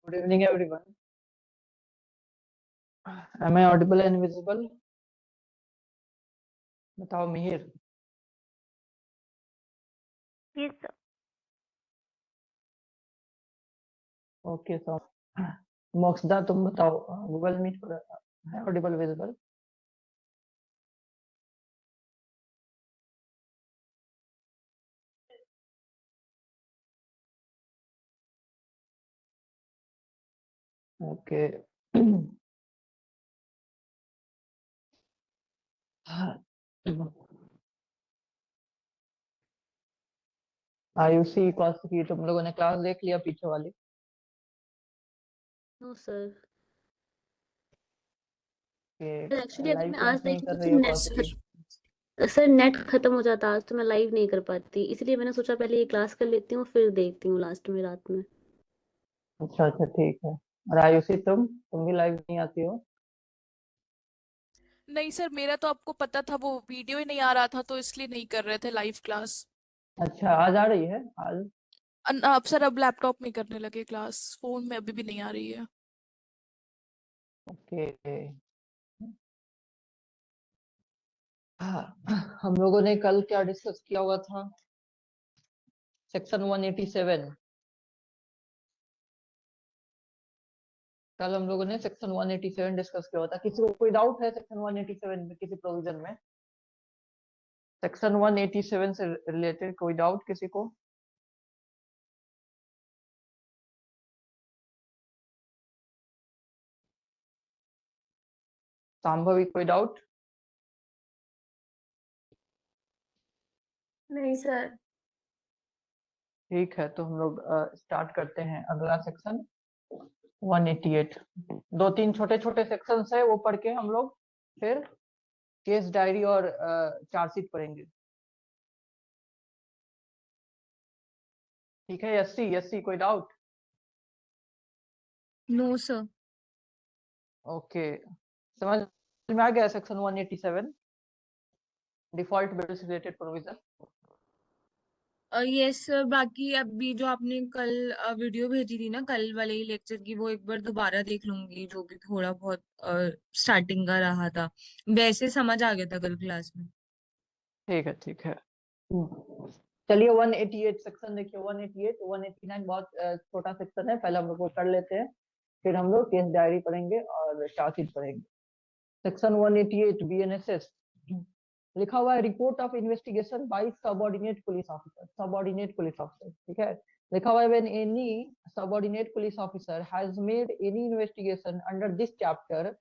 Good evening, everyone. Am I audible and visible? बताओ Mihir. Yes, sir. Okay, so मोक्सदा तुम बताओ. Google meet पर है Audible visible? Okay. Ayushi Kaushik की तुम लोगों ने क्लास देख लिया पीछे वाली? No, sir. कि एक्चुअली अगर लाइव मैं क्लास आज नहीं देखी कर तो रही फिर हो नेट कौशिकी? सर नेट खत्म हो जाता आज, तो मैं लाइव नहीं कर पाती, इसलिए मैंने सोचा पहले ये क्लास कर लेती हूँ फिर देखती हूँ लास्ट में रात में। अच्छा अच्छा ठीक है. और आयुषी तुम भी लाइव नहीं आती हो? नहीं सर, मेरा तो आपको पता था वो वीडियो ही नहीं आ रहा था, तो इसलिए नहीं कर रहे थे लाइव क्लास। अच्छा, आज आ रही है आज? अब सर अब लैपटॉप में करने लगे क्लास, फोन में अभी भी नहीं आ रही है। ओके. हम लोगों ने कल क्या डिस्कस किया हुआ था? सेक्शन 187. कल हम लोगों ने सेक्शन 187 डिस्कस किया हुआ था. किसी को कोई डाउट है सेक्शन 187 में किसी प्रोविजन में? सेक्शन 187 से रिलेटेड कोई डाउट किसी को? संभवी कोई डाउट? नहीं सर। ठीक है, तो हम लोग स्टार्ट करते हैं अगला सेक्शन 188. दो तीन छोटे छोटे सेक्शंस है, वो पढ़ के हम लोग फिर केस डायरी और चार्जशीट पढ़ेंगे. ठीक है. एससी एससी कोई डाउट? No sir. ओके. समझ में आ गया section 187 default bills related provision? Yes sir, बाकी अभी जो आपने कल वीडियो भेजी थी ना कल वाले ही लेक्चर की, वो एक बार दोबारा देख लूंगी, जो कि थोड़ा बहुत स्टार्टिंग का रहा था, वैसे समझ आ गया था कल क्लास में। ठीक है ठीक है. चलिए 188 सेक्शन देखिए. 188 189 बहुत छोटा सेक्शन है, पहले हम लोग वो कर लेते हैं, फिर हम लोग केस डायरी पढ़ेंगे और चार्जशीट पढ़ेंगे. सेक्शन 188 बीएनएसएस लिखा हुआ है, report of investigation by subordinate police officer. Subordinate police officer, ठीक है. लिखा हुआ है when any subordinate police officer has made any investigation under this chapter,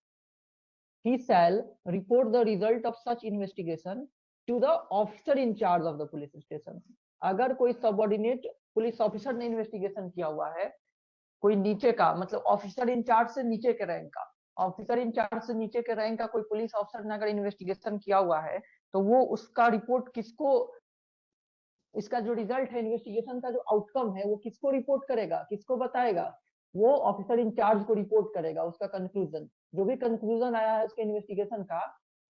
he shall report the result of such investigation to the officer in charge of the police station. अगर कोई subordinate police officer ने investigation किया हुआ है, कोई नीचे का मतलब ऑफिसर इंचार्ज से नीचे के रैंक का, ऑफिसर इंचार्ज से नीचे के रैंक का कोई पुलिस ऑफिसर ने अगर इन्वेस्टिगेशन किया हुआ है, तो वो उसका रिपोर्ट किसको, इसका जो रिजल्ट है इन्वेस्टिगेशन का जो आउटकम है वो किसको रिपोर्ट करेगा, किसको बताएगा? वो ऑफिसर इंचार्ज को रिपोर्ट करेगा. उसका कंक्लूजन, जो भी कंक्लूजन आया है उसके इन्वेस्टिगेशन का,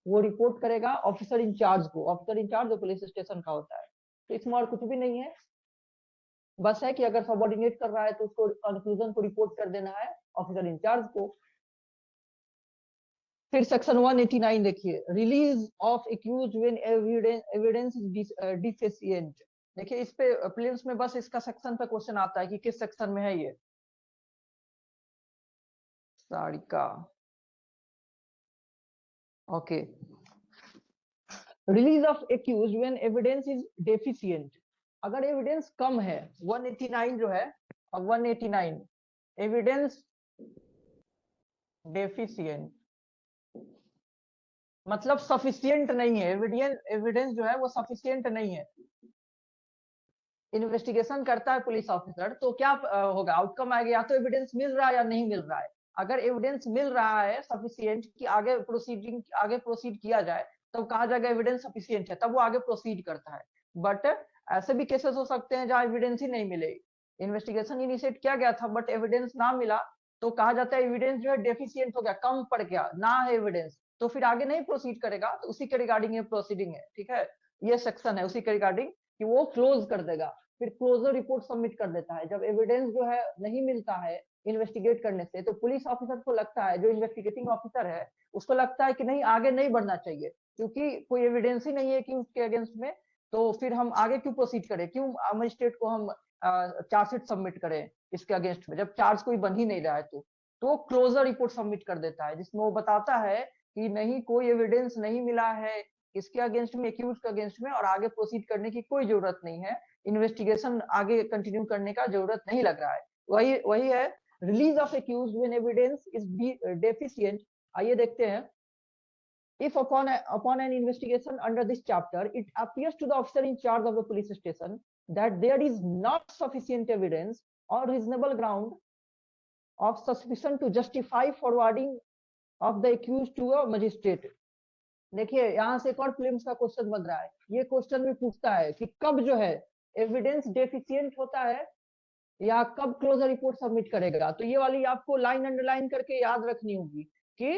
वो रिपोर्ट करेगा ऑफिसर इंचार्ज को. ऑफिसर इंचार्ज जो पुलिस स्टेशन का होता है. तो इसमें और कुछ भी नहीं है, बस है कि अगर सबऑर्डिनेट कर रहा है तो उसको कंक्लूजन को रिपोर्ट कर देना है ऑफिसर इंचार्ज को. फिर सेक्शन 189 देखिए, release of accused when evidence is deficient. देखिए इस पे प्रीलिम्स में बस इसका सेक्शन पे क्वेश्चन आता है कि किस सेक्शन में है ये. Sarika. Okay. Release of accused when evidence is deficient. अगर एविडेंस कम है, 189 जो है, अब 189 एविडेंस डेफिशिएंट मतलब सफिशिएंट नहीं है. एविडेंस जो है वो सफिशिएंट नहीं है. इन्वेस्टिगेशन करता है पुलिस ऑफिसर, तो क्या होगा, आउटकम आएगा, या तो एविडेंस मिल रहा है या नहीं मिल रहा है. अगर एविडेंस मिल रहा है सफिशिएंट कि आगे प्रोसीड किया जाए, तब तो कहा जाएगा एविडेंस सफिशिएंट है, तब वो आगे प्रोसीड करता है. बट ऐसे भी केसेस हो सकते हैं जहां एविडेंस ही नहीं मिले, इन्वेस्टिगेशन इनिशिएट किया गया था बट एविडेंस ना मिला, तो कहा जाता है एविडेंस जो है डेफिशिएंट हो गया, कम पड़ गया, ना है एविडेंस, तो फिर आगे नहीं प्रोसीड करेगा. तो उसी के रिगार्डिंग ये प्रोसीडिंग है. ठीक है, ये सेक्शन है उसी के रिगार्डिंग कि वो क्लोज कर देगा. फिर क्लोजर रिपोर्ट सबमिट कर देता है। जब एविडेंस जो है नहीं मिलता है इन्वेस्टिगेट करने से, तो पुलिस ऑफिसर को लगता है, जो इन्वेस्टिगेटिंग ऑफिसर है उसको लगता है कि नहीं आगे नहीं बढ़ना चाहिए, क्योंकि कोई एविडेंस ही नहीं है कि उसके अगेंस्ट में, तो फिर हम आगे क्यों प्रोसीड करें, क्यों मजिस्ट्रेट को हम चार्जशीट सबमिट करें इसके अगेंस्ट में, जब चार्ज कोई बन ही नहीं रहा है। तो क्लोजर रिपोर्ट सबमिट कर देता है, जिसमें वो बताता है कि नहीं कोई एविडेंस नहीं मिला है इसके अगेंस्ट में, एक्यूज के अगेंस्ट में, और आगे प्रोसीड करने की कोई जरूरत नहीं है, इन्वेस्टिगेशन आगे कंटिन्यू करने का जरूरत नहीं लग रहा है। वही वही है release of accuse when evidence is deficient. आइए देखते हैं। If upon an investigation under this chapter, it appears to the officer in charge of the police station that there is not sufficient evidence or reasonable ground of suspicion to justify forwarding of the accused to a magistrate. देखिए यहाँ से एक और prelims का question बन रहा है। ये क्वेश्चन भी पूछता है कि कब जो है एविडेंस डेफिशिएंट होता है या कब क्लोजर रिपोर्ट सबमिट करेगा। तो ये वाली आपको लाइन अंडरलाइन करके याद रखनी होगी कि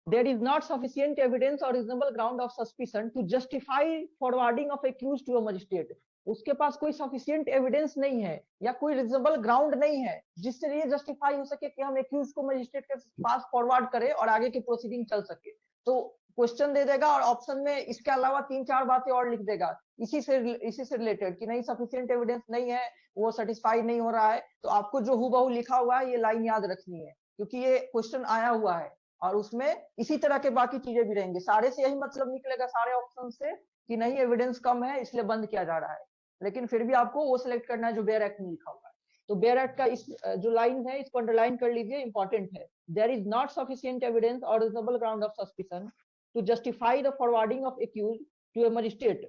there is not sufficient evidence or reasonable ground of suspicion to justify forwarding of accused to a magistrate. उसके पास कोई sufficient evidence नहीं है या कोई reasonable ground नहीं है जिससे ये justify हो सके कि हम accused को magistrate के पास forward करें और आगे की proceeding चल सके। तो क्वेश्चन दे देगा और ऑप्शन में इसके अलावा 3-4 बातें और लिख देगा इसी से रिलेटेड कि नहीं सफिशिएंट एविडेंस नहीं है, वो सेटिस्फाई नहीं हो रहा है। तो आपको जो हूबहू लिखा हुआ है ये लाइन याद रखनी है, क्योंकि ये क्वेश्चन आया हुआ है और उसमें इसी तरह के बाकी चीजें भी रहेंगे। सारे से यही मतलब निकलेगा सारे ऑप्शन से कि नहीं एविडेंस कम है इसलिए बंद किया जा रहा है, लेकिन फिर भी आपको वो सिलेक्ट करना है जो बेयर एक्ट में लिखा हुआ है। तो बेयर एक्ट का इस जो लाइन है इसको अंडरलाइन कर लीजिए, इंपॉर्टेंट है। There is not sufficient evidence और reasonable ground of suspicion to justify the forwarding of accuse to a magistrate.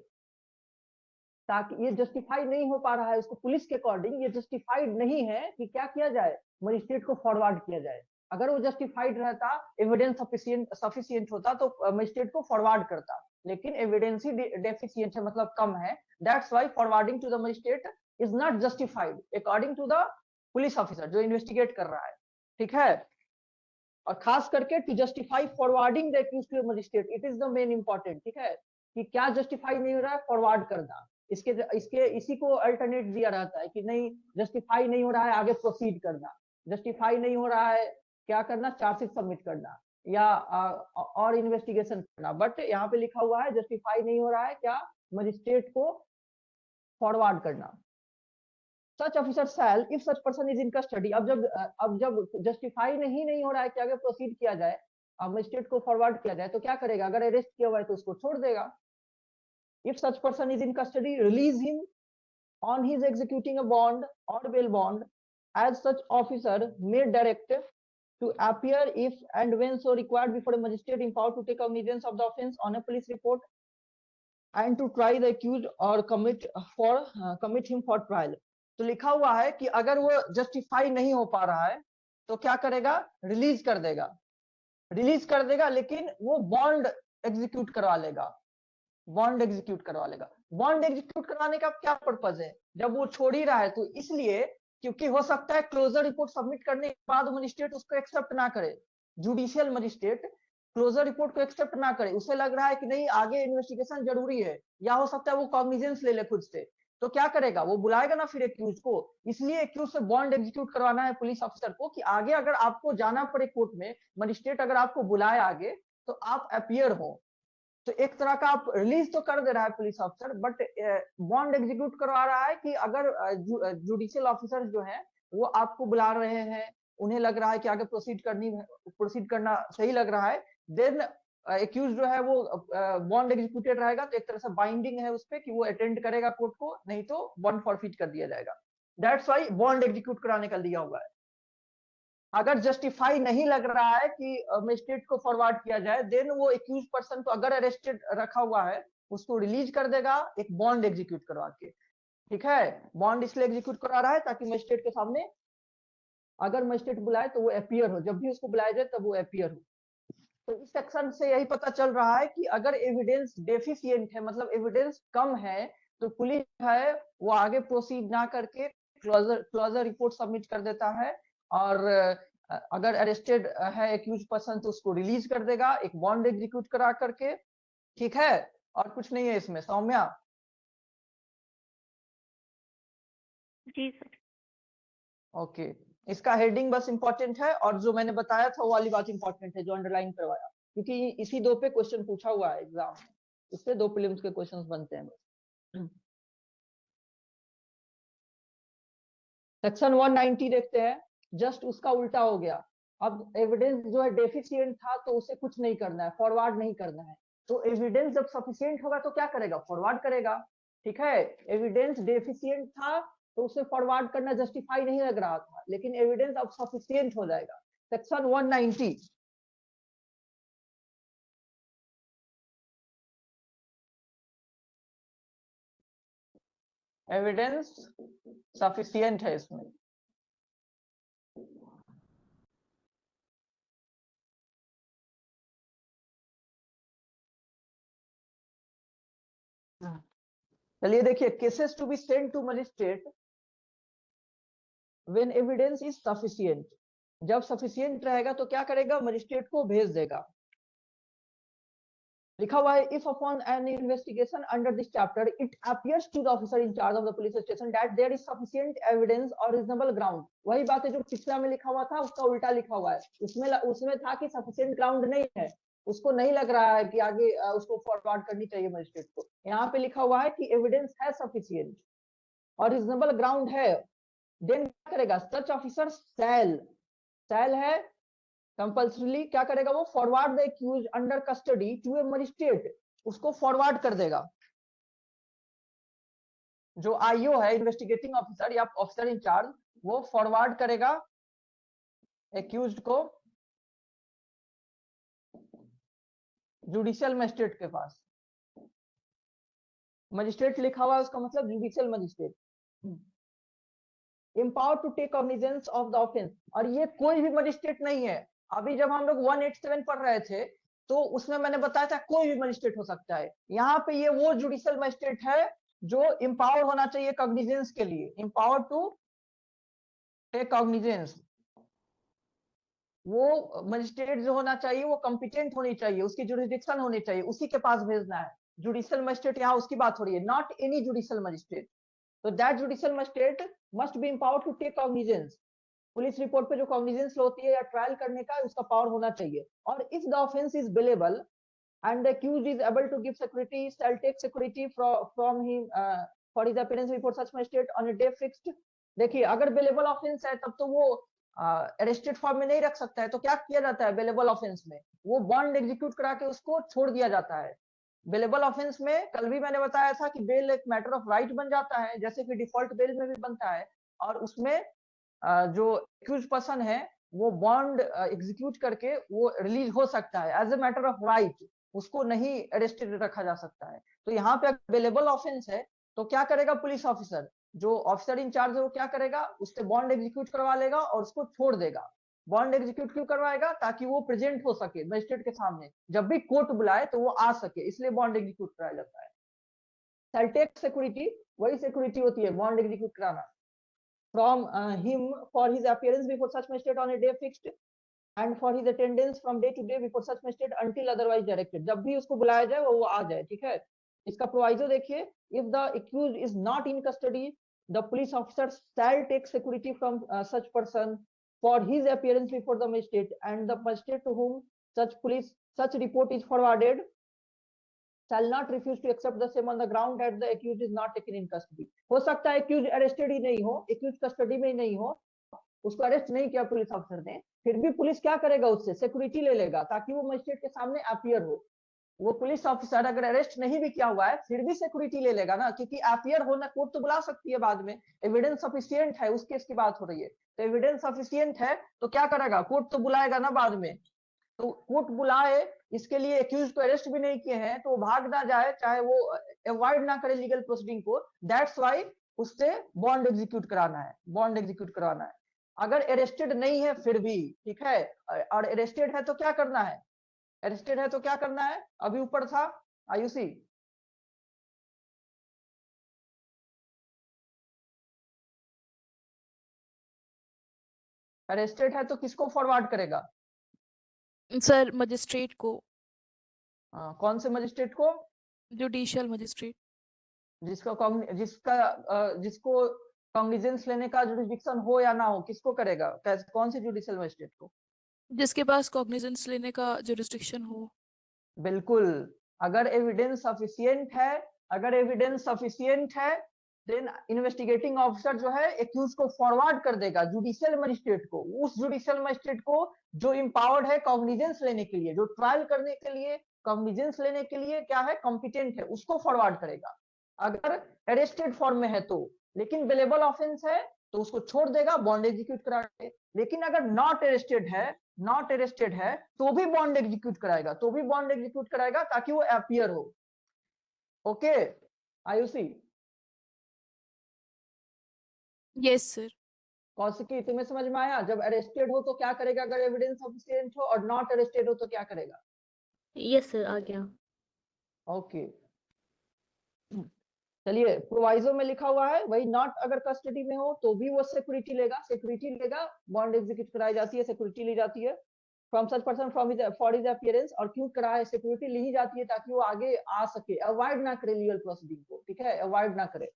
ताकि ये जस्टिफाई नहीं हो पा रहा है उसको पुलिस के अकॉर्डिंग, ये जस्टिफाइड नहीं है कि क्या किया जाए, मजिस्ट्रेट को फॉरवर्ड किया जाए। अगर वो जस्टिफाइड रहता, एविडेंस सफिशिएंट होता तो मजिस्ट्रेट को फॉरवर्ड करता, लेकिन एविडेंस ही डेफिशिएंट है, मतलब कम है। That's why forwarding to the magistrate is not justified according to the police officer जो इन्वेस्टिगेट कर रहा है। ठीक है, और खास करके to justify forwarding the accused to magistrate, it is the main important. ठीक है, कि क्या जस्टिफाई नहीं हो रहा है, फॉरवर्ड करना। इसी को अल्टरनेट दिया रहता है कि नहीं जस्टिफाई नहीं हो रहा है आगे प्रोसीड करना, जस्टिफाई नहीं हो रहा है क्या करना, चार्जशीट सबमिट करना या और इन्वेस्टिगेशन करना। बट यहाँ पे लिखा हुआ है जस्टिफाई नहीं हो रहा है क्या, मजिस्ट्रेट को फॉरवर्ड करना। सच officer shall if such person is in custody. अब जब जस्टिफाई नहीं हो रहा है कि आगे प्रोसीड किया जाए, मजिस्ट्रेट को फॉरवर्ड किया जाए, तो क्या करेगा, अगर अरेस्ट किया हुआ है तो उसको छोड़ देगा। If such person is in custody, release him on his executing a bond or bail bond, as such officer may direct to appear if and when so required before a magistrate empowered to take cognizance of the offence on a police report and to try the accused or commit him for trial. तो लिखा हुआ है कि अगर वो justify नहीं हो पा रहा है तो क्या करेगा, रिलीज कर देगा, लेकिन वो बॉन्ड एग्जीक्यूट करवा लेगा। बॉन्ड एग्जीक्यूट करवाने का क्या पर्पज है, जब वो छोड़ ही रहा है तो इसलिए क्योंकि हो सकता है क्लोजर रिपोर्ट सबमिट करने के बाद मजिस्ट्रेट उसको एक्सेप्ट ना करे, जुडिशियल मजिस्ट्रेट क्लोजर रिपोर्ट को एक्सेप्ट ना करे, उसे लग रहा है कि नहीं आगे इन्वेस्टिगेशन जरूरी है, या हो सकता है वो कॉग्निजेंस ले ले खुद से, तो क्या करेगा, वो बुलाएगा ना फिर एक्यूज को। इसलिए एक्यूज से बॉन्ड एग्जीक्यूट करवाना है पुलिस ऑफिसर को कि आगे अगर आपको जाना पड़े कोर्ट में, मजिस्ट्रेट अगर आपको बुलाए आगे तो आप अपीयर हो। तो एक तरह का आप रिलीज तो कर दे रहा है police officer, but bond execute करवा रहा है कि अगर जुडिशियल ऑफिसर जो है वो आपको बुला रहे हैं, उन्हें लग रहा है कि आगे प्रोसीड करना सही लग रहा है, देन एक्यूज जो है वो बॉन्ड एग्जीक्यूटेड रहेगा, तो एक तरह से बाइंडिंग है उस पर कि वो अटेंड करेगा कोर्ट को, नहीं तो बॉन्ड फॉरफिट कर दिया जाएगा। दैट्स व्हाई बॉन्ड एग्जीक्यूट कराने का दिया हुआ है। अगर जस्टिफाई नहीं लग रहा है कि मजिस्ट्रेट को फॉरवर्ड किया जाए, देन वो एक्यूज पर्सन को अगर अरेस्टेड रखा हुआ है उसको रिलीज कर देगा एक बॉन्ड एग्जीक्यूट करवा के। ठीक है, बॉन्ड इसलिए एग्जीक्यूट करा रहा है ताकि मजिस्ट्रेट के सामने अगर मजिस्ट्रेट बुलाए तो वो अपीयर हो, जब भी उसको बुलाया जाए तब वो अपीयर हो। तो इस सेक्शन से यही पता चल रहा है कि अगर एविडेंस डेफिशिएंट है, मतलब एविडेंस कम है, तो पुलिस है वो आगे प्रोसीड ना करके क्लोजर रिपोर्ट सबमिट कर देता है, और अगर अरेस्टेड है एक्यूज पर्सन तो उसको रिलीज कर देगा एक बॉन्ड एग्जीक्यूट करा करके। ठीक है, और कुछ नहीं है इसमें। सौम्या जी सर। ओके, इसका हेडिंग बस इंपॉर्टेंट है और जो मैंने बताया था वो वाली बात इंपॉर्टेंट है जो अंडरलाइन करवाया, क्योंकि इसी दो पे क्वेश्चन पूछा हुआ है एग्जाम में, इससे 2 प्रीलिम्स के क्वेश्चंस बनते हैं बस। सेक्शन 190 देखते हैं, जस्ट उसका उल्टा हो गया। अब एविडेंस जो है डेफिशिएंट था तो उसे कुछ नहीं करना है, फॉरवर्ड नहीं करना है। तो एविडेंस जब सफिशिएंट होगा तो क्या करेगा, फॉरवर्ड करेगा। ठीक है, एविडेंस डेफिशिएंट था तो उसे फॉरवर्ड करना जस्टिफाई नहीं लग रहा था, लेकिन एविडेंस अब सफिशिएंट हो जाएगा। सेक्शन 190 एविडेंस सफिशिएंट है इसमें। चलिए देखिए, cases to be sent to magistrate when evidence is sufficient. जब सफिशिएंट रहेगा तो क्या करेगा, मजिस्ट्रेट को भेज देगा। लिखा हुआ है, if upon an investigation under this chapter it appears to the officer in charge of the police station that there is sufficient evidence और रीजनेबल ग्राउंड। वही बात है जो पिछला में लिखा हुआ था उसका उल्टा लिखा हुआ है। उसमें था कि सफिशिएंट ग्राउंड नहीं है, उसको नहीं लग रहा है कि आगे उसको फॉरवर्ड करनी चाहिए मजिस्ट्रेट को। यहाँ पे लिखा हुआ है कि एविडेंस है सफिशिएंट और रीजनेबल ग्राउंड है, देन क्या करेगा, सच ऑफिसर शैल है कंपल्सरीली क्या करेगा, वो forward the accuse under custody to a magistrate, उसको फॉरवर्ड कर देगा। जो आईओ है, इन्वेस्टिगेटिंग ऑफिसर या ऑफिसर इंचार्ज, वो फॉरवर्ड करेगा एक्यूज्ड को जुडिशियल मजिस्ट्रेट के पास। मजिस्ट्रेट लिखा हुआ है उसका मतलब judicial magistrate. Empower to take cognizance of the offence, और ये कोई भी मजिस्ट्रेट नहीं है। अभी जब हम लोग 187 पढ़ रहे थे तो उसमें मैंने बताया था कोई भी मजिस्ट्रेट हो सकता है। यहाँ पे ये वो जुडिशियल मजिस्ट्रेट है जो एम्पावर होना चाहिए कॉग्निजेंस के लिए, एम्पावर टू टेक कॉग्निजेंस। वो मजिस्ट्रेट जो होना चाहिए वो कॉम्पिटेंट होनी चाहिए, उसकी जुरिडिक्शन होनी चाहिए, उसी के पास भेजना है। जुडिशियल मजिस्ट्रेट यहाँ उसकी बात हो रही है, नॉट एनी जुडिशियल मजिस्ट्रेट। तो that judicial magistrate must be empowered to take cognizance. Police report पे जो कॉग्निजेंस होती है या ट्रायल करने का उसका पावर होना चाहिए। और if the offence is bailable and the accused is able to give security shall take security from him for his appearance before such magistrate on a day fixed। देखिए, अगर बेलेबल ऑफेंस है तब तो वो arrested form में नहीं रख सकता है, तो क्या किया जाता है बेलेबल ऑफेंस में, वो बॉन्ड एग्जीक्यूट करा के उसको छोड़ दिया जाता है। बेलेबल ऑफेंस में कल भी मैंने बताया था कि बेल एक मैटर ऑफ राइट बन जाता है, जैसे कि डिफॉल्ट बेल में भी बनता है। और उसमें जो एक्यूज पर्सन है वो बॉन्ड एग्जीक्यूट करके वो रिलीज हो सकता है as a matter of right, उसको नहीं अरेस्टेड रखा जा सकता है। तो यहाँ पे अवेलेबल ऑफेंस है तो क्या करेगा पुलिस ऑफिसर, जो ऑफिसर इंचार्ज है वो क्या करेगा, उससे बॉन्ड एग्जीक्यूट करवा लेगा और उसको छोड़ देगा। बॉन्ड एग्जीक्यूट क्यों करवाएगा, ताकि वो प्रेजेंट हो सके मजिस्ट्रेट के सामने, जब भी कोर्ट बुलाए तो वो आ सके, इसलिए बॉन्ड एग्जीक्यूट कराया जाता है। शैल टेक सिक्योरिटी, वही सिक्योरिटी होती है बॉन्ड एग्जीक्यूट कराना, from him for his appearance before such magistrate on a day fixed and for his attendance from day to day before such magistrate until otherwise directed। जब भी उसको बुलाया जाए वो आ जाए। ठीक है, इसका प्रोवाइजो देखिए, if the accused is not in custody the police officer shall take security from such person for his appearance before the magistrate and the magistrate to whom such report is forwarded shall not refuse to accept the same on the ground that the accused is not taken in custody। हो सकता है accused arrested ही नहीं हो, accused custody में ही नहीं हो, उसको arrest नहीं किया पुलिस ऑफिसर ने, फिर भी पुलिस क्या करेगा, उससे सिक्योरिटी ले लेगा ताकि वो मजिस्ट्रेट के सामने अपीयर हो। वो पुलिस ऑफिसर अगर अरेस्ट नहीं भी किया हुआ है फिर भी सिक्योरिटी ले लेगा ना, क्योंकि अपीयर होना, कोर्ट तो बुला सकती है बाद में, एविडेंस सफिशिएंट है, उस केस की बात हो रही है। तो एविडेंस सफिशिएंट है तो क्या करेगा, कोर्ट तो बुलाएगा ना बाद में। तो कोर्ट बुलाए, इसके लिए एक्यूज को अरेस्ट भी नहीं किए हैं तो वो भाग ना जाए, चाहे वो अवॉइड ना करे लीगल प्रोसीडिंग को, दैट्स वाई उससे बॉन्ड एग्जीक्यूट कराना है, बॉन्ड एग्जीक्यूट करवाना है। अगर अरेस्टेड नहीं है फिर भी, ठीक है, और अरेस्टेड है तो क्या करना है, अरेस्टेड है तो क्या करना है, अभी ऊपर था आयुषी, अरेस्टेड है तो किसको फॉरवर्ड करेगा, सर मजिस्ट्रेट को, कौन से मजिस्ट्रेट को, जुडिशियल मजिस्ट्रेट। जिसको कॉग्निजेंस लेने का जुरिडिक्शन हो या ना हो, किसको करेगा, कौन से जुडिशियल मजिस्ट्रेट को? जिसके पास कॉग्निजेंस लेने का जुरिस्डिक्शन हो। बिल्कुल, अगर एविडेंस सफिशिएंट है, अगर एविडेंस सफिशिएंट है, देन इन्वेस्टिगेटिंग ऑफिसर जो है एक्यूज को फॉरवर्ड कर देगा जुडिशियल मजिस्ट्रेट को, उस जुडिशियल मजिस्ट्रेट को जो इम्पावर्ड है कॉग्निजेंस लेने के लिए, जो ट्रायल करने के लिए, कॉग्निजेंस लेने के लिए क्या है, कॉम्पिटेंट है, उसको फॉरवर्ड करेगा। अगर अरेस्टेड फॉर्म में है तो, लेकिन बेलेबल ऑफेंस है तो उसको छोड़ देगा, बॉन्ड एग्जीक्यूट करा के। लेकिन अगर नॉट अरेस्टेड है तो भी बॉन्ड एग्जीक्यूट कराएगा, ताकि वो अपीयर हो। Okay Ayushi? Yes sir. Kaushiki तुम्हें समझ में आया? जब अरेस्टेड हो तो क्या करेगा, अगर एविडेंस सफिशिएंट हो, और नॉट अरेस्टेड हो तो क्या करेगा? यस सर, आ गया। ओके चलिए, प्रोवाइजो में लिखा हुआ है वही, नॉट अगर कस्टडी में हो तो भी वो सिक्योरिटी लेगा, बॉन्ड एग्जीक्यूट कराई जाती है, सिक्योरिटी ली जाती है from such person for his appearance. और क्यों कराए, सिक्योरिटी ली जाती है ताकि वो आगे आ सके, अवॉइड ना करे लीगल प्रोसीडिंग को, ठीक है, अवॉइड ना करे।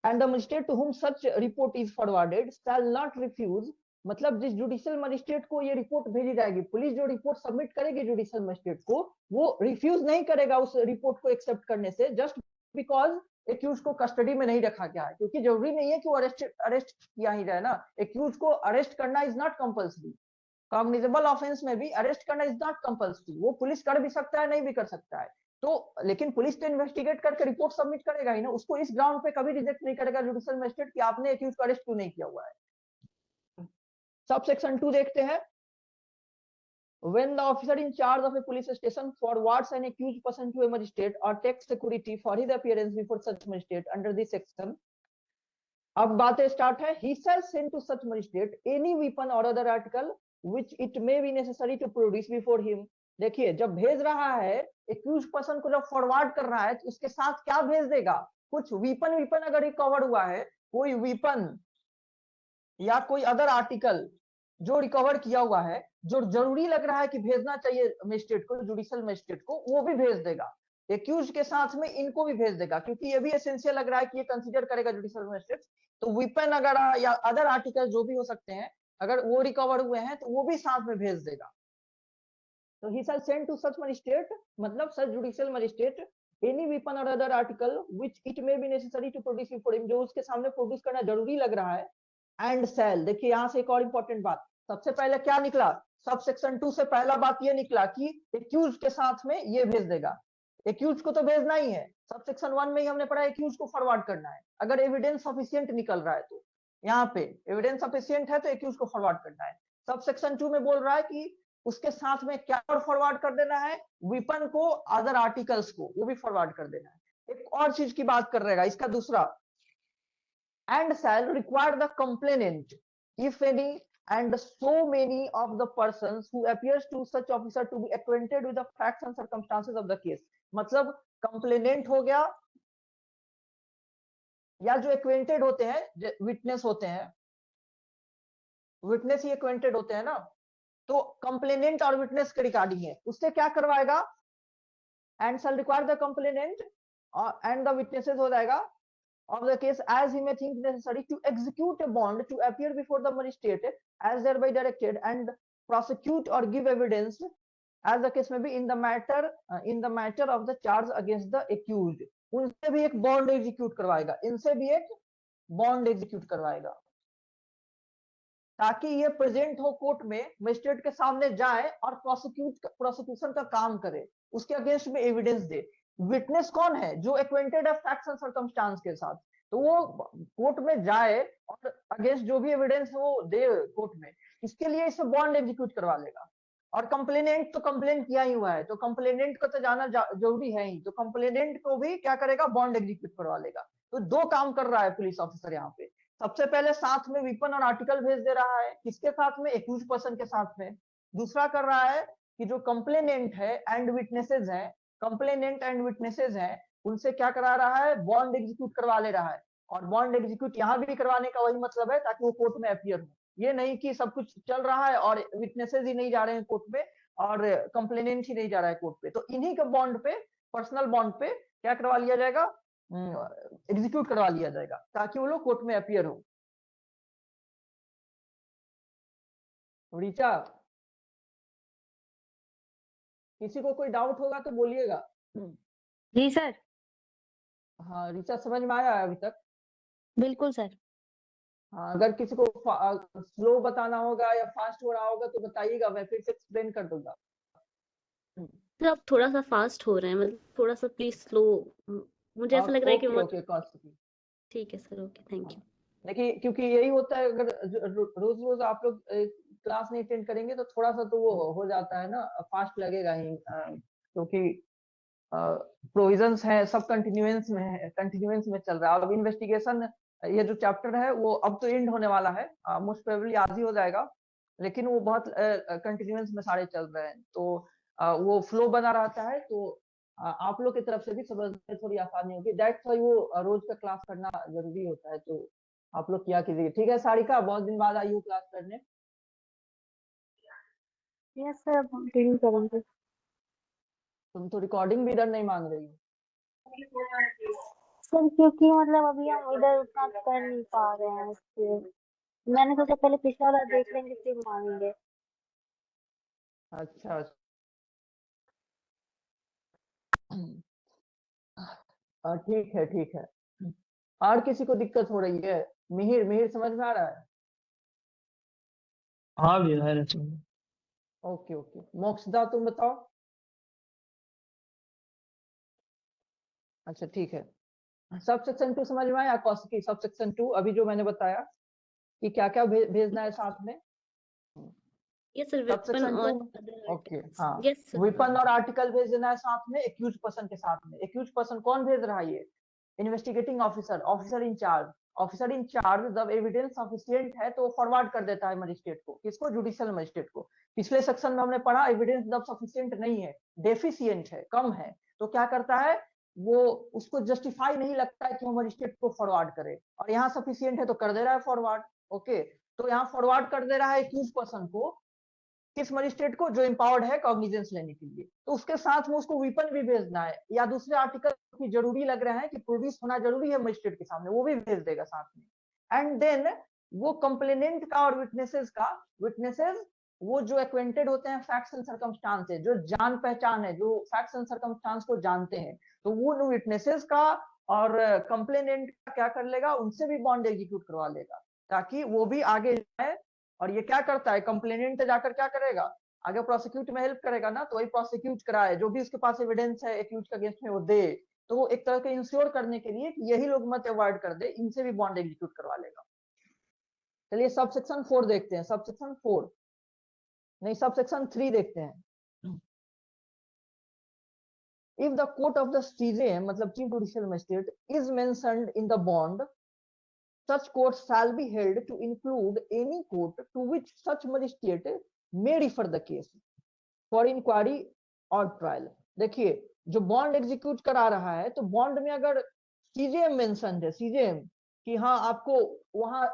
And the magistrate to whom such report is forwarded shall not refuse, मतलब जिस जुडिशियल मजिस्ट्रेट को ये रिपोर्ट भेजी जाएगी, पुलिस जो रिपोर्ट सबमिट करेगी जुडिशियल मजिस्ट्रेट को, वो रिफ्यूज नहीं करेगा उस रिपोर्ट को एक्सेप्ट करने से, जस्ट बिकॉज एक्यूज को कस्टडी में नहीं रखा गया है। क्योंकि जरूरी नहीं है कि वो अरेस्ट किया ही जाए ना, एक्यूज को अरेस्ट करना is not compulsory, cognizable offence में भी अरेस्ट करना इज नॉट कंपल्सरी, वो पुलिस कर भी सकता है, नहीं भी कर सकता है। तो लेकिन पुलिस तो इन्वेस्टिगेट करके रिपोर्ट सबमिट करेगा ही ना, उसको इस ग्राउंड पे कभी रिजेक्ट नहीं करेगा जुडिशियल मजिस्ट्रेट कि आपने एक्यूज को अरेस्ट क्यों नहीं किया हुआ है। सब सेक्शन 2 देखते हैं। When the officer in charge of a police station forwards an accused person to a magistrate or takes security for his appearance before such magistrate under this section, अब बातें start है। He shall send to such magistrate any weapon or other article which it may be necessary to produce before him. देखिए, जब भेज रहा है accused person को, जब फॉरवर्ड कर रहा है तो उसके साथ क्या भेज देगा, कुछ वीपन अगर रिकवर हुआ है, कोई वीपन या कोई अदर आर्टिकल जो रिकवर किया हुआ है, जो जरूरी लग रहा है कि भेजना चाहिए मजिस्ट्रेट को, जुडिशियल मजिस्ट्रेट को, वो भी भेज देगा। एक्यूज के साथ में इनको भी भेज देगा, क्योंकि ये भी एसेंशियल लग रहा है कि ये कंसीडर करेगा जुडिशियल मजिस्ट्रेट। तो वीपन अगर या अदर आर्टिकल जो भी हो सकते हैं, अगर वो रिकवर हुए हैं तो वो भी साथ में भेज देगा। तो he shall send to such magistrate, मतलब such judicial magistrate, any weapon और other article which it may be necessary to produce before him, जो उसके सामने प्रोड्यूस करना जरूरी लग रहा है। एंड सेल, देखिए यहाँ से एक और इंपॉर्टेंट बात, सबसे पहले क्या निकला, सब सेक्शन 2 से पहला बात ये निकला कि एक्यूज के साथ में ये भेज देगा। एक्यूज को तो भेजना ही है, सब सेक्शन 1 में ही हमने पढ़ा एक्यूज को फॉरवर्ड करना है, अगर एविडेंस सफिशिएंट निकल रहा है तो। यहाँ पे एविडेंस सफिशिएंट है तो एक्यूज को फॉरवर्ड करना है। सब सेक्शन 2 में बोल रहा है कि उसके साथ में क्या और फॉरवर्ड कर देना है, वीपन को, अदर आर्टिकल्स को, वो भी फॉरवर्ड कर देना है। एक और चीज की बात कर रहेगा, इसका दूसरा, and shall require the complainant, if any, and so many of the persons who appears to such officer to be acquainted with the facts and circumstances of the case। मतलब कंप्लेनेंट हो गया, या जो एक्वेंटेड होते हैं, witness होते हैं, witness ही acquainted होते हैं ना, तो कंप्लेनेंट और विटनेस के रिगार्डिंग है, उससे क्या करवाएगा, and shall require the complainant and the witnesses हो जाएगा of the case as he may think necessary to execute a bond to appear before the magistrate as thereby directed and prosecute or give evidence as the case may be in the matter of the charge against the accused। उनसे भी एक bond execute करवाएगा, इनसे भी एक bond execute करवाएगा, ताकि ये प्रेजेंट हो कोर्ट में, मजिस्ट्रेट के सामने जाए और प्रोसिक्यूशन का काम करे, उसके अगेंस्ट में एविडेंस दे। विटनेस कौन है, जो एक्वेंटेड है फैक्ट्स एंड सर्कमस्टांस के साथ, तो वो कोर्ट में जाए और अगेंस्ट जो भी एविडेंस है वो दे कोर्ट में, इसके लिए इसे बॉन्ड एग्जीक्यूट करवा लेगा। और कंप्लेनेंट तो कंप्लेन किया ही हुआ है, तो कंप्लेनेंट को तो जाना जरूरी है ही, तो कंप्लेनेंट को भी क्या करेगा, बॉन्ड एग्जीक्यूट करवा लेगा। तो दो काम कर रहा है पुलिस ऑफिसर यहाँ पे, सबसे पहले साथ में वीपन और आर्टिकल भेज दे रहा है, किसके साथ में, एक्यूज पर्सन के साथ में। दूसरा कर रहा है कि जो कंप्लेनेंट है एंड विटनेसेस है, कंप्लेनेंट एंड विटनेसेस हैं, उनसे क्या करा रहा है, बॉन्ड एग्जीक्यूट करवा ले रहा है। और बॉन्ड एग्जीक्यूट यहाँ भी करवाने का वही मतलब है, ताकि वो कोर्ट में अपीयर हो। ये नहीं कि सब कुछ चल रहा है और विटनेसेस ही नहीं जा रहे हैं कोर्ट पे और कंप्लेनेंट ही नहीं जा रहा है कोर्ट पे, तो इन्हीं के बॉन्ड पे, पर्सनल बॉन्ड पे क्या करवा लिया जाएगा, एग्जीक्यूट करवा लिया जाएगा ताकि वो लोग कोर्ट में अपीयर हो। ऋचा, किसी को कोई डाउट होगा तो बोलिएगा। जी सर। हाँ ऋचा, समझ में आया है अभी तक? बिल्कुल सर। हाँ, अगर किसी को स्लो बताना होगा या फास्ट हो रहा होगा तो बताइएगा, मैं फिर से एक्सप्लेन कर दूंगा। सर आप थोड़ा सा फास्ट हो रहे हैं, मतलब थोड़ा सा प्लीज स्लो। मुझे ऐसा लग रहा है कि ओके ओके, ठीक है सर, ओके थैंक यू। देखिए क्योंकि यही होता है, अगर रोज रोज आप लोग क्लास नहीं अटेंड करेंगे तो थोड़ा सा तो वो हो जाता है ना, फास्ट लगेगा ही, क्योंकि प्रोविजंस है सब कंटिन्यूएंस में चल रहा है। अब इन्वेस्टिगेशन, ये जो चैप्टर है वो अब तो एंड होने वाला है, मोस्ट प्रोबेबली आज ही हो जाएगा, लेकिन वो बहुत कंटिन्यूएंस में सारे चल रहे हैं, तो वो फ्लो बना रहता है, तो आप लोग की तरफ से भी समझने थोड़ी आसानी होगी। दैट्स व्हाई वो रोज का क्लास करना जरूरी होता है, तो आप लोग क्या कीजिए। ठीक है सारिका, बहुत दिन बाद आई हो क्लास करने। यस सर, अब हम डील करेंगे। तुम तो रिकॉर्डिंग भी इधर नहीं मांग रही हो। सर क्योंकि मतलब अभी हम इधर उतना कर नहीं पा रहे हैं, इसलिए मैंने सोचा पहले पिछला वाला देख लेंगे फिर मांगेंगे। अच्छा ठीक है ठीक है। और किसी को दिक्कत हो रही है? मिहिर, मिहिर समझ में आ रहा है? हाँ भैया है। ओके ओके, मोक्षदा तुम बताओ। अच्छा ठीक है। सब सेक्शन 2 समझ में आया? कौशिकी, सब सेक्शन 2 अभी जो मैंने बताया कि क्या क्या भेजना है साथ में। यस सर, सब वेपन सेक्शन और 2 अदर ओके। हाँ, यस सर। वेपन और आर्टिकल भेज देना है साथ में एक्यूज पर्सन के साथ में। एक्यूज पर्सन कौन भेज रहा है? ये investigating officer, officer in charge. Officer in charge जब एविडेंस सफिशिएंट है तो फॉरवर्ड कर देता है मजिस्ट्रेट को। किसको? जुडिशियल मजिस्ट्रेट को। पिछले सेक्शन में हमने पढ़ा एविडेंस जब सफिशिएंट नहीं है, डेफिशिएंट है, कम है, तो क्या करता है वो, उसको जस्टिफाई नहीं लगता है कि वो मजिस्ट्रेट को फॉरवर्ड करे, और यहाँ सफिशिएंट है तो कर दे रहा है फॉरवर्ड। ओके, तो यहाँ फॉरवर्ड कर दे रहा है एक्यूज पर्सन को, किस मजिस्ट्रेट को? जो इंपावर्ड है कॉग्निजेंस लेने के लिए। तो उसके साथ में उसको वेपन भी भेजना है, या दूसरे आर्टिकल की जरूरी लग रहा है कि प्रोड्यूस होना जरूरी है मजिस्ट्रेट के सामने, वो भी भेज देगा साथ में। एंड देन वो कंप्लेनेंट का और विटनेसेस वो जो एक्वेंटेड होते हैं फैक्ट्स एंड सर्कमस्टांस से, जो जान पहचान है, जो फैक्ट्स एंड सर्कमस्टांस को जानते हैं, तो वो विटनेसेस का और कंप्लेनेंट का क्या कर लेगा? उनसे भी बॉन्ड एग्जीक्यूट करवा लेगा, ताकि वो भी आगे जाए। और ये क्या करता है? कंप्लेनेंट जाकर क्या करेगा? आगे प्रोसिक्यूट में हेल्प करेगा ना, तो वही प्रोसिक्यूट कराए, जो भी उसके पास एविडेंस है एक्यूज के अगेंस्ट में वो दे। तो वो एक तरह के इंश्योर करने के लिए कि यही लोग मत अवॉइड कर दे, इनसे भी बॉन्ड एग्जीक्यूट करवा लेगा। चलिए सब सेक्शन 4 देखते हैं। सब सेक्शन 4 नहीं, सब सेक्शन 3 देखते हैं। If the court of the CJM मतलब chief judicial magistrate is mentioned in the bond, such court shall be held to include any court to which such magistrate may refer the case for inquiry or trial। देखिए, जो bond execute करा रहा है, तो bond में अगर CJM mention है, CJM कि हाँ आपको वहां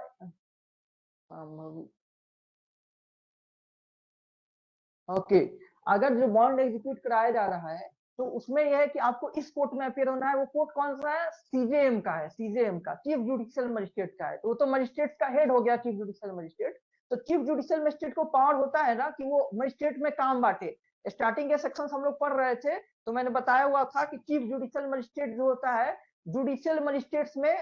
ओके, अगर जो बॉन्ड एग्जीक्यूट कराया जा रहा है तो उसमें यह है कि आपको इस कोर्ट में अपियर होना है। वो कोर्ट कौन सा है? सीजेएम का है, सीजेएम का, चीफ जुडिशियल मजिस्ट्रेट का है। तो वो तो मजिस्ट्रेट का हेड हो गया चीफ जुडिशियल मजिस्ट्रेट। तो चीफ जुडिशियल मजिस्ट्रेट को पावर होता है ना कि वो मजिस्ट्रेट में काम बांटे। स्टार्टिंग के सेक्शन हम लोग पढ़ रहे थे तो मैंने बताया हुआ था कि चीफ जुडिशियल मजिस्ट्रेट जो होता है, जुडिशियल मजिस्ट्रेट्स में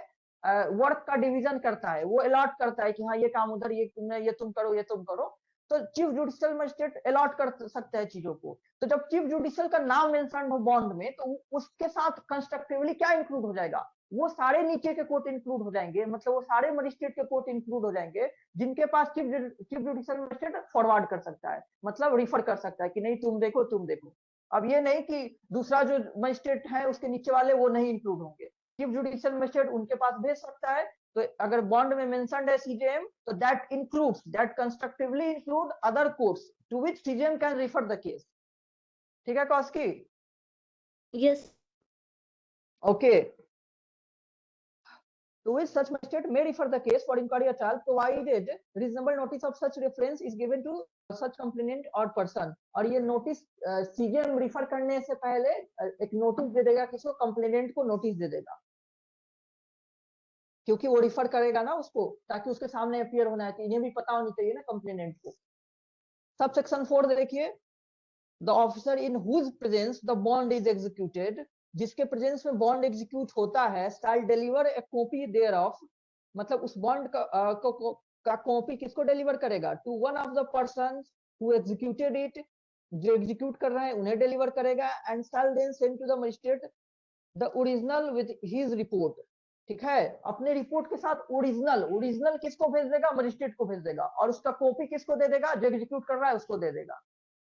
वर्क का डिवीजन करता है, वो अलॉट करता है कि हाँ ये काम उधर, ये तुम करो, ये तुम करो। तो चीफ जुडिशियल मजिस्ट्रेट अलॉट कर सकता है चीजों को। तो जब चीफ जुडिशियल का नाम मेंशन हो बॉन्ड में, तो उसके साथ कंस्ट्रक्टिवली क्या इंक्लूड हो जाएगा? वो सारे नीचे के कोर्ट इंक्लूड हो जाएंगे, मतलब वो सारे मजिस्ट्रेट के कोर्ट इंक्लूड हो जाएंगे जिनके पास चीफ जुडिशियल मजिस्ट्रेट फॉरवर्ड कर सकता है, मतलब रिफर कर सकता है कि नहीं तुम देखो तुम देखो। अब ये नहीं कि दूसरा जो मजिस्ट्रेट है उसके नीचे वाले वो नहीं इंक्लूड होंगे, चीफ जुडिशियल मजिस्ट्रेट उनके पास भेज सकता है। तो अगर बॉन्ड में मेंशन्ड है सीजेएम, तो that includes, that constructively include other courts to which CJM can refer the case. ठीक है Kaushiki? Yes okay, to which such magistrate may refer the case for inquiry or trial provided reasonable notice of such reference is given to such complainant or person। और ये notice CJM refer करने से पहले एक notice दे देगा, किसको? Complainant को notice दे देगा। क्योंकि वो रिफर करेगा ना उसको, ताकि उसके सामने अपीयर होना है, तो इन्हें भी पता होनी चाहिए ना कंप्लेनेंट को। सब सेक्शन 4 देखिए, the officer in whose presence the bond is executed, जिसके प्रेजेंस में बॉन्ड एग्जीक्यूट होता है, shall deliver a copy thereof, मतलब उस बॉन्ड का कॉपी किसको डिलीवर करेगा, to one of the person who executed it, जो एग्जीक्यूट कर रहे हैं उन्हें डिलीवर करेगा, and shall then send to the magistrate the original with his report. ठीक है, अपने रिपोर्ट के साथ ओरिजिनल किसको भेज देगा, मजिस्ट्रेट को भेज देगा, और उसका कॉपी किसको दे देगा, जो एग्जीक्यूट कर रहा है उसको दे देगा,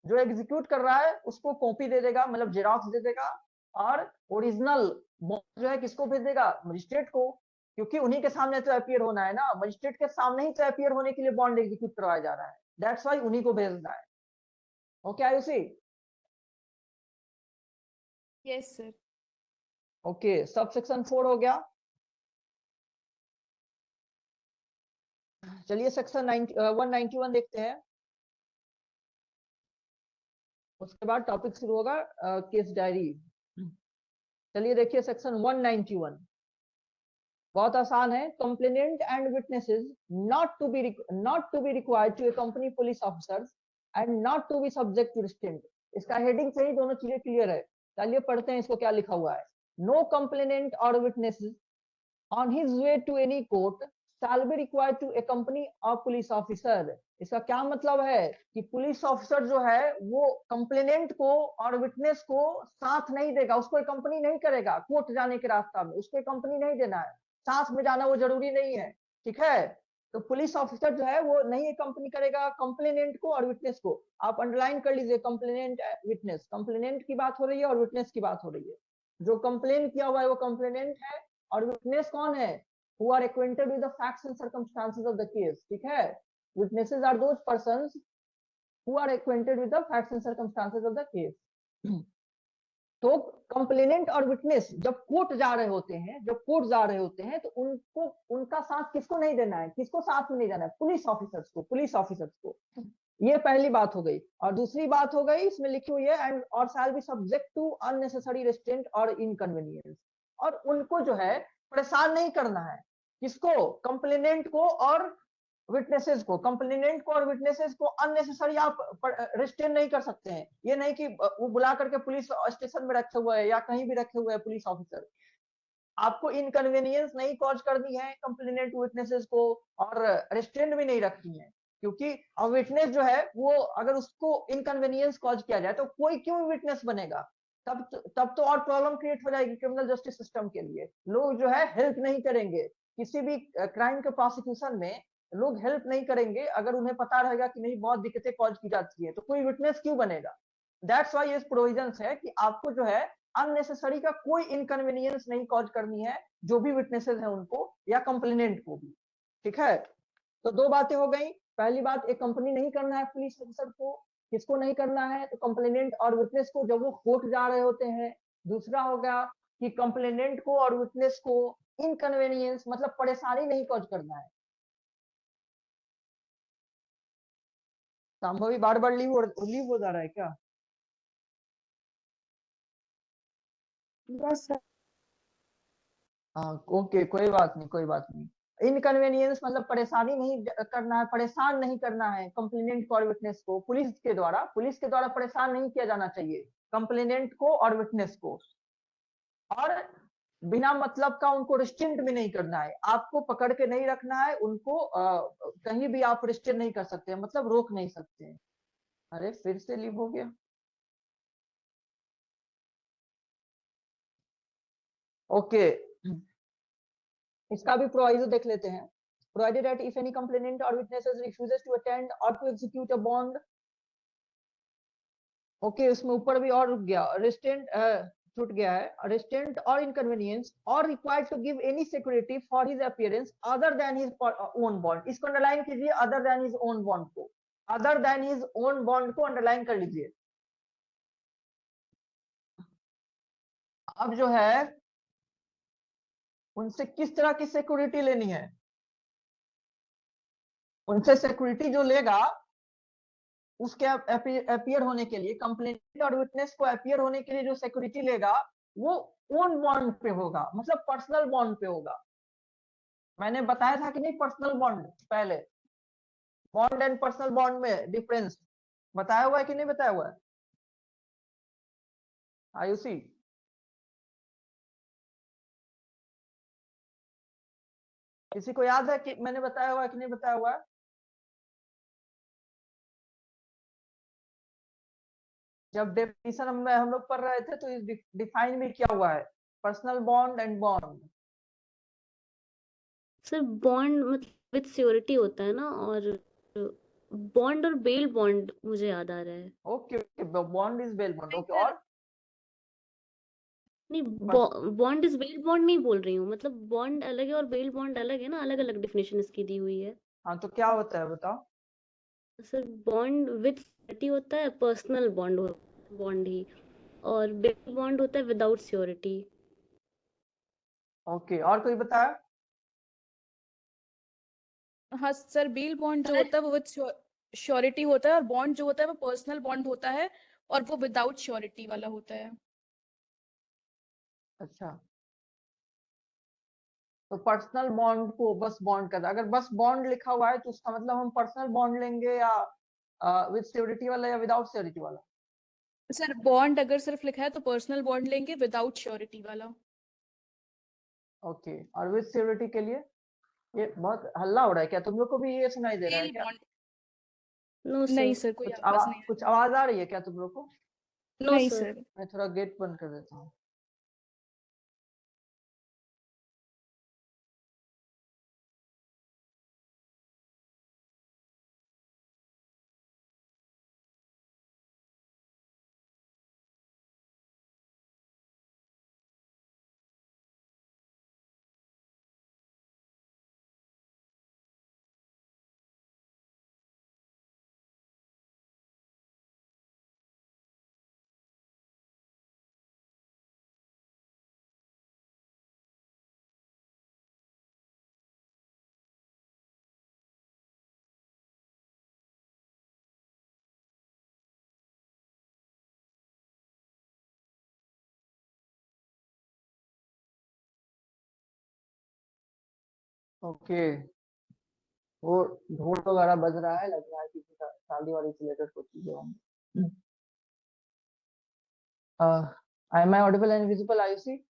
जो एग्जीक्यूट कर रहा है उसको कॉपी दे देगा, मतलब जेरॉक्स दे देगा, और ओरिजिनल जो है किसको भेज देगा, मजिस्ट्रेट को, क्योंकि उन्हीं के सामने तो अपीयर होना है ना, मजिस्ट्रेट के सामने ही तो अपीयर होने के लिए बॉन्ड एग्जीक्यूट करवाया जा रहा है, दैट्स व्हाई उन्हीं को भेजना है। Okay Ayushi? Yes sir. Okay, सब सेक्शन 4 हो गया। चलिए सेक्शन 191 देखते हैं, उसके बाद टॉपिक शुरू होगा केस डायरी। चलिए देखिए सेक्शन 191 बहुत आसान है। Complainant and witnesses not to be required to accompany police officers and not to be subject to restraint. इसका हेडिंग से ही दोनों चीजें क्लियर है। चलिए पढ़ते हैं इसको क्या लिखा हुआ है। नो कंप्लेनेंट और witnesses on his way to any court shall be required to accompany a police officer। इसका क्या मतलब है कि पुलिस ऑफिसर जो है वो कंप्लेनेंट को और विटनेस को साथ नहीं देगा, उसको कंपनी नहीं करेगा कोर्ट जाने के रास्ता में, उसको कंपनी नहीं देना है, साथ में जाना वो जरूरी नहीं है। ठीक है, तो पुलिस ऑफिसर जो है वो नहीं कंपनी करेगा कंप्लेनेंट को और विटनेस को। आप अंडरलाइन कर लीजिए कंप्लेनेंट विटनेस, कंप्लेनेंट की बात हो रही है और विटनेस की बात हो रही है। जो कंप्लेन किया हुआ है वो कंप्लेनेंट है, और विटनेस कौन है, who are acquainted with the facts and circumstances of the case। ठीक है, witnesses are those persons who are acquainted with the facts and circumstances of the case। तो कंप्लेनेंट और विटनेस जब कोर्ट जा रहे होते हैं, तो उनको उनका साथ किसको नहीं देना है, किसको साथ में नहीं जाना है, पुलिस ऑफिसर्स को। ये पहली बात हो गई। और दूसरी बात हो गई इसमें लिखी हुई है एंड और shall be subject to unnecessary restraint और इनकन्वीनियंस, और उनको जो है परेशान नहीं करना है, किसको, कंप्लेनेंट को और विटनेसेस को। कंप्लेनेंट को और विटनेसेस को अननेसेसरी आप रिस्ट्रेन नहीं कर सकते हैं। ये नहीं कि वो बुला करके पुलिस स्टेशन में रखे हुए है या कहीं भी रखे हुए है पुलिस ऑफिसर, आपको इनकन्वीनियंस नहीं कॉज करनी है कंप्लेनेंट विटनेसेस को, और रिस्ट्रेन भी नहीं रखनी है, क्योंकि विटनेस जो है वो अगर उसको इनकन्वीनियंस कॉज किया जाए तो कोई क्यों विटनेस बनेगा, तब तो और प्रॉब्लम क्रिएट हो जाएगी क्रिमिनल जस्टिस सिस्टम के लिए। लोग जो है हेल्प नहीं करेंगे किसी भी क्राइम के प्रोसिक्यूशन में, लोग हेल्प नहीं करेंगे अगर उन्हें पता रहेगा कि नहीं बहुत दिक्कतें कॉज की जाती है, तो कोई विटनेस क्यों बनेगा। दैट्स व्हाई ये प्रोविजंस है कि आपको जो है अननेसेसरी का कोई इनकन्वीनियंस नहीं कॉज करनी है, जो भी विटनेसेस हैं उनको या कंप्लेनेंट को भी। ठीक है, तो दो बातें हो गई। पहली बात, एक कंपनी नहीं करना है पुलिस ऑफिसर को, किसको नहीं करना है, तो कंप्लेनेंट और विटनेस को जब वो कोर्ट जा रहे होते हैं। दूसरा हो गया कि कंप्लेनेंट को और विटनेस को इनकन्वीनियंस मतलब परेशानी नहीं कॉज करना है। संभवी बार बार लीव हो जा रहा है क्या? बस हाँ ओके, कोई बात नहीं। इनकन्वीनियंस मतलब परेशानी नहीं करना है, परेशान नहीं करना है कंप्लेनेंट को और विटनेस को। पुलिस के द्वारा परेशान नहीं किया जाना चाहिए कंप्लेनेंट को और विटनेस को, और बिना मतलब का उनको रिस्ट्रेंट भी नहीं करना है, आपको पकड़ के नहीं रखना है उनको, कहीं भी आप रिस्ट्रेंट नहीं कर सकते, मतलब रोक नहीं सकते। अरे फिर से लीव हो गया। ओके, इसका भी प्रोविजन देख लेते हैं। Provided that if any complainant or witnesses refuses to attend or to execute a bond, okay उसमें ऊपर भी और रुक गया, रेस्टेंट छूट गया है, रेस्टेंट or inconvenience or required to give any security for his appearance other than his own bond. इसको अंडरलाइन कीजिए, other than his own bond को, other than his own bond को अंडरलाइन कर लीजिए। अब जो है उनसे किस तरह की सिक्योरिटी लेनी है, उनसे सिक्योरिटी जो लेगा उसके अपीयर होने के लिए, कंप्लेनेंट और विटनेस को अपीयर होने के लिए जो सिक्योरिटी लेगा वो ओन बॉन्ड पे होगा, मतलब पर्सनल बॉन्ड पे होगा। मैंने बताया था कि नहीं पर्सनल बॉन्ड, पहले बॉन्ड एंड पर्सनल बॉन्ड में डिफरेंस बताया हुआ है कि नहीं बताया हुआ है आयुषी? किसी को याद है कि मैंने बताया हुआ है कि नहीं बताया हुआ है? जब डेफिनेशन हम लोग पढ़ रहे थे तो इस डिफाइन में क्या हुआ है, personal bond and bond. Sir bond मतलब विद श्योरिटी होता है ना, और बॉन्ड और बेल बॉन्ड मुझे याद आ रहा है। Okay okay, bond is bail bond, नहीं ओके। सर, और नहीं, purse- bond is bail bond नहीं बोल रही हूँ, मतलब बॉन्ड अलग है और बेल बॉन्ड अलग है ना, अलग अलग डेफिनेशन इसकी दी हुई है। हाँ तो क्या होता है बताओ? सर बॉन्ड विद श्योरिटी होता है, पर्सनल बॉन्ड बॉन्ड ही, और बेल बॉन्ड होता है विदाउट श्योरिटी। ओके, और कोई बताया? हाँ सर, बेल बॉन्ड जो सर होता है वो विद श्योरिटी होता है, और बॉन्ड जो होता है वो पर्सनल बॉन्ड होता है, और वो विदाउट श्योरिटी वाला होता है। अच्छा, तो पर्सनल बॉन्ड को बस बॉन्ड कर, अगर बस बॉन्ड लिखा हुआ है तो उसका मतलब हम पर्सनल बॉन्ड लेंगे या विद सिक्योरिटी वाला या विदाउट सिक्योरिटी वाला? सर बॉन्ड अगर सिर्फ लिखा है तो पर्सनल बॉन्ड लेंगे विदाउट श्योरिटी वाला। ओके, और विद सिक्योरिटी के लिए? ये बहुत हल्ला हो रहा है क्या, तुम लोग को भी ये सुनाई दे रहा है बेल क्या? बॉन्ड। नो नहीं सर। सर, कोई आवाज नहीं कुछ आवाज आ रही है क्या तुम लोग को? है। नो नहीं सर। सर। मैं थोड़ा गेट बंद कर देता हूँ। ओके, वो ढोल वगैरह बज रहा है, लग रहा है किसी का शादी वादी से रिलेटेड कुछ चीजें होंगी। Am I audible and visible Ayushi?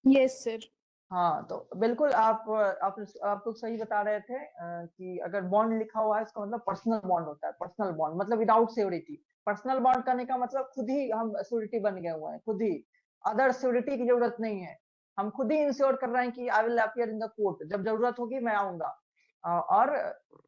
Yes sir. हाँ तो बिल्कुल आप लोग सही बता रहे थे कि अगर बॉन्ड लिखा हुआ है इसका मतलब पर्सनल बॉन्ड होता है। पर्सनल बॉन्ड मतलब विदाउट सिक्योरिटी। पर्सनल बॉन्ड करने का मतलब खुद ही हम सिक्योरिटी बन गए हुए हैं, खुद ही, अदर सिक्योरिटी की जरूरत नहीं है। हम खुद ही इंश्योर कर रहे हैं कि I will appear in the court, जब जरूरत होगी मैं आऊंगा। और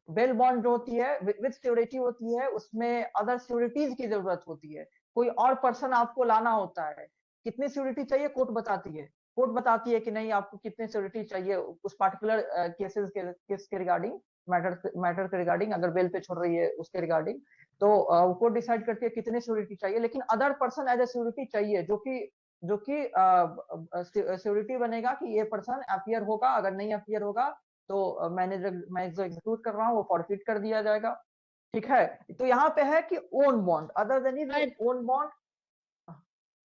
बेल बॉन्ड जो होती है विद सिक्योरिटी होती है, उसमें अदर सिक्योरिटीज की जरूरत होती है, कोई और पर्सन आपको लाना होता है। कितनी सिक्योरिटी चाहिए कोर्ट बताती है, कोर्ट बताती है कि नहीं आपको कितनी सिक्योरिटी चाहिए उस पार्टिकुलर केसेस के केस के रिगार्डिंग, मैटर के रिगार्डिंग, अगर बेल पे छोड़ रही है उसके रिगार्डिंग। तो कोर्ट डिसाइड करती है कितनी सिक्योरिटी चाहिए, लेकिन other person as a security चाहिए, जो कि सिक्योरिटी बनेगा कि ये पर्सन अपियर होगा, अगर नहीं अपियर होगा तो मैं जो एग्जीक्यूट कर रहा हूँ वो फॉरफिट कर दिया जाएगा। ठीक है, तो यहाँ पे है कि own bond, other than is sir own bond.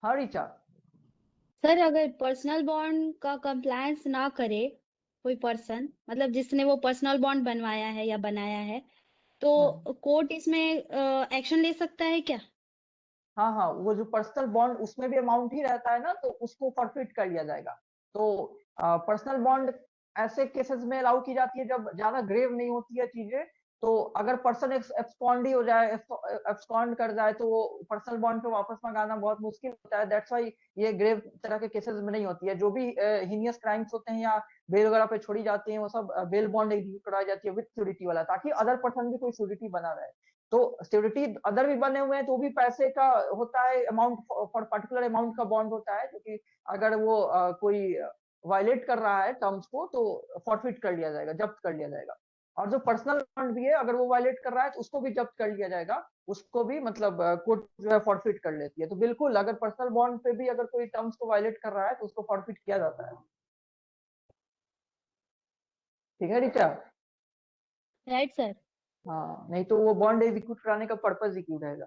हाँ रीचा? सर अगर पर्सनल बॉन्ड का कंप्लायंस ना करे कोई पर्सन, मतलब जिसने वो पर्सनल बॉन्ड बनवाया है या बनाया है, तो कोर्ट इसमें एक्शन ले सकता है क्या? हाँ हाँ, वो जो पर्सनल बॉन्ड उसमें भी अमाउंट ही रहता है ना, तो उसको फॉरफिट कर लिया जाएगा। तो पर्सनल बॉन्ड ऐसे केसेस में अलाउ की जाती है जब ज्यादा ग्रेव नहीं होती है चीजें। तो अगर पर्सन एब्सकॉन्ड ही हो जाए, एब्सकॉन्ड कर जाए, तो वो पर्सनल बॉन्ड पे वापस मंगाना बहुत मुश्किल होता है। दैट्स व्हाई ये ग्रेव तरह के केसेस में नहीं होती है। जो भी हीनियस क्राइम्स होते हैं या बेल वगैरह पे छोड़ी जाती है, वो सब बेल बॉन्ड एग्जीक्यूट कराई जाती है विद सिक्योरिटी वाला, ताकि अदर पर्सन भी कोई सिक्योरिटी बना रहे। तो सिक्योरिटी अदर भी बने हुए हैं तो भी पैसे का होता है, अमाउंट फॉर पर्टिकुलर अमाउंट का बॉन्ड होता है, क्योंकि अगर वो कोई वायलेट कर रहा है टर्म्स को तो फॉरफिट कर लिया जाएगा, जब्त कर लिया जाएगा। और जो पर्सनल बॉन्ड भी है, अगर वो वायलेट कर रहा है तो उसको भी जब्त कर लिया जाएगा, उसको भी मतलब कोर्ट जो है फॉरफिट कर लेती है। तो बिल्कुल अगर पर्सनल बॉन्ड पे भी अगर कोई टर्म्स को वायलेट कर रहा है तो उसको फॉरफिट किया जाता है। ठीक है रीचा? Right sir. हाँ, नहीं तो वो बॉन्ड एग्जीक्यूट कराने का पर्पज ही क्यों रहेगा।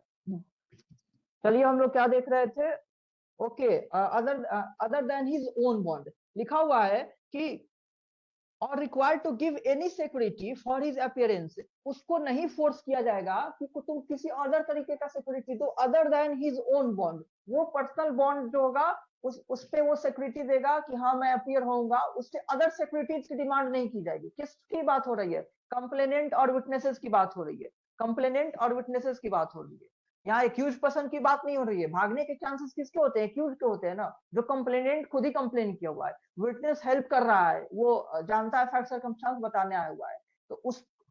चलिए हम लोग क्या देख रहे थे, okay, other than his own bond, लिखा हुआ है कि और required to give any security for his appearance, उसको नहीं फोर्स किया जाएगा कि तुम किसी अदर तरीके का सिक्योरिटी दो other than his own bond. वो पर्सनल बॉन्ड जो होगा उस पे वो सिक्योरिटी देगा कि हाँ मैं अपीयर होऊंगा, उससे अदर सिक्योरिटीज की डिमांड नहीं की जाएगी। किसकी बात हो रही है? कंप्लेनेंट और विटनेसेस की बात हो रही है। कंप्लेनेंट और विटनेसेस की बात हो रही है। यहाँ एक्यूज पर्सन की बात नहीं हो रही है। भागने के चांसेस किसके होते हैं? एक्यूज के होते हैं ना, जो कंप्लेनेंट खुद ही कंप्लेन किया हुआ है, विटनेस हेल्प कर रहा है, वो जानता है फैक्ट सर्कमस्टांस बताने आया हुआ है, तो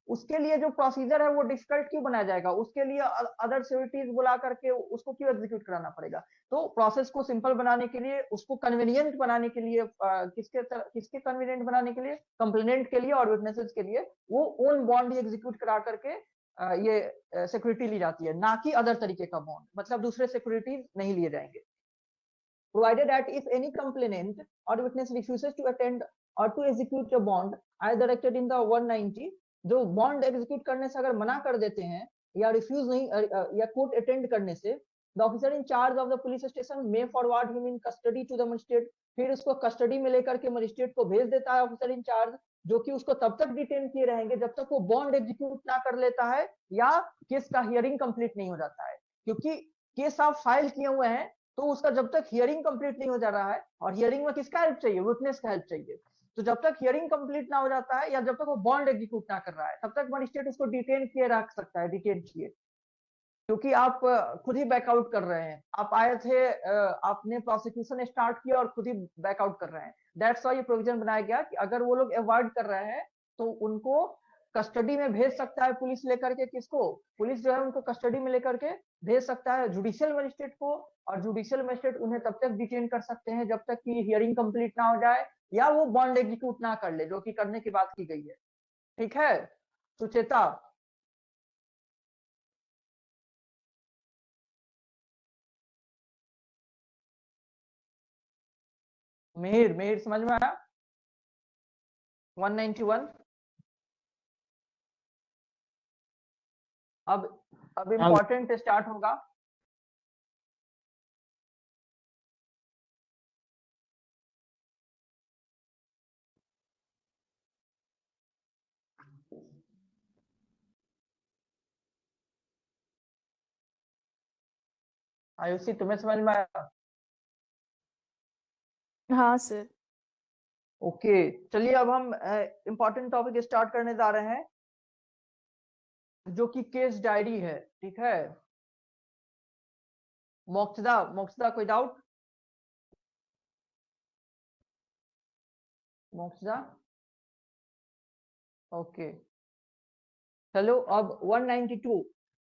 उसके लिए जो प्रोसीजर है वो डिफिकल्ट क्यों बनाया जाएगा? उसके लिए अदर सिक्योरिटीज बुला करके उसको क्यों एग्जीक्यूट कराना पड़ेगा? तो प्रोसेस को सिंपल बनाने के लिए, उसको कन्वीनियंट बनाने के लिए, किसके कन्वीनियंट बनाने के लिए? कंप्लेनेंट के लिए और विटनेसेस के लिए वो ओन बॉन्ड ही एग्जीक्यूट करा करके ये सिक्योरिटी ली जाती है, ना कि अदर तरीके का बॉन्ड, मतलब दूसरे सिक्योरिटीज नहीं लिए जाएंगे। Provided that if any complainant or witness refuses to attend or to execute a bond as directed in the 190, जो बॉन्ड एग्जीक्यूट करने से अगर मना कर देते हैं या रिफ्यूज नहीं या कोर्ट अटेंड करने से, the officer in charge of the police station may forward him in custody to the magistrate, फिर उसको कस्टडी में लेकर के मजिस्ट्रेट को भेज देता है ऑफिसर इन चार्ज, जो कि उसको तब तक डिटेन किए रहेंगे जब तक वो बॉन्ड एग्जीक्यूट ना कर लेता है या केस का हियरिंग कंप्लीट नहीं हो जाता है। क्योंकि केस आप फाइल किए हुए हैं तो उसका जब तक हियरिंग कंप्लीट नहीं हो जा रहा है, और हियरिंग में किसका हेल्प चाहिए? विटनेस का हेल्प चाहिए। तो जब तक हियरिंग कंप्लीट ना हो जाता है या जब तक वो बॉन्ड एग्जीक्यूट ना कर रहा है, तब तक मजिस्ट्रेट उसको डिटेन किए रख सकता है, डिटेन किए, क्योंकि आप खुद ही बैकआउट कर रहे हैं। आप आए थे, आपने प्रोसिक्यूशन स्टार्ट किया और खुद ही बैकआउट कर रहे हैं। दैट्स व्हाई ये प्रोविजन बनाया गया कि अगर वो लोग अवॉइड कर रहे हैं तो उनको कस्टडी में भेज सकता है पुलिस लेकर के। किसको? पुलिस जो है उनको कस्टडी में लेकर के भेज सकता है जुडिशियल मजिस्ट्रेट को, और जुडिशियल मजिस्ट्रेट उन्हें तब तक डिटेन कर सकते हैं जब तक कि हियरिंग कंप्लीट ना हो जाए या वो बॉन्ड एग्जीक्यूट ना कर ले, जो कि करने की बात की गई है। ठीक है सुचेता? मिहिर, मिहिर समझ में आया? 191 अब इम्पोर्टेंट स्टार्ट होगा। आयुषी तुम्हें समझ में आया? हाँ सर। ओके, चलिए अब हम इम्पोर्टेंट टॉपिक स्टार्ट करने जा रहे हैं, जो कि केस डायरी है। ठीक है मोक्षदा, मोक्षदा कोई डाउट? मोक्षदा ओके, चलो अब 192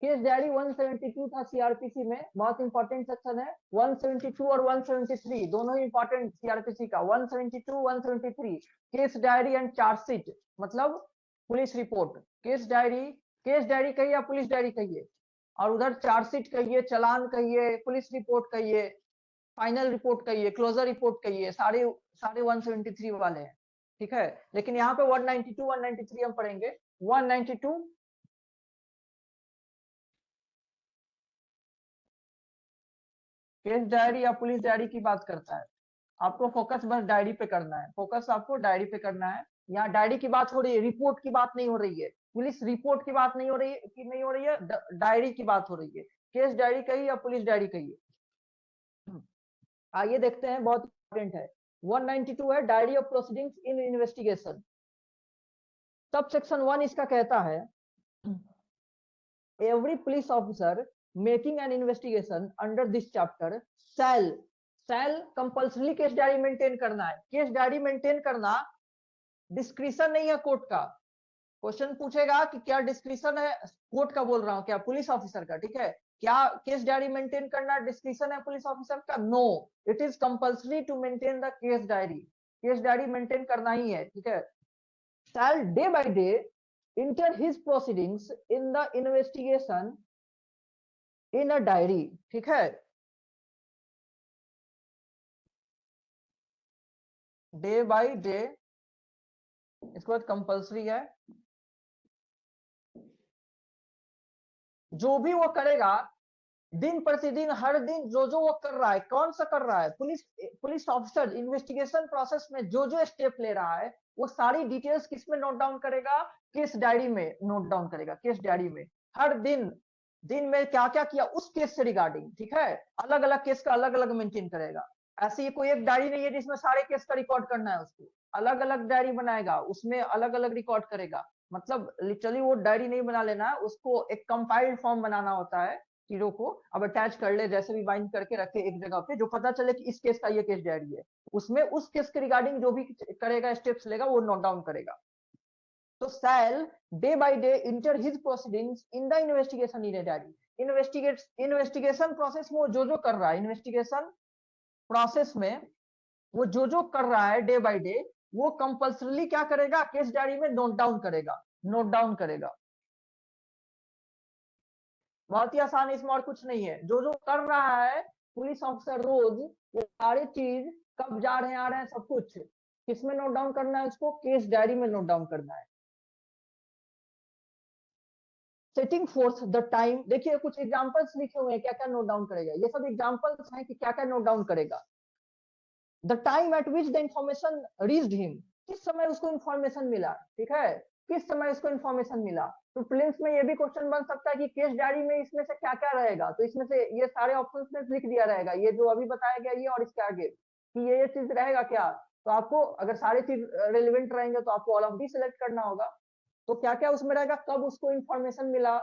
केस डायरी 172 था सीआरपीसी में, बहुत इंपॉर्टेंट सेक्शन है। 172 और 173 दोनों ही इंपॉर्टेंट सीआरपीसी का। 172 173 केस डायरी एंड चार्जशीट, मतलब पुलिस रिपोर्ट। केस डायरी कहिए या पुलिस डायरी कहिए, और उधर चार्जशीट कहिए, चालान कहिए, पुलिस रिपोर्ट कहिए, फाइनल रिपोर्ट कहिए, क्लोजर रिपोर्ट कहिए, सारे 173 वाले हैं। ठीक है, लेकिन यहाँ पे 192 193 हम पढ़ेंगे। 192 केस डायरी या पुलिस डायरी की बात करता है। आपको फोकस बस डायरी पे करना है, फोकस आपको डायरी पे करना है। यहाँ डायरी की बात हो रही है, रिपोर्ट की बात नहीं हो रही है, पुलिस रिपोर्ट की बात नहीं हो रही है, डायरी की बात हो रही है। केस डायरी कहिए या पुलिस डायरी कहिए। आइए देखते हैं, बहुत इंपॉर्टेंट है। 192 है diary of proceedings in investigation. Sub section 1 इसका कहता है every police officer making an investigation under this chapter shall compulsory case diary maintain करना है। केस डायरी मेंटेन करना डिस्क्रिशन नहीं है कोर्ट का। क्वेश्चन पूछेगा कि क्या डिस्क्रिशन है, कोर्ट का बोल रहा हूं, क्या पुलिस ऑफिसर का। ठीक है, क्या केस डायरी मेंटेन करना डिस्क्रिशन है पुलिस ऑफिसर का? No, it is compulsory to maintain the case diary. Case diary maintain करना ही है। ठीक है, shall day by day enter his proceedings in the investigation in a diary। ठीक है, डे बाय डे, इसके बाद कंपल्सरी है। जो भी वो करेगा दिन प्रतिदिन हर दिन जो जो वो कर रहा है, कौन सा कर रहा है, पुलिस ऑफिसर इन्वेस्टिगेशन प्रोसेस में जो जो स्टेप ले रहा है वो सारी डिटेल्स किस में नोट डाउन करेगा, केस डायरी में नोट डाउन करेगा। केस डायरी में हर दिन में क्या क्या किया उस केस से रिगार्डिंग, ठीक है, अलग अलग केस का अलग अलग मेंटेन करेगा। ऐसी ये कोई एक डायरी नहीं है जिसमें सारे केस का रिकॉर्ड करना है, उसको अलग अलग डायरी बनाएगा, उसमें अलग अलग रिकॉर्ड करेगा। मतलब लिटरली वो डायरी नहीं बना लेना है, उसको एक कंपाइल्ड फॉर्म बनाना होता है, चीजों को अब अटैच कर ले, जैसे भी बाइंड करके रखे एक जगह पे, जो पता चले कि इस केस का ये केस डायरी है, उसमें उस केस के रिगार्डिंग जो भी करेगा, स्टेप्स लेगा, वो नोट डाउन करेगा। तो shall day by day enter his proceedings in the investigation in a diary. Investigation process में वो जो जो कर रहा है, इन्वेस्टिगेशन प्रोसेस में वो जो जो कर रहा है डे बाय डे, वो कंपल्सरीली क्या करेगा, केस डायरी में नोट डाउन करेगा, नोट डाउन करेगा। बहुत ही आसान है, इसमें और कुछ नहीं है। जो जो कर रहा है पुलिस ऑफिसर रोज, वो सारी चीज कब जा रहे हैं आ रहे हैं सब कुछ किसमें नोट डाउन करना है, उसको केस डायरी में नोट डाउन करना है। सेटिंग फोर्थ द टाइम, देखिए कुछ एग्जांपल्स लिखे हुए हैं क्या क्या नोट डाउन करेगा, ये सब एग्जांपल्स हैं कि क्या क्या नोट डाउन करेगा। The time eight which the information reached him, किस समय उसको इंफॉर्मेशन मिला, ठीक है, किस समय उसको इंफॉर्मेशन मिला। तो प्रिलिम्स में ये भी क्वेश्चन बन सकता है कि केस डायरी में इसमें से क्या क्या रहेगा, तो इसमें से ये सारे ऑप्शंस में लिख दिया रहेगा, ये जो अभी बताया गया ये और इसके आगे कि ये चीज रहेगा क्या। तो आपको अगर सारे चीज रेलिवेंट रहेंगे तो आपको ऑल ऑफ डी सिलेक्ट करना होगा। तो क्या क्या उसमें रहेगा, कब उसको इंफॉर्मेशन मिला,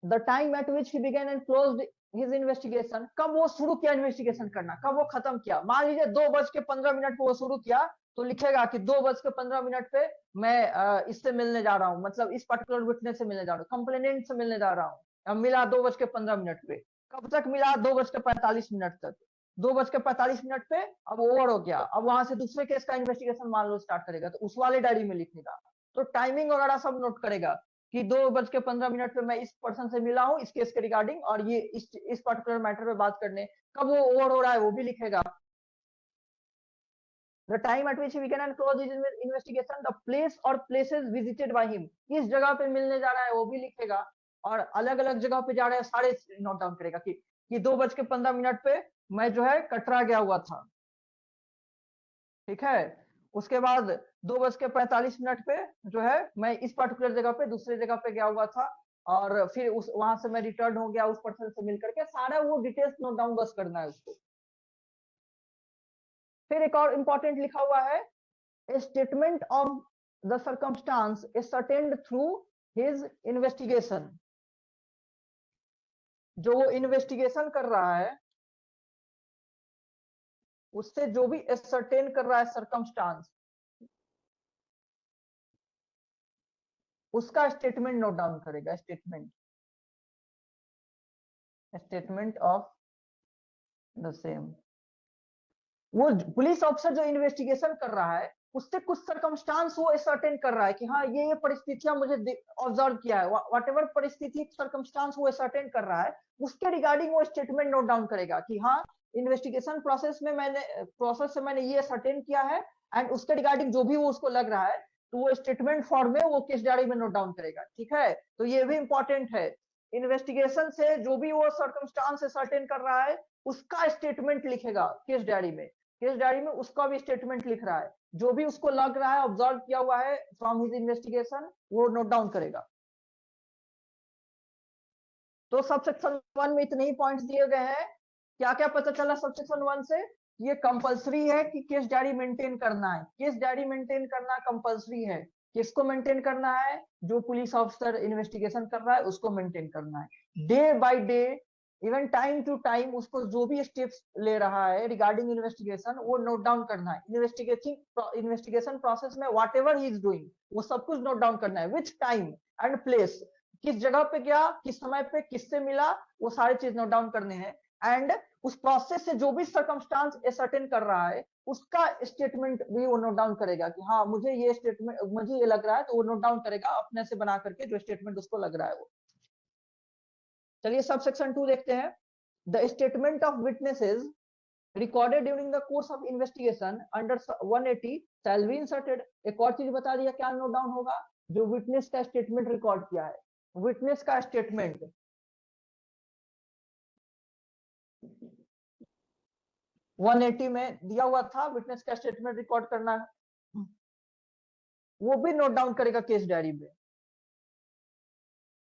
the time eight which he begin and closed his investigation, कब वो शुरू किया इन्वेस्टिगेशन करना, कब वो खत्म किया। मान लीजिए 2:15 पे वो शुरू किया, तो लिखेगा कि 2:15 पे मैं इससे मिलने जा रहा हूँ, मतलब इस पर्टिकुलर विटनेस से मिलने जा रहा हूँ, कंप्लेनेंट से मिलने जा रहा हूँ। अब मिला 2:15 पे, कब तक मिला, 2:45 तक। 2:45 पे अब ओवर हो गया, अब वहां से दूसरे केस का इन्वेस्टिगेशन मान लो स्टार्ट करेगा, तो उस वाले डायरी में लिखेगा। तो टाइमिंग वगैरह सब नोट करेगा कि 2:15 पे मैं इस पर्सन से मिला हूँ इस केस के रिगार्डिंग, और ये इस पर्टिकुलर मैटर पे बात करने, कब वो ओवर हो रहा है वो भी लिखेगा। The time at which he began and closed his investigation, the place or places visited by him, किस जगह पे मिलने जा रहा है वो भी लिखेगा, और अलग अलग जगह पे जा रहा है सारे नोट डाउन करेगा कि 2:15 पे मैं जो है कटरा गया हुआ था, ठीक है। उसके बाद 2:45 पे जो है मैं इस पर्टिकुलर जगह पे दूसरे जगह पे गया हुआ था, और फिर उस वहां से मैं रिटर्न हो गया उस पर्सन से मिल करके, सारा वो डिटेल्स नोट डाउन बस करना है उसको। फिर एक और इंपॉर्टेंट लिखा हुआ है, a statement of the circumstance ascertained through his investigation, जो वो इन्वेस्टिगेशन कर रहा है उससे जो भी ascertain कर रहा है सर्कमस्टांस, उसका स्टेटमेंट नोट डाउन करेगा। स्टेटमेंट ऑफ द सेम, वो पुलिस ऑफिसर जो इन्वेस्टिगेशन कर रहा है उससे कुछ सर्कमस्टांस वो असर्टेन कर रहा है कि हाँ ये परिस्थितियां मुझे ऑब्जर्व किया है, वट एवर परिस्थिति सर्कमस्टांस वो असर्टेन कर रहा है, उसके रिगार्डिंग वो स्टेटमेंट नोट डाउन करेगा कि हाँ इन्वेस्टिगेशन प्रोसेस से मैंने ये असर्टेन किया है, एंड उसके रिगार्डिंग जो भी वो उसको लग रहा है तो वो स्टेटमेंट फॉर्म में वो केस डायरी में नोट डाउन करेगा, ठीक है। तो ये भी इंपॉर्टेंट है, इन्वेस्टिगेशन से जो भी वो सर्कमस्टांस असर्टेन कर रहा है उसका स्टेटमेंट लिखेगा केस डायरी में, केस डायरी में उसका भी स्टेटमेंट लिख रहा है, जो भी उसको लग रहा है ऑब्जर्व किया हुआ है फ्रॉम हिज इन्वेस्टिगेशन वो नोट डाउन करेगा। तो सबसेक्शन 1 में इतने ही पॉइंट्स दिए गए हैं। क्या क्या पता चला सबसेक्शन 1 से, ये कंपलसरी है कि केस डायरी मेंटेन करना है, केस डायरी मेंटेन करना कंपलसरी है। किसको मेंटेन करना है, जो पुलिस ऑफिसर इन्वेस्टिगेशन कर रहा है उसको मेंटेन करना है, day by day even time to time उसको जो भी स्टेप्स ले रहा है रिगार्डिंग इन्वेस्टिगेशन वो नोट डाउन करना है। इन्वेस्टिगेशन प्रोसेस में whatever he is doing वो सब कुछ नोट डाउन करना है, विच टाइम एंड प्लेस, किस जगह पे गया, किस समय पे किससे मिला, वो सारी चीज नोट डाउन करने हैं। एंड उस प्रोसेस से जो भी सर्कमस्टांस असर्टेन कर रहा है उसका स्टेटमेंट भी वो नोट डाउन करेगा कि हाँ मुझे ये लग रहा है, तो वो नोट डाउन करेगा अपने से बना करके जो स्टेटमेंट उसको लग रहा है वो। चलिए सब सेक्शन 2 देखते हैं। The statement of witnesses recorded during the course of investigation under 180 shall be inserted। एक और चीज बता दिया क्या नोट डाउन होगा, जो विटनेस का स्टेटमेंट रिकॉर्ड किया है विटनेस का स्टेटमेंट, वन 180 में दिया हुआ था विटनेस का स्टेटमेंट रिकॉर्ड करना है, वो भी नोट डाउन करेगा केस डायरी में।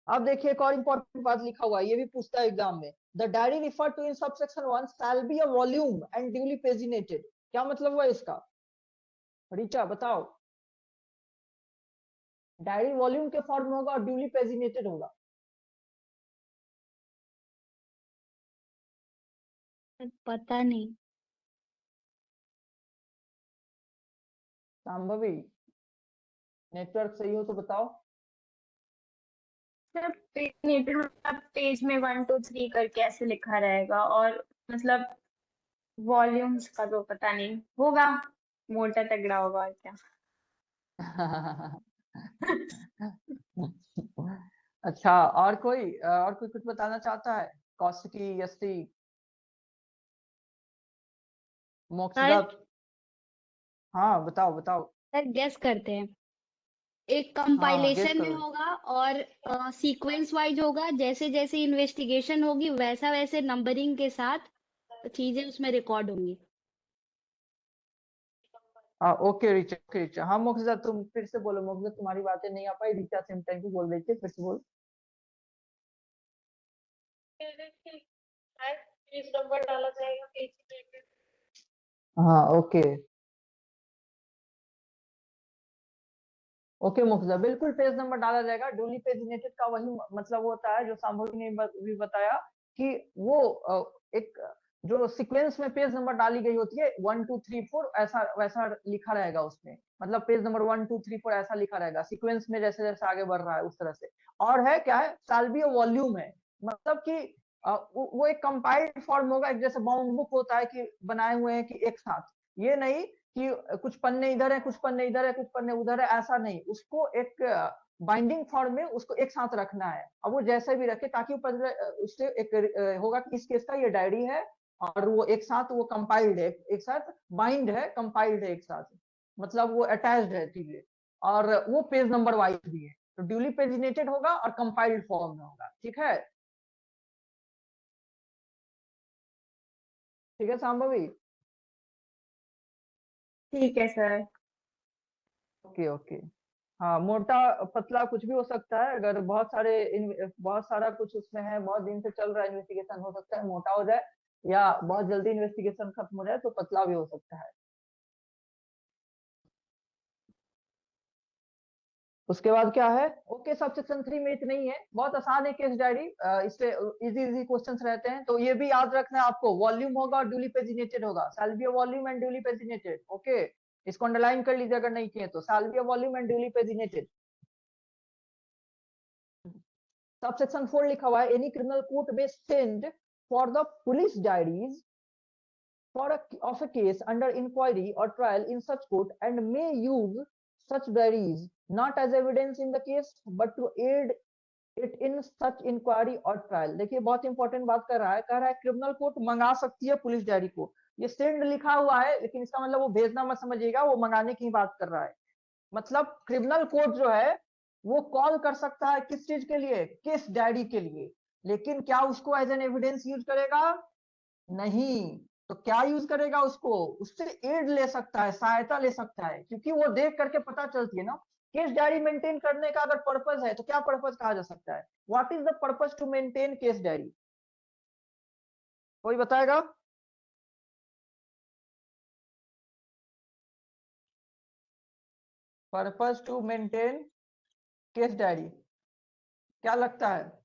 अब देखिए एक और इंपॉर्टेंट बात लिखा हुआ है, ये भी पूछता है एग्जाम में, the diary refer to in subsection 1 shall be a volume and duly paginated. क्या मतलब हुआ इसका, रीचा बताओ। डायरी वॉल्यूम के फॉर्म में होगा और ड्यूली पेजिनेटेड होगा। पता नहीं। संभवी, नेटवर्क सही हो तो बताओ। सर पेज में 1 2 3 करके ऐसे लिखा रहेगा, और मतलब वॉल्यूम्स का तो पता नहीं होगा, मोटा तगड़ा होगा और क्या। अच्छा, और कोई कुछ बताना चाहता है, कौशिकी, यस्ती, मोक्षदा? हाँ बताओ बताओ। सर गेस करते हैं। एक हाँ गेस कंपाइलेशन में करो। होगा और सीक्वेंस वाइज होगा, जैसे जैसे इन्वेस्टिगेशन होगी वैसा वैसे नंबरिंग के साथ चीजें उसमें रिकॉर्ड होंगी। Okay Richa, okay Richa. हाँ मोक्षदा तुम फिर से बोलो, मोक्षदा तुम्हारी बातें नहीं आ पाई, रीचा सेम टाइम पे बोल रही थी, फिर से बोल। पेज नंबर डाला जाएगा, पेज हाँ ओके ओके मोक्षदा, बिल्कुल पेज नंबर डाला जाएगा। ड्यूली पेजिनेटेड का वही मतलब होता है जो संभवी ने भी बताया कि वो एक जो सीक्वेंस में पेज नंबर डाली गई होती है 1 2 3 4 ऐसा वैसा लिखा रहेगा उसमें, मतलब पेज नंबर 1 2 3 4 ऐसा लिखा रहेगा सीक्वेंस में, जैसे जैसे आगे बढ़ रहा है उस तरह से। और है क्या है, साल्वी वॉल्यूम है, मतलब कि वो एक कंपाइल्ड फॉर्म होगा, एक जैसे बाउंड बुक होता है कि बनाए हुए हैं कि एक साथ, ये नहीं कि कुछ पन्ने इधर है कुछ पन्ने इधर है कुछ पन्ने उधर है, ऐसा नहीं, उसको एक बाइंडिंग फॉर्म में उसको एक साथ रखना है। अब वो जैसे भी रखे ताकि उससे एक होगा कि इस केस का ये डायरी है और वो एक साथ वो कंपाइल्ड है, एक साथ बाइंड है, कंपाइल्ड है एक साथ, मतलब वो अटैच्ड है चीजें, और वो पेज नंबर वाइज भी है, तो ड्यूली पेजिनेटेड होगा और कंपाइल्ड फॉर्म में होगा। ठीक है, ठीक है सांभवी। ठीक है सर। Okay okay. हाँ मोटा पतला कुछ भी हो सकता है, अगर बहुत सारा कुछ उसमें है, बहुत दिन से चल रहा है इन्वेस्टिगेशन, हो सकता है मोटा हो जाए, या बहुत जल्दी इन्वेस्टिगेशन खत्म हो जाए तो पतला भी हो सकता है। उसके बाद क्या है, ओके सब सेक्शन 3 में इतना ही है, बहुत आसान है केस डायरी, इससे इजी इजी क्वेश्चंस रहते हैं, तो ये भी याद रखना है आपको, वॉल्यूम होगा और ड्यूली पेजिनेटेड होगा, shall be a volume and duly paginated. Okay, इसको अंडरलाइन कर लीजिए अगर नहीं किए तो, shall be a volume and duly paginated. Subsection 4 लिखा हुआ है, एनी क्रिमिनल कोर्ट में send for the police diaries of a case under inquiry or trial in such court and may use such diaries not as evidence in the case but to aid it in such inquiry or trial। देखिए बहुत important बात कर रहा है, कह रहा है criminal court मंगा सकती है पुलिस डायरी को, ये सेंड लिखा हुआ है लेकिन इसका मतलब वो भेजना मत समझिएगा, वो मंगाने की बात कर रहा है। मतलब क्रिमिनल कोर्ट जो है वो कॉल कर सकता है किस चीज के लिए, केस डायरी के लिए, लेकिन क्या उसको एज एन एविडेंस यूज करेगा, नहीं। तो क्या यूज करेगा, उसको उससे एड ले सकता है, सहायता ले सकता है, क्योंकि वो देख करके पता चलती है ना। केस डायरी मेंटेन करने का अगर पर्पज है तो क्या पर्पज कहा जा सकता है, what is the purpose to maintain case diary, कोई बताएगा? Purpose to maintain case diary, क्या लगता है?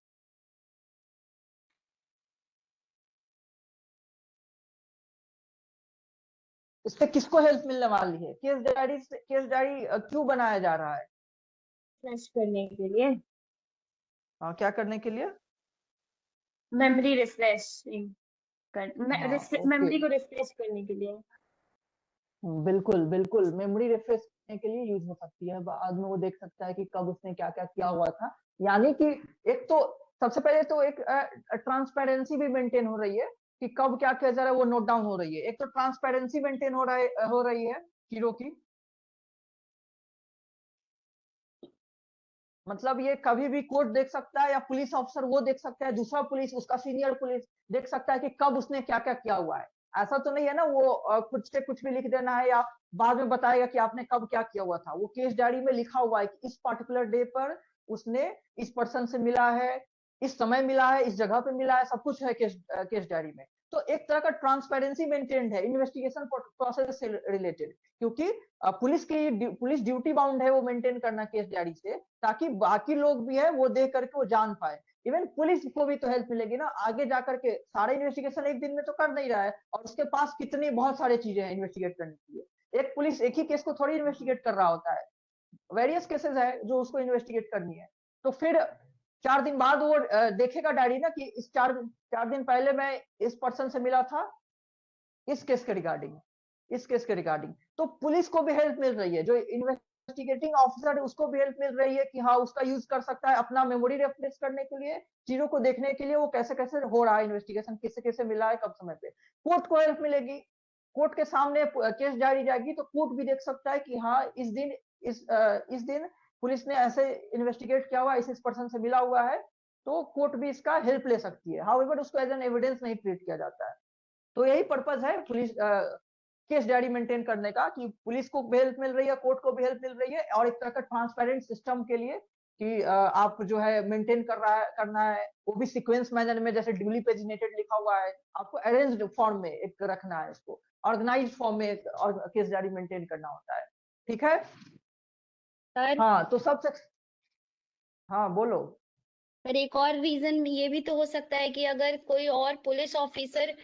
इससे किसको हेल्प मिलने वाली है, केस डायरी क्यों बनाया जा रहा है? फ्लश करने के लिए, क्या करने के लिए? मेमोरी रिफ्रेशिंग ओके, मेमोरी को रिफ्रेश करने के लिए। बिल्कुल बिल्कुल, मेमोरी रिफ्रेश करने के लिए यूज हो सकती है, बाद में वो देख सकता है कि कब उसने क्या क्या किया हुआ था, यानी कि एक तो सबसे पहले तो एक ट्रांसपेरेंसी भी मेंटेन हो रही है कि कब क्या किया जा रहा है, वो नोट डाउन हो रही है, एक तो ट्रांसपेरेंसी मेंटेन हो रही है हीरो की। मतलब ये कभी भी कोर्ट देख सकता है या पुलिस ऑफिसर वो देख सकता है, दूसरा पुलिस उसका सीनियर पुलिस देख सकता है कि कब उसने क्या क्या किया हुआ है। ऐसा तो नहीं है ना वो खुद से कुछ भी लिख देना है या बाद में बताएगा कि आपने कब क्या किया हुआ था। वो केस डायरी में लिखा हुआ है कि इस पर्टिकुलर डे पर उसने इस पर्सन से मिला है, इस समय मिला है, इस जगह पे मिला है, सब कुछ है केस डायरी में। तो एक तरह का ट्रांसपेरेंसी मेंटेन्ड है इन्वेस्टिगेशन प्रोसेस से रिलेटेड, क्योंकि पुलिस ड्यूटी बाउंड है वो मेंटेन करना केस डायरी से, ताकि बाकी लोग भी है वो देख करके वो जान पाए। इवन पुलिस को भी तो हेल्प मिलेगी ना आगे जाकर के। सारा इन्वेस्टिगेशन एक दिन में तो कर नहीं रहा है, और उसके पास कितनी बहुत सारी चीजें हैं इन्वेस्टिगेट करने के लिए। एक पुलिस एक ही केस को थोड़ी इन्वेस्टिगेट कर रहा होता है, वेरियस केसेस है जो उसको इन्वेस्टिगेट करनी है। तो फिर 4 दिन बाद वो देखेगा डायरी ना कि इस 4 दिन पहले मैं इस पर्सन से मिला था इस केस के रिगार्डिंग, इस केस के रिगार्डिंग। तो पुलिस को भी हेल्प मिल रही है, जो इन्वेस्टिगेटिंग ऑफिसर है उसको भी हेल्प मिल रही है कि हाँ उसका यूज कर सकता है अपना मेमोरी रेफ्रेश करने के लिए, चीजों को देखने के लिए वो कैसे कैसे हो रहा है इन्वेस्टिगेशन, किससे कैसे मिला है कब समय पे। कोर्ट को हेल्प मिलेगी, कोर्ट के सामने केस डायरी जाएगी तो कोर्ट भी देख सकता है कि हाँ इस दिन पुलिस ने ऐसे इन्वेस्टिगेट किया हुआ, इस पर्सन से मिला हुआ है। तो कोर्ट भी इसका हेल्प ले सकती है। हाउएवर उसको एज एन एविडेंस नहीं ट्रीट किया जाता है। तो यही पर्पज है पुलिस केस डायरी मेंटेन करने का, कि पुलिस को भी हेल्प मिल रही है, कोर्ट को भी हेल्प मिल रही है, और एक तरह का ट्रांसपेरेंट सिस्टम के लिए कि आप जो है मेंटेन करना है वो भी सीक्वेंस मैनर में, जैसे ड्यूली पेजिनेटेड लिखा हुआ है आपको अरेंज्ड फॉर्म में एक रखना है, इसको ऑर्गेनाइज्ड फॉर्म में और केस डायरी मेंटेन करना होता है। ठीक है। सर हाँ तो सब हाँ बोलो। पर एक और रीजन ये भी तो हो सकता है कि अगर कोई और पुलिस ऑफिसर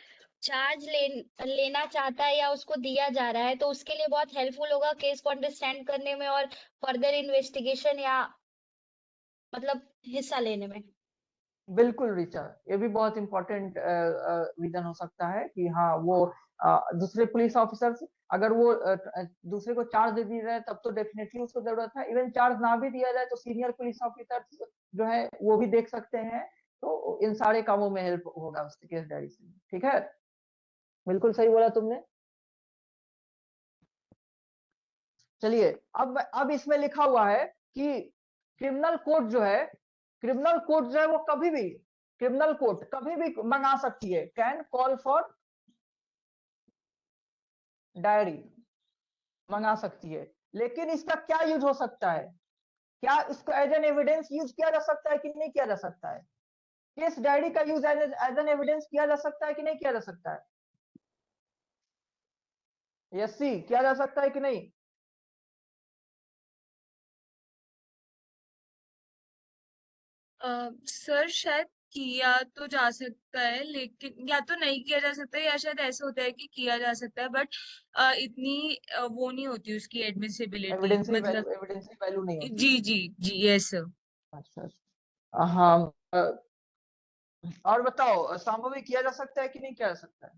लेना चाहता है या उसको दिया जा रहा है तो उसके लिए बहुत हेल्पफुल होगा केस को अंडरस्टैंड करने में और फर्दर इन्वेस्टिगेशन या मतलब हिस्सा लेने में। बिल्कुल रीचा, ये भी बहुत इंपॉर्टेंट रीजन हो सकता है कि हाँ वो दूसरे पुलिस ऑफिसर्स अगर वो दूसरे को चार्ज दे दिया जाए तब तो डेफिनेटली उसको जरूरत है। इवन चार्ज ना भी दिया जाए तो सीनियर पुलिस ऑफिसर्स जो है वो भी देख सकते हैं, तो इन सारे कामों में हेल्प होगा उसके केस डायरी से। ठीक है, बिल्कुल सही बोला तुमने। चलिए अब इसमें लिखा हुआ है कि क्रिमिनल कोर्ट जो है, क्रिमिनल कोर्ट जो है वो कभी भी, क्रिमिनल कोर्ट कभी भी मंगा सकती है, कैन कॉल फॉर डायरी, मंगा सकती है। लेकिन इसका क्या यूज हो सकता है, क्या इसको एज एन एविडेंस यूज किया जा सकता है कि नहीं किया जा सकता है? केस डायरी का यूज एज एन एविडेंस किया जा सकता है कि नहीं किया जा सकता है? यस सी, किया जा सकता है कि नहीं? सर शायद किया तो जा सकता है, लेकिन या तो नहीं किया जा सकता है, या शायद ऐसा होता है कि किया जा सकता है बट इतनी वो नहीं होती उसकी एडमिसिबिलिटी, मतलब। एविडेंस वैल्यू नहीं होती जी है। जी जी, यस सर। अच्छा अच्छा। हाँ और बताओ संभव किया जा सकता है कि नहीं किया जा सकता है?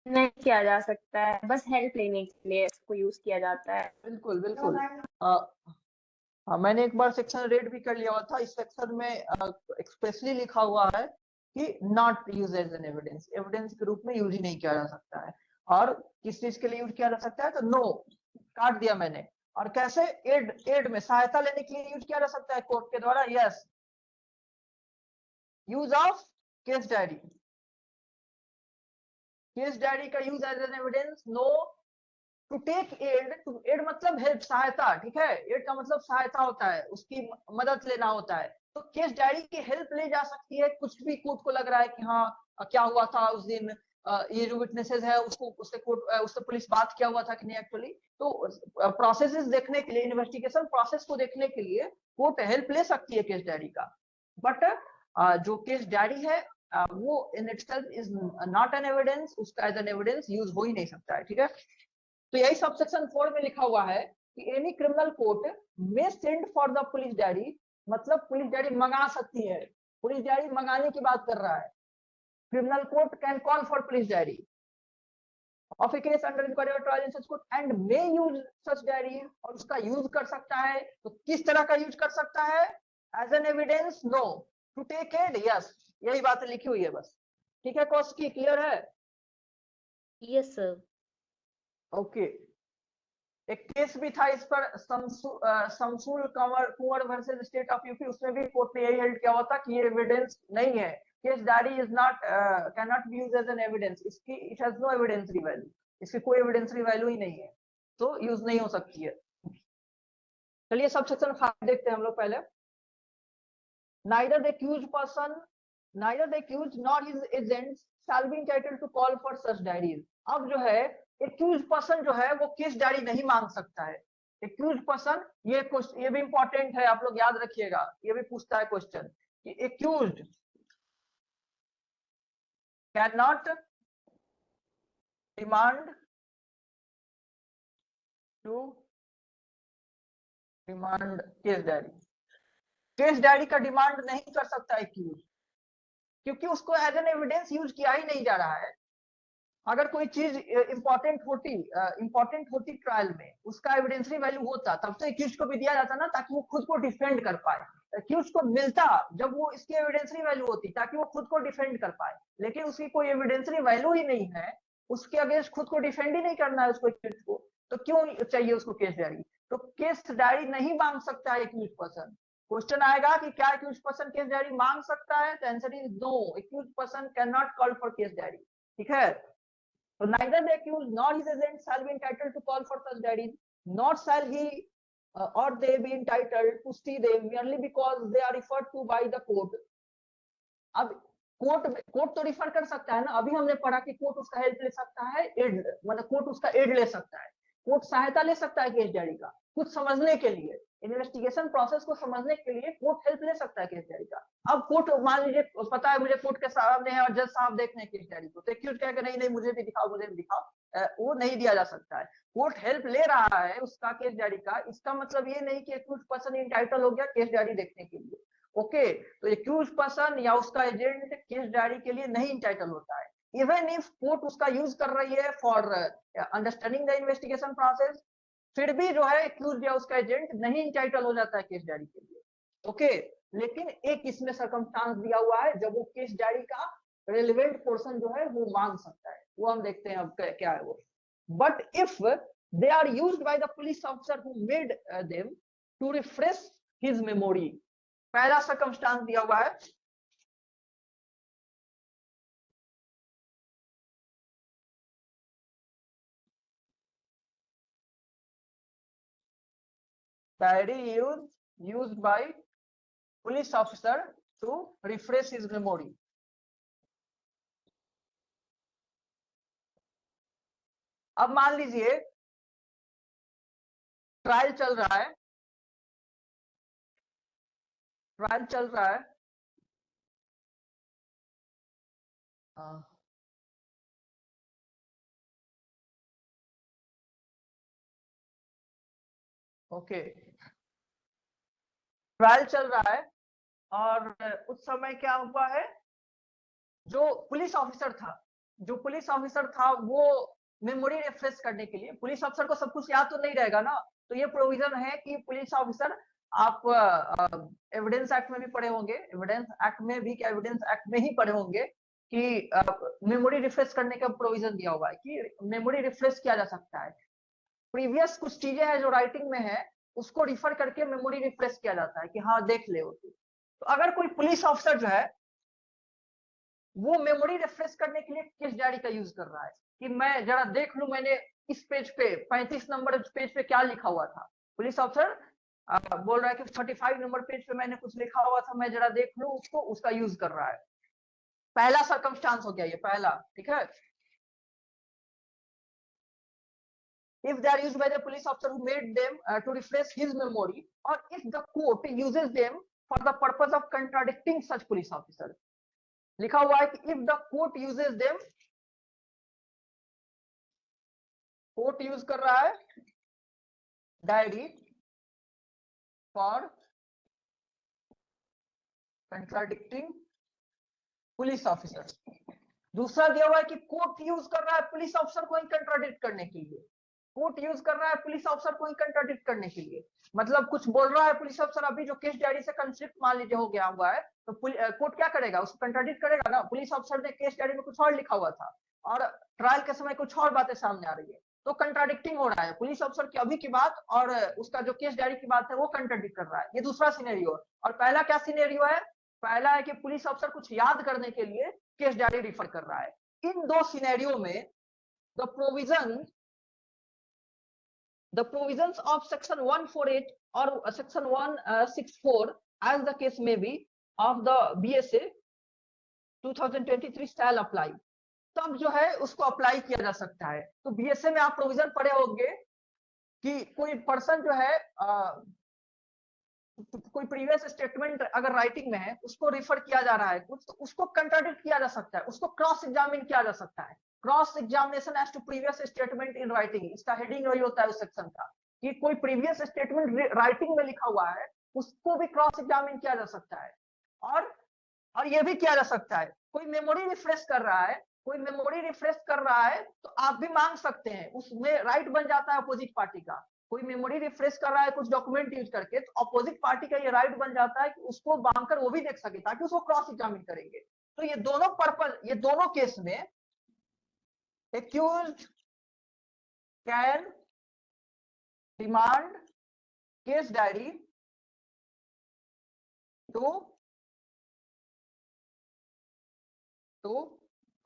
नहीं किया जा सकता है, बस हेल्प लेने के लिए इसको यूज किया जाता है। बिल्कुल बिल्कुल। हाँ मैंने एक बार सेक्शन रेड भी कर लिया हुआ था, इस सेक्शन में एक्सप्रेसली लिखा हुआ है कि not use as an evidence, evidence के रूप में यूज ही नहीं किया जा सकता है। और किस चीज के लिए यूज किया जा सकता है, तो नो काट दिया मैंने। और कैसे, एड में सहायता लेने के लिए यूज किया जा सकता है कोर्ट के द्वारा, yes, use of case diary, case diary का use as an evidence, no. To take aid, to aid मतलब हेल्प, सहायता, ठीक है, एड का मतलब सहायता होता है, उसकी मदद लेना होता है। तो केस डायरी की हेल्प ले जा सकती है, कुछ भी कोर्ट को लग रहा है कि हाँ क्या हुआ था उस दिन, ये जो विटनेसेस है उसको उससे पुलिस बात किया हुआ था कि नहीं एक्चुअली। तो प्रोसेसेस देखने के लिए, इन्वेस्टिगेशन प्रोसेस को देखने के लिए कोर्ट हेल्प ले सकती है केस डायरी का। बट जो केस डायरी है वो in itself is not an evidence, उसका एज एन एविडेंस यूज हो ही नहीं सकता है। ठीक है, तो यही सब सेक्शन 4 में लिखा हुआ है कि एनी क्रिमिनल कोर्ट में send for the police diary, मतलब पुलिस डायरी मंगा सकती है, पुलिस डायरी मंगाने की बात कर रहा है। Criminal court can call for police diary of a case under inquiry or trial in such court and may use such diary, और उसका यूज कर सकता है। तो किस तरह का यूज कर सकता है, as an evidence, no. To take aid, yes, यही बात लिखी हुई है बस। ठीक है कौशिकी, क्लियर है? Yes sir. ओके एक केस भी था इस पर, Shamsul Kunwar versus state of UP, उसमें भी कोर्ट ने यही हेल्ड किया हुआ था कि ये एविडेंस नहीं है, case diary is not can not be used as an evidence, इसकी it has no evidentiary value, इसकी कोई एविडेंसरी वैल्यू ही नहीं है, तो यूज नहीं हो सकती है। चलिए सब सेक्शन 5 देखते हैं हम लोग पहले। neither the accused person neither the accused nor his agents shall be entitled to call for such diaries। अब जो है accused person जो है वो केस डायरी नहीं मांग सकता है। accused person, ये भी इंपॉर्टेंट है, आप लोग याद रखिएगा, ये भी पूछता है क्वेश्चन कि accused cannot demand case diary, case diary का डिमांड नहीं कर सकता एक्यूज, क्योंकि उसको एज एन एविडेंस यूज किया ही नहीं जा रहा है। अगर कोई चीज इंपॉर्टेंट होती ट्रायल में, उसका एविडेंसरी वैल्यू होता, तब तो एक्यूज को भी दिया जाता ना, ताकि वो खुद को डिफेंड कर पाए। एक्यूज को मिलता जब वो इसकी एविडेंसरी वैल्यू होती, ताकि वो खुद को डिफेंड कर पाए, लेकिन उसकी कोई एविडेंसरी वैल्यू ही नहीं है, उसके अगेंस्ट खुद को डिफेंड ही नहीं करना है उसको एक्यूज को, तो क्यों चाहिए उसको केस डायरी? तो केस डायरी नहीं मांग सकता है एक्यूज पर्सन। क्वेश्चन आएगा कि क्या एक्यूज पर्सन केस डायरी मांग सकता है, तो answer is no, accuse person can not call for case diary. ठीक है, तो neither the accused nor his agent shall be entitled to call for such diaries, nor shall he or they be entitled to see them merely because they are referred to by the court। अब court तो refer कर सकता है ना, अभी हमने पढ़ा कि कोर्ट उसका हेल्प ले सकता है, एड मतलब कोर्ट उसका एड ले सकता है, कोर्ट सहायता ले सकता है केस डायरी का, कुछ समझने के लिए, इन्वेस्टिगेशन प्रोसेस को समझने के लिए कोर्ट हेल्प ले सकता है केस डायरी का। अब कोर्ट मान लीजिए पता है मुझे कोर्ट के सामने है और जज साहब देख रहे हैं केस डायरी को, तो एक्यूज कहेगा नहीं नहीं मुझे भी दिखाओ, वो नहीं दिया जा सकता है। कोर्ट हेल्प ले रहा है उसका केस डायरी का, इसका मतलब ये नहीं कि एक्यूज पर्सन इंटाइटल हो गया केस डायरी देखने के लिए। ओके, तो एक्यूज पर्सन या उसका एजेंट केस डायरी के लिए नहीं इंटाइटल होता है, इवन इफ कोर्ट उसका यूज कर रही है for understanding the investigation process, फिर भी जो है एक्यूज या उसका एजेंट नहीं इंटाइटल हो जाता है केस डायरी के लिए। ओके, लेकिन एक इसमें सर्कमस्टांस दिया हुआ है जब वो केस डायरी का रेलेवेंट पोर्शन जो है वो मांग सकता है, वो हम देखते हैं अब क्या है वो। But if they are used by the police officer who made them to refresh his memory, पहला सर्कमस्टांस दिया हुआ है, diary used by police officer to refresh his memory। अब मान लीजिए ट्रायल चल रहा है, ओके, ट्रायल चल रहा है और उस समय क्या हुआ है, जो पुलिस ऑफिसर था वो मेमोरी रिफ्रेश करने के लिए, पुलिस ऑफिसर को सब कुछ याद तो नहीं रहेगा ना, तो ये प्रोविजन है कि पुलिस ऑफिसर, आप एविडेंस एक्ट में भी पढ़े होंगे, एविडेंस एक्ट में ही पढ़े होंगे कि मेमोरी रिफ्रेश करने का प्रोविजन दिया हुआ है कि मेमोरी रिफ्रेश किया जा सकता है। प्रीवियस कुछ चीजें हैं जो राइटिंग में है, उसको रिफर करके मेमोरी रिफ्रेश किया जाता है कि हाँ देख ले। तो अगर कोई पुलिस ऑफिसर जो है वो मेमोरी रिफ्रेश करने के लिए केस डायरी का यूज कर रहा है कि मैं जरा देख लूं मैंने इस पेज पे 35 नंबर पेज पे क्या लिखा हुआ था, पुलिस ऑफिसर बोल रहा है कि 35 नंबर पेज पे मैंने कुछ लिखा हुआ था, मैं जरा देख लूं उसको, उसका यूज कर रहा है। पहला सर्कमस्टांस हो गया ये, पहला। ठीक है, if they are used by the police officer who made them to refresh his memory, or if the court uses them for the purpose of contradicting such police officer। लिखा हुआ है कि if the court uses them, court use कर रहा है diary for कंट्राडिक्टिंग police officer. दूसरा दिया हुआ है कि कोर्ट यूज कर रहा है पुलिस ऑफिसर को ही कंट्राडिक्ट करने के लिए, कोर्ट यूज कर रहा है पुलिस ऑफिसर को ही कंट्राडिक्ट करने के लिए, मतलब कुछ बोल रहा है पुलिस ऑफिसर, अभी जो केस डायरी से कंफ्लिक्ट मान लीजिए हो गया हुआ है, तो कोर्ट क्या करेगा, उसको कंट्राडिक्ट करेगा ना। पुलिस ऑफिसर ने केस डायरी में कुछ और लिखा हुआ था और ट्रायल के समय कुछ और बातें सामने आ रही है, तो कंट्राडिक्टिंग हो रहा है, पुलिस ऑफिसर की अभी की बात और उसका जो केस डायरी की बात है वो कंट्राडिक्ट कर रहा है। ये दूसरा सिनेरियो है। और पहला क्या सिनेरियो है? पहला है कि पुलिस ऑफिसर कुछ याद करने के लिए केस डायरी रिफर कर रहा है। इन दो सिनेरियो में the provisions of section 148 or section 164 as the case may be of the BSA 2023 shall apply। तब जो है उसको अप्लाई किया जा सकता है। तो बीएसए में आप प्रोविजन पढ़े होंगे कि कोई पर्सन जो है कोई प्रीवियस स्टेटमेंट अगर राइटिंग में है उसको रिफर किया जा रहा है कुछ, तो उसको कंट्राडिक्ट किया जा सकता है, उसको क्रॉस एग्जामिन किया जा सकता है। Cross examination as to previous statement in writing, इसका हेडिंग वही होता है उस सेक्शन का कि कोई प्रीवियस स्टेटमेंट राइटिंग में लिखा हुआ है उसको भी क्रॉस एग्जामिन किया जा सकता है। और ये भी किया जा सकता है कोई मेमोरी रिफ्रेश कर रहा है, कोई मेमोरी रिफ्रेश कर रहा है तो आप भी मांग सकते हैं, उसमें राइट बन जाता है अपोजिट पार्टी का। कोई मेमोरी रिफ्रेश कर रहा है कुछ डॉक्यूमेंट यूज करके, तो अपोजिट पार्टी का ये राइट बन जाता है कि उसको मांगकर वो भी देख सके ताकि उसको क्रॉस एग्जामिन करेंगे। तो ये दोनों पर्पस, ये दोनों केस में accused can demand case diary to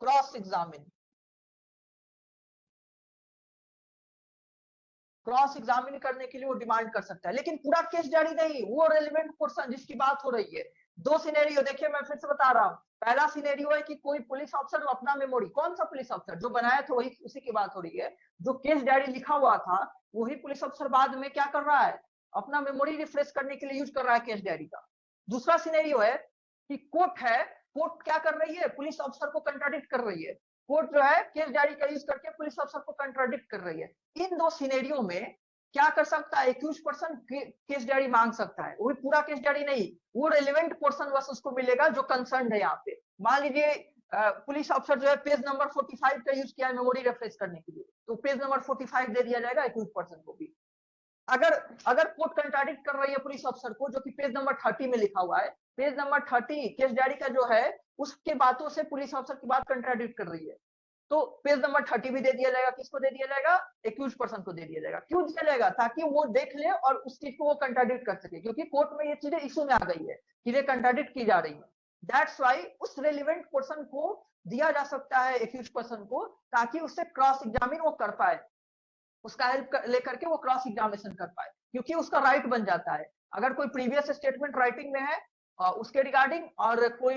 cross examine. Cross examine करने के लिए वो डिमांड कर सकता है, लेकिन पूरा केस डायरी नहीं, वो रेलेवेंट पोर्शन जिसकी बात हो रही है। दो सिनेरियो देखिए, मैं फिर से बता रहा हूँ। पहला सिनेरियो है कि कोई पुलिस अफसर अपना मेमोरी, कौन सा पुलिस अफसर जो बनाया था वही, उसी की बात हो रही है। जो केस डायरी लिखा हुआ था वही पुलिस अफसर बाद में क्या कर रहा है, अपना मेमोरी रिफ्रेश करने के लिए यूज कर रहा है केस डायरी का। दूसरा सिनेरियो है कि कोर्ट है, कोर्ट क्या कर रही है, पुलिस अफसर को कंट्राडिक्ट कर रही है। कोर्ट जो है केस डायरी का यूज करके पुलिस अफसर को कंट्राडिक्ट कर रही है। इन दो सिनेरियो में क्या कर सकता है, एक्यूज पर्सन केस डायरी मांग सकता है, वो भी पूरा केस डायरी नहीं, वो रेलेवेंट पोर्शन बस उसको मिलेगा जो कंसर्न है यहाँ पे। मान लीजिए पुलिस अफसर जो है पेज नंबर 45 का यूज किया है मेमोरी रेफरेंस करने के लिए, तो पेज नंबर 45 दे दिया जाएगा एक्यूज पर्सन को भी। अगर कोर्ट कंट्राडिक्ट कर रही है पुलिस अफसर को जो कि पेज नंबर 30 में लिखा हुआ है, पेज नंबर 30 केस डायरी का जो है उसके बातों से पुलिस अफसर की बात कंट्राडिक्ट कर रही है, तो पेज नंबर 30 भी दे दिया जाएगा। किसको दे दिया जाएगा, एक्यूज पर्सन को दे दिया जाएगा। क्यों दिया जाएगा, ताकि वो देख ले और उस चीज को वो कंट्राडिक्ट कर सके, क्योंकि कोर्ट में ये चीजें इशू में आ गई है कि ये कंट्राडिक्ट की जा रही है। दैट्स व्हाई उस रेलेवेंट पर्सन को दिया जा सकता है, एक्यूज पर्सन को, ताकि उससे क्रॉस एग्जामिन वो कर पाए, उसका हेल्प लेकर के वो क्रॉस एग्जामिनेशन कर पाए, क्योंकि उसका राइट बन जाता है। अगर कोई प्रीवियस स्टेटमेंट राइटिंग में है उसके रिगार्डिंग और कोई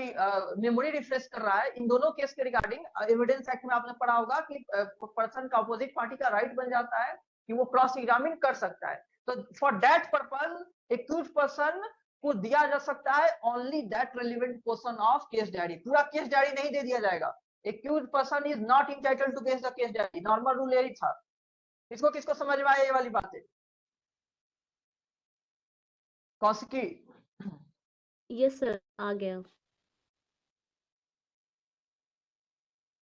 मेमोरी रिफ्रेश कर रहा है, इन दोनों केस के रिगार्डिंग एविडेंस एक्ट में आपने पढ़ा होगा कि पर्सन का अपोजिट पार्टी का राइट बन जाता है कि वो क्रॉस एग्जामिन कर सकता है। तो for that purpose accuse person को दिया जा सकता है only that relevant portion of case diary. पूरा केस डायरी नहीं दे दिया जाएगा। Accuse person is not entitled to guess the case diary. Normal rule यही था। इसको किसको समझ में आया ये वाली बातें? कौशिकी? यस सर, आ गया।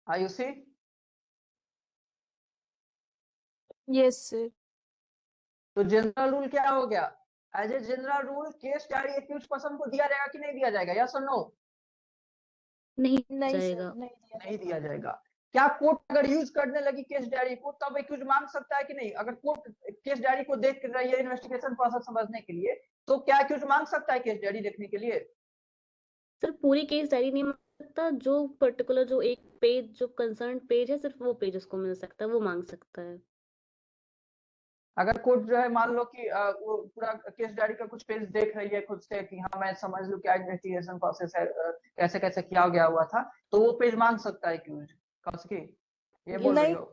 आयुषी? Yes sir. तो जनरल रूल क्या हो गया? As a general rule case diary accuse person को दिया जाएगा कि नहीं दिया जाएगा, यस और नो? नहीं नहीं जाएगा। सर, नहीं दिया जाएगा। क्या कोर्ट अगर यूज करने लगी केस डायरी को तब एक्यूज मांग सकता है कि नहीं? अगर कोर्ट केस डायरी को देख रही है इन्वेस्टिगेशन प्रोसेस समझने के लिए, तो क्या एक्यूज मांग सकता है केस डायरी देखने के लिए? सर पूरी केस डायरी नहीं मांग सकता, जो पर्टिकुलर जो एक पेज जो कंसर्न पेज है सिर्फ वो पेज उसको मिल सकता है, वो मांग सकता है। अगर कोर्ट जो है मान लो कि वो पूरा केस डायरी का कुछ पेज देख रही है खुद से कि हाँ मैं समझ लूं क्या इन्वेस्टिगेशन प्रोसेस है, कैसे कैसे किया गया हुआ था, तो वो पेज मांग सकता है एक्यूज। कौशिकी ये बोल रही हो?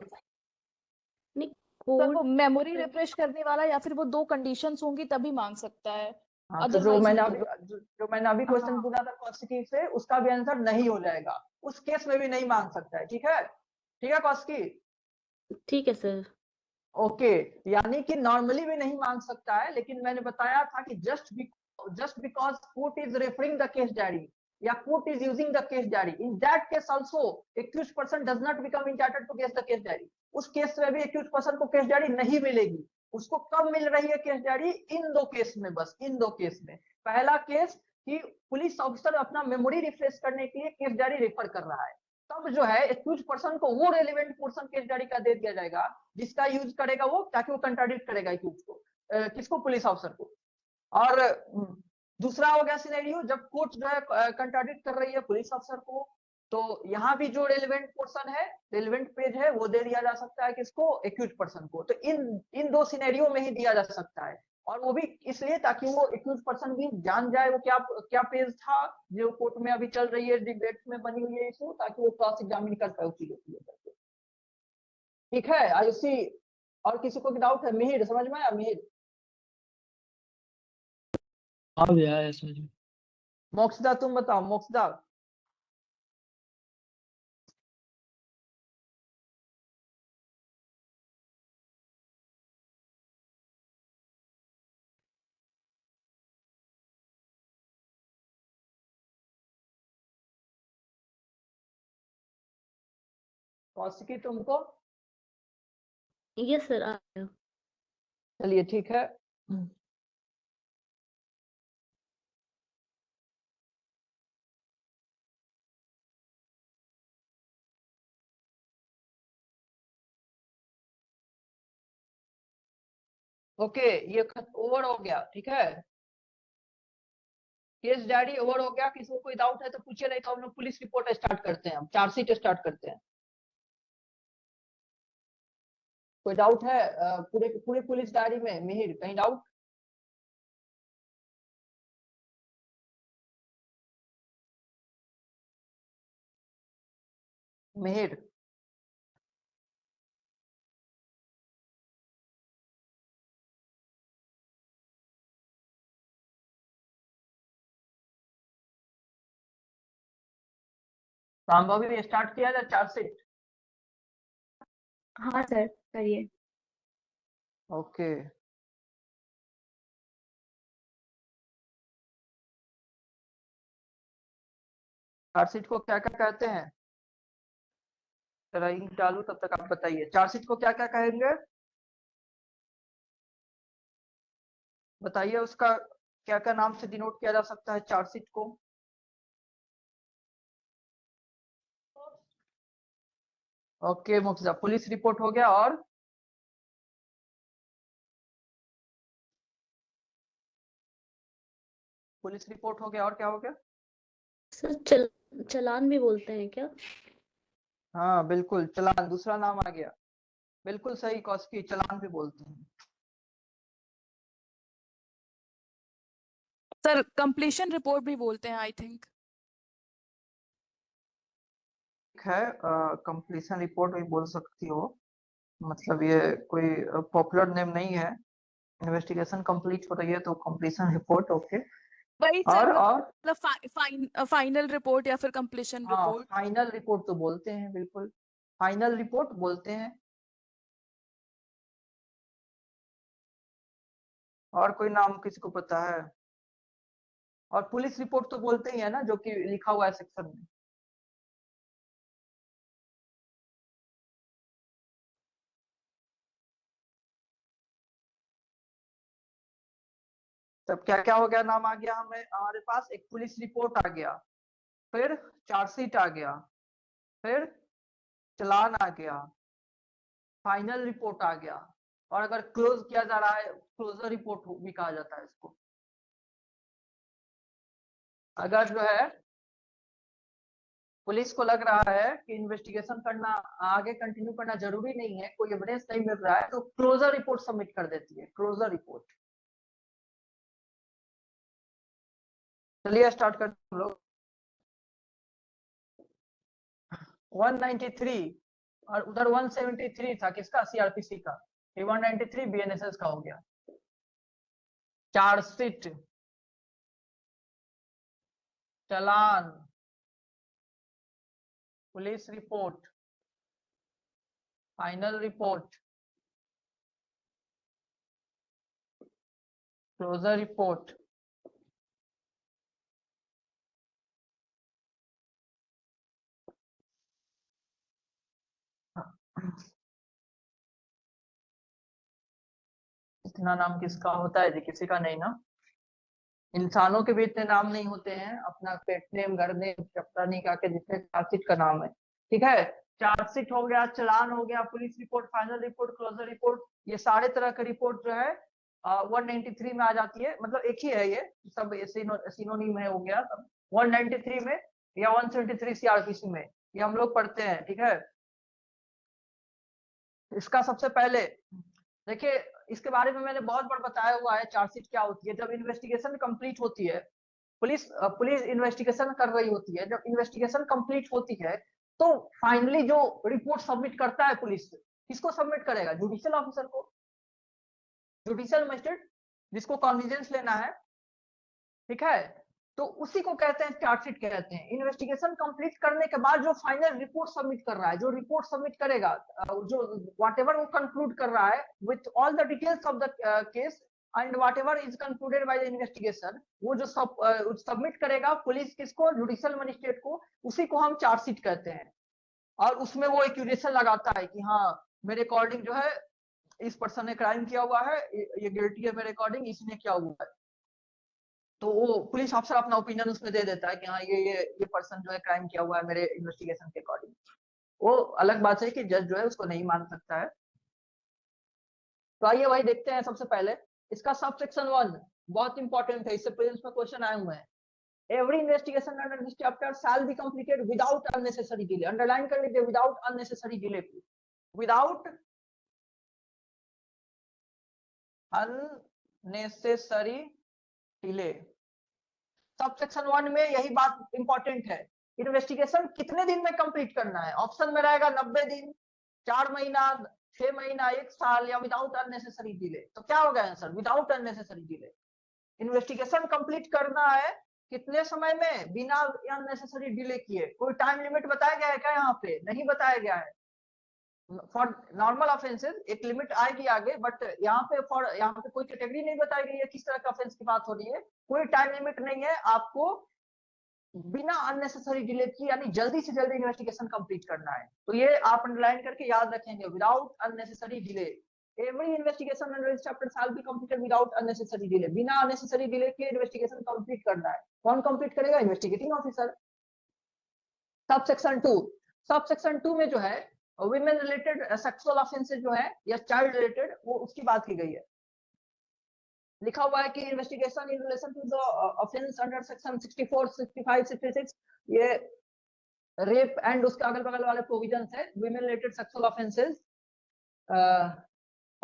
नहीं, सर वो कोर्ट मेमोरी रिफ्रेश करने वाला या फिर वो दो कंडीशंस होंगी तभी मांग सकता है, हाँ, तो अदरवाइज नहीं। जो मैंने अभी क्वेश्चन हाँ। पूछा था कौशिकी से, उसका भी आंसर नहीं हो जाएगा। उस केस में भी नहीं मांग सकता है। ठीक है, ठीक है कौशिकी? ठीक है सर। ओके, यानी कि नॉर्मली भी नहीं मांग सकता है, लेकिन मैंने बताया था कि just because court is referring the case diary या court is using the case diary, in that case also accused person does not become entitled to guess the case diary. उस केस में भी एक्यूज्ड पर्सन को case diary नहीं मिलेगी। उसको कब मिल रही है केस डायरी? इन दो केस में, बस इन दो केस में। पहला केस कि पुलिस ऑफिसर अपना मेमोरी रिफ्रेश करने के लिए केस डायरी रेफर कर रहा है, तब जो है एक्यूज पर्सन को वो रेलिवेंट पोर्शन केस डायरी का दे दिया जाएगा जिसका यूज करेगा वो, ताकि वो कंट्राडिक्ट करेगा एक्यूज को, किसको, पुलिस ऑफिसर को। और दूसरा हो गया सिनेरियो जब कोर्ट जो है कंट्राडिक्ट कर रही है पुलिस अफसर को, तो यहाँ भी जो रेलिवेंट पोर्शन है, रेलिवेंट पेज है, वो दे दिया जा सकता है किसको, एक्यूज पर्सन को। तो इन दो सिनेरियो में ही दिया जा सकता है, और वो भी इसलिए ताकि वो एक्यूज पर्सन भी जान जाए वो क्या क्या पेज था जो कोर्ट में अभी चल रही है, डिबेट में बनी हुई है इशू, ताकि वो क्रॉस एग्जामिन कर पाए उस चीजों को लेकर। ठीक है आयुषी, और किसी को भी डाउट है? मिहिर समझ में आया? मिहिर, हाँ भैया है समझ में। मोक्षदा तुम बताओ, मोक्षदा। कौशिकी तुमको? यस सर आ गया। चलिए ठीक है। ओके, ये ओवर हो गया। ठीक है, केस डायरी ओवर हो गया। किसी को कोई डाउट है तो पूछिए, नहीं तो हम लोग पुलिस रिपोर्ट स्टार्ट करते हैं, हम चार्जशीट स्टार्ट करते हैं। कोई डाउट है पूरे पूरे पुलिस डायरी में? मिहिर, कहीं डाउट? मिहिर, रामबाबू भी स्टार्ट किया था चार्जशीट? हाँ सर करिए। ओके, चार्जशीट को क्या क्या कहते हैं? जरा इंक डालू, तब तक आप बताइए चार्जशीट को क्या क्या कहेंगे, बताइए। उसका क्या क्या नाम से डिनोट किया जा सकता है चार्जशीट को? ओके मुक्ता, पुलिस रिपोर्ट हो गया, और पुलिस रिपोर्ट हो गया, और क्या हो गया? सर चालान भी बोलते हैं क्या? हाँ बिल्कुल, चालान दूसरा नाम आ गया। बिल्कुल सही कौशिकी, चालान भी बोलते हैं। सर कंप्लीशन रिपोर्ट भी बोलते हैं आई थिंक। है कंप्लीशन रिपोर्ट भी बोल सकती हो, मतलब ये कोई पॉपुलर नेम नहीं है। इन्वेस्टिगेशन कंप्लीट हो रही है तो कंप्लीशन रिपोर्ट। ओके, वही सर, और मतलब फाइनल रिपोर्ट या फिर कंप्लीशन हाँ, रिपोर्ट। फाइनल रिपोर्ट तो बोलते हैं, बिल्कुल फाइनल रिपोर्ट बोलते हैं। और कोई नाम किसी को पता है? और पुलिस रिपोर्ट तो बोलते ही है ना, जो कि लिखा हुआ है सेक्शन में। तब क्या क्या हो गया, नाम आ गया हमें, हमारे पास एक पुलिस रिपोर्ट आ गया, फिर चार्जशीट आ गया, फिर चालान आ गया, फाइनल रिपोर्ट आ गया, और अगर क्लोज किया जा रहा है क्लोजर रिपोर्ट भी कहा जाता है इसको। अगर जो है पुलिस को लग रहा है कि इन्वेस्टिगेशन करना, आगे कंटिन्यू करना जरूरी नहीं है, कोई एविडेंस नहीं मिल रहा है, तो क्लोजर रिपोर्ट सबमिट कर देती है, क्लोजर रिपोर्ट। चलिए स्टार्ट करते हैं हम लोग। 193 और उधर 173 था, किसका, सीआरपीसी का। ये 193 बीएनएसएस का हो गया। Chargesheet, challan, police report, final report, closure report, इतना नाम किसका होता है जी? किसी का नहीं ना। इंसानों के भी इतने नाम नहीं होते हैं, अपना पेट नेम, घर नेम, चपटा नहीं का के जितने चार्जशीट का नाम है। ठीक है। चार्जशीट हो गया, चालान हो गया, police report, final report, closure report, ये सारे तरह का रिपोर्ट जो है 193 में आ जाती है। मतलब एक ही है, ये सब सिनोनिम है, हो गया सब 193 में या 173 सीआरपीसी में, ये हम लोग पढ़ते हैं। ठीक है, इसका सबसे पहले देखिए, इसके बारे में मैंने बहुत बार बताया हुआ है चार्जशीट क्या होती है। जब इन्वेस्टिगेशन कंप्लीट होती है, पुलिस इन्वेस्टिगेशन कर रही होती है, जब इन्वेस्टिगेशन कंप्लीट होती है तो फाइनली जो रिपोर्ट सबमिट करता है पुलिस, किसको सबमिट करेगा? जुडिशियल ऑफिसर को, जुडिशियल मजिस्ट्रेट जिसको कॉग्निजेंस लेना है। ठीक है, तो उसी को कहते हैं चार्जशीट कहते हैं। इन्वेस्टिगेशन कंप्लीट करने के बाद जो फाइनल रिपोर्ट सबमिट कर रहा है, जो रिपोर्ट सबमिट करेगा, जो व्हाटएवर वो कंक्लूड कर रहा है with all the details of the case and whatever is concluded by the investigation, वो जो सबमिट करेगा पुलिस किसको? जुडिशियल मजिस्ट्रेट को, उसी को हम चार्जशीट कहते हैं। और उसमें वो एक्यूरेशन लगाता है कि हाँ मेरे अकॉर्डिंग जो है इस पर्सन ने क्राइम किया हुआ है, ये गिल्टी है मेरे अकॉर्डिंग, इसने किया हुआ है। तो वो पुलिस अफसर अपना ओपिनियन उसमें दे देता है कि हाँ ये पर्सन जो है क्राइम किया हुआ है मेरे इन्वेस्टिगेशन के अकॉर्डिंग। वो अलग बात है कि जज जो है उसको नहीं मान सकता है। तो आइए वही देखते हैं। सबसे पहले इसका सब सेक्शन 1 बहुत इंपॉर्टेंट है, इससे प्रीलिम्स में क्वेश्चन आए हुए हैं। Every investigation under this chapter shall be completed without unnecessary delay. Underline कर लीजिए, without unnecessary delay, without unnecessary delay. Sub section 1 में यही बात इंपॉर्टेंट है। इन्वेस्टिगेशन कितने दिन में कंप्लीट करना है? ऑप्शन में रहेगा 90 दिन, 4 महीना, 6 महीना, 1 साल, या विदाउट अननेसेसरी डिले। तो क्या होगा answer? Without unnecessary delay. Investigation complete करना है कितने समय में? बिना अननेसेसरी डिले किए। कोई टाइम लिमिट बताया गया है क्या? यहाँ पे नहीं बताया गया है। फॉर नॉर्मल ऑफेंसेस एक लिमिट आएगी आगे, बट यहाँ पे कोई कैटेगरी नहीं बताई गई है किस तरह का ऑफेंस की बात हो रही है। कोई टाइम लिमिट नहीं है, आपको बिना अननेसेसरी डिले की यानी जल्दी से जल्दी इन्वेस्टिगेशन कंप्लीट करना है। तो ये आप अंडरलाइन करके याद रखेंगे, without unnecessary delay. Every investigation under this chapter shall be completed without unnecessary delay. बिना अननेसेसरी डिले के इन्वेस्टिगेशन कंप्लीट करना है। कौन कंप्लीट करेगा? Investigating officer. सब सेक्शन 2 में जो है विमेन रिलेटेड सेक्सुअल ऑफेंसेस जो है या चाइल्ड रिलेटेड, वो उसकी बात की गई है। लिखा हुआ है कि investigation in relation to the offence under section 64, 65, 66, ये रेप एंड उसके अगल बगल वाले प्रोविजंस है, विमेन रिलेटेड सेक्सुअल ऑफेंसेस,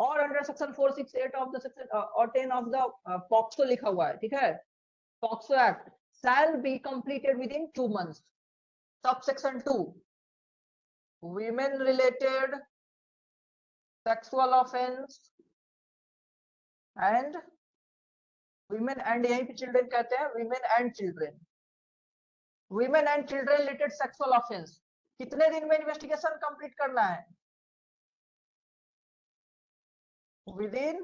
और under section 468 of the section और 10 ऑफ द पॉक्सो लिखा हुआ है। ठीक है, POCSO act shall be completed with in 2 months। Sub section 2 women related sexual offense and women and यहीं पे children कहते हैं, women and children related sexual offense कितने दिन में इन्वेस्टिगेशन कंप्लीट करना है? within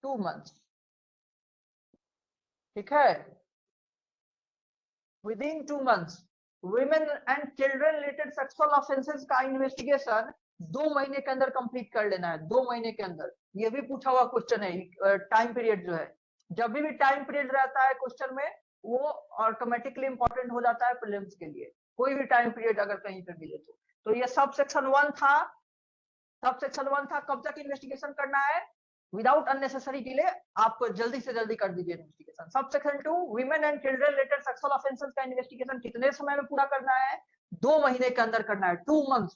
2 months। ठीक है, within 2 months। women and children related sexual offenses का इन्वेस्टिगेशन 2 महीने के अंदर कंप्लीट कर लेना है। 2 महीने के अंदर। ये भी पूछा हुआ क्वेश्चन है। टाइम पीरियड जो है, जब भी टाइम पीरियड रहता है क्वेश्चन में, वो ऑटोमेटिकली इंपॉर्टेंट हो जाता है प्रीलिम्स के लिए। कोई भी टाइम पीरियड अगर कहीं पे मिले तो ये सब सेक्शन 1 था। कब तक इन्वेस्टिगेशन करना है? Without unnecessary delay. आपको जल्दी से जल्दी कर दीजिए investigation. Sub section 2 women and children related sexual offences का इन्वेस्टिगेशन कितने समय में पूरा करना है? 2 महीने के अंदर करना है, 2 months।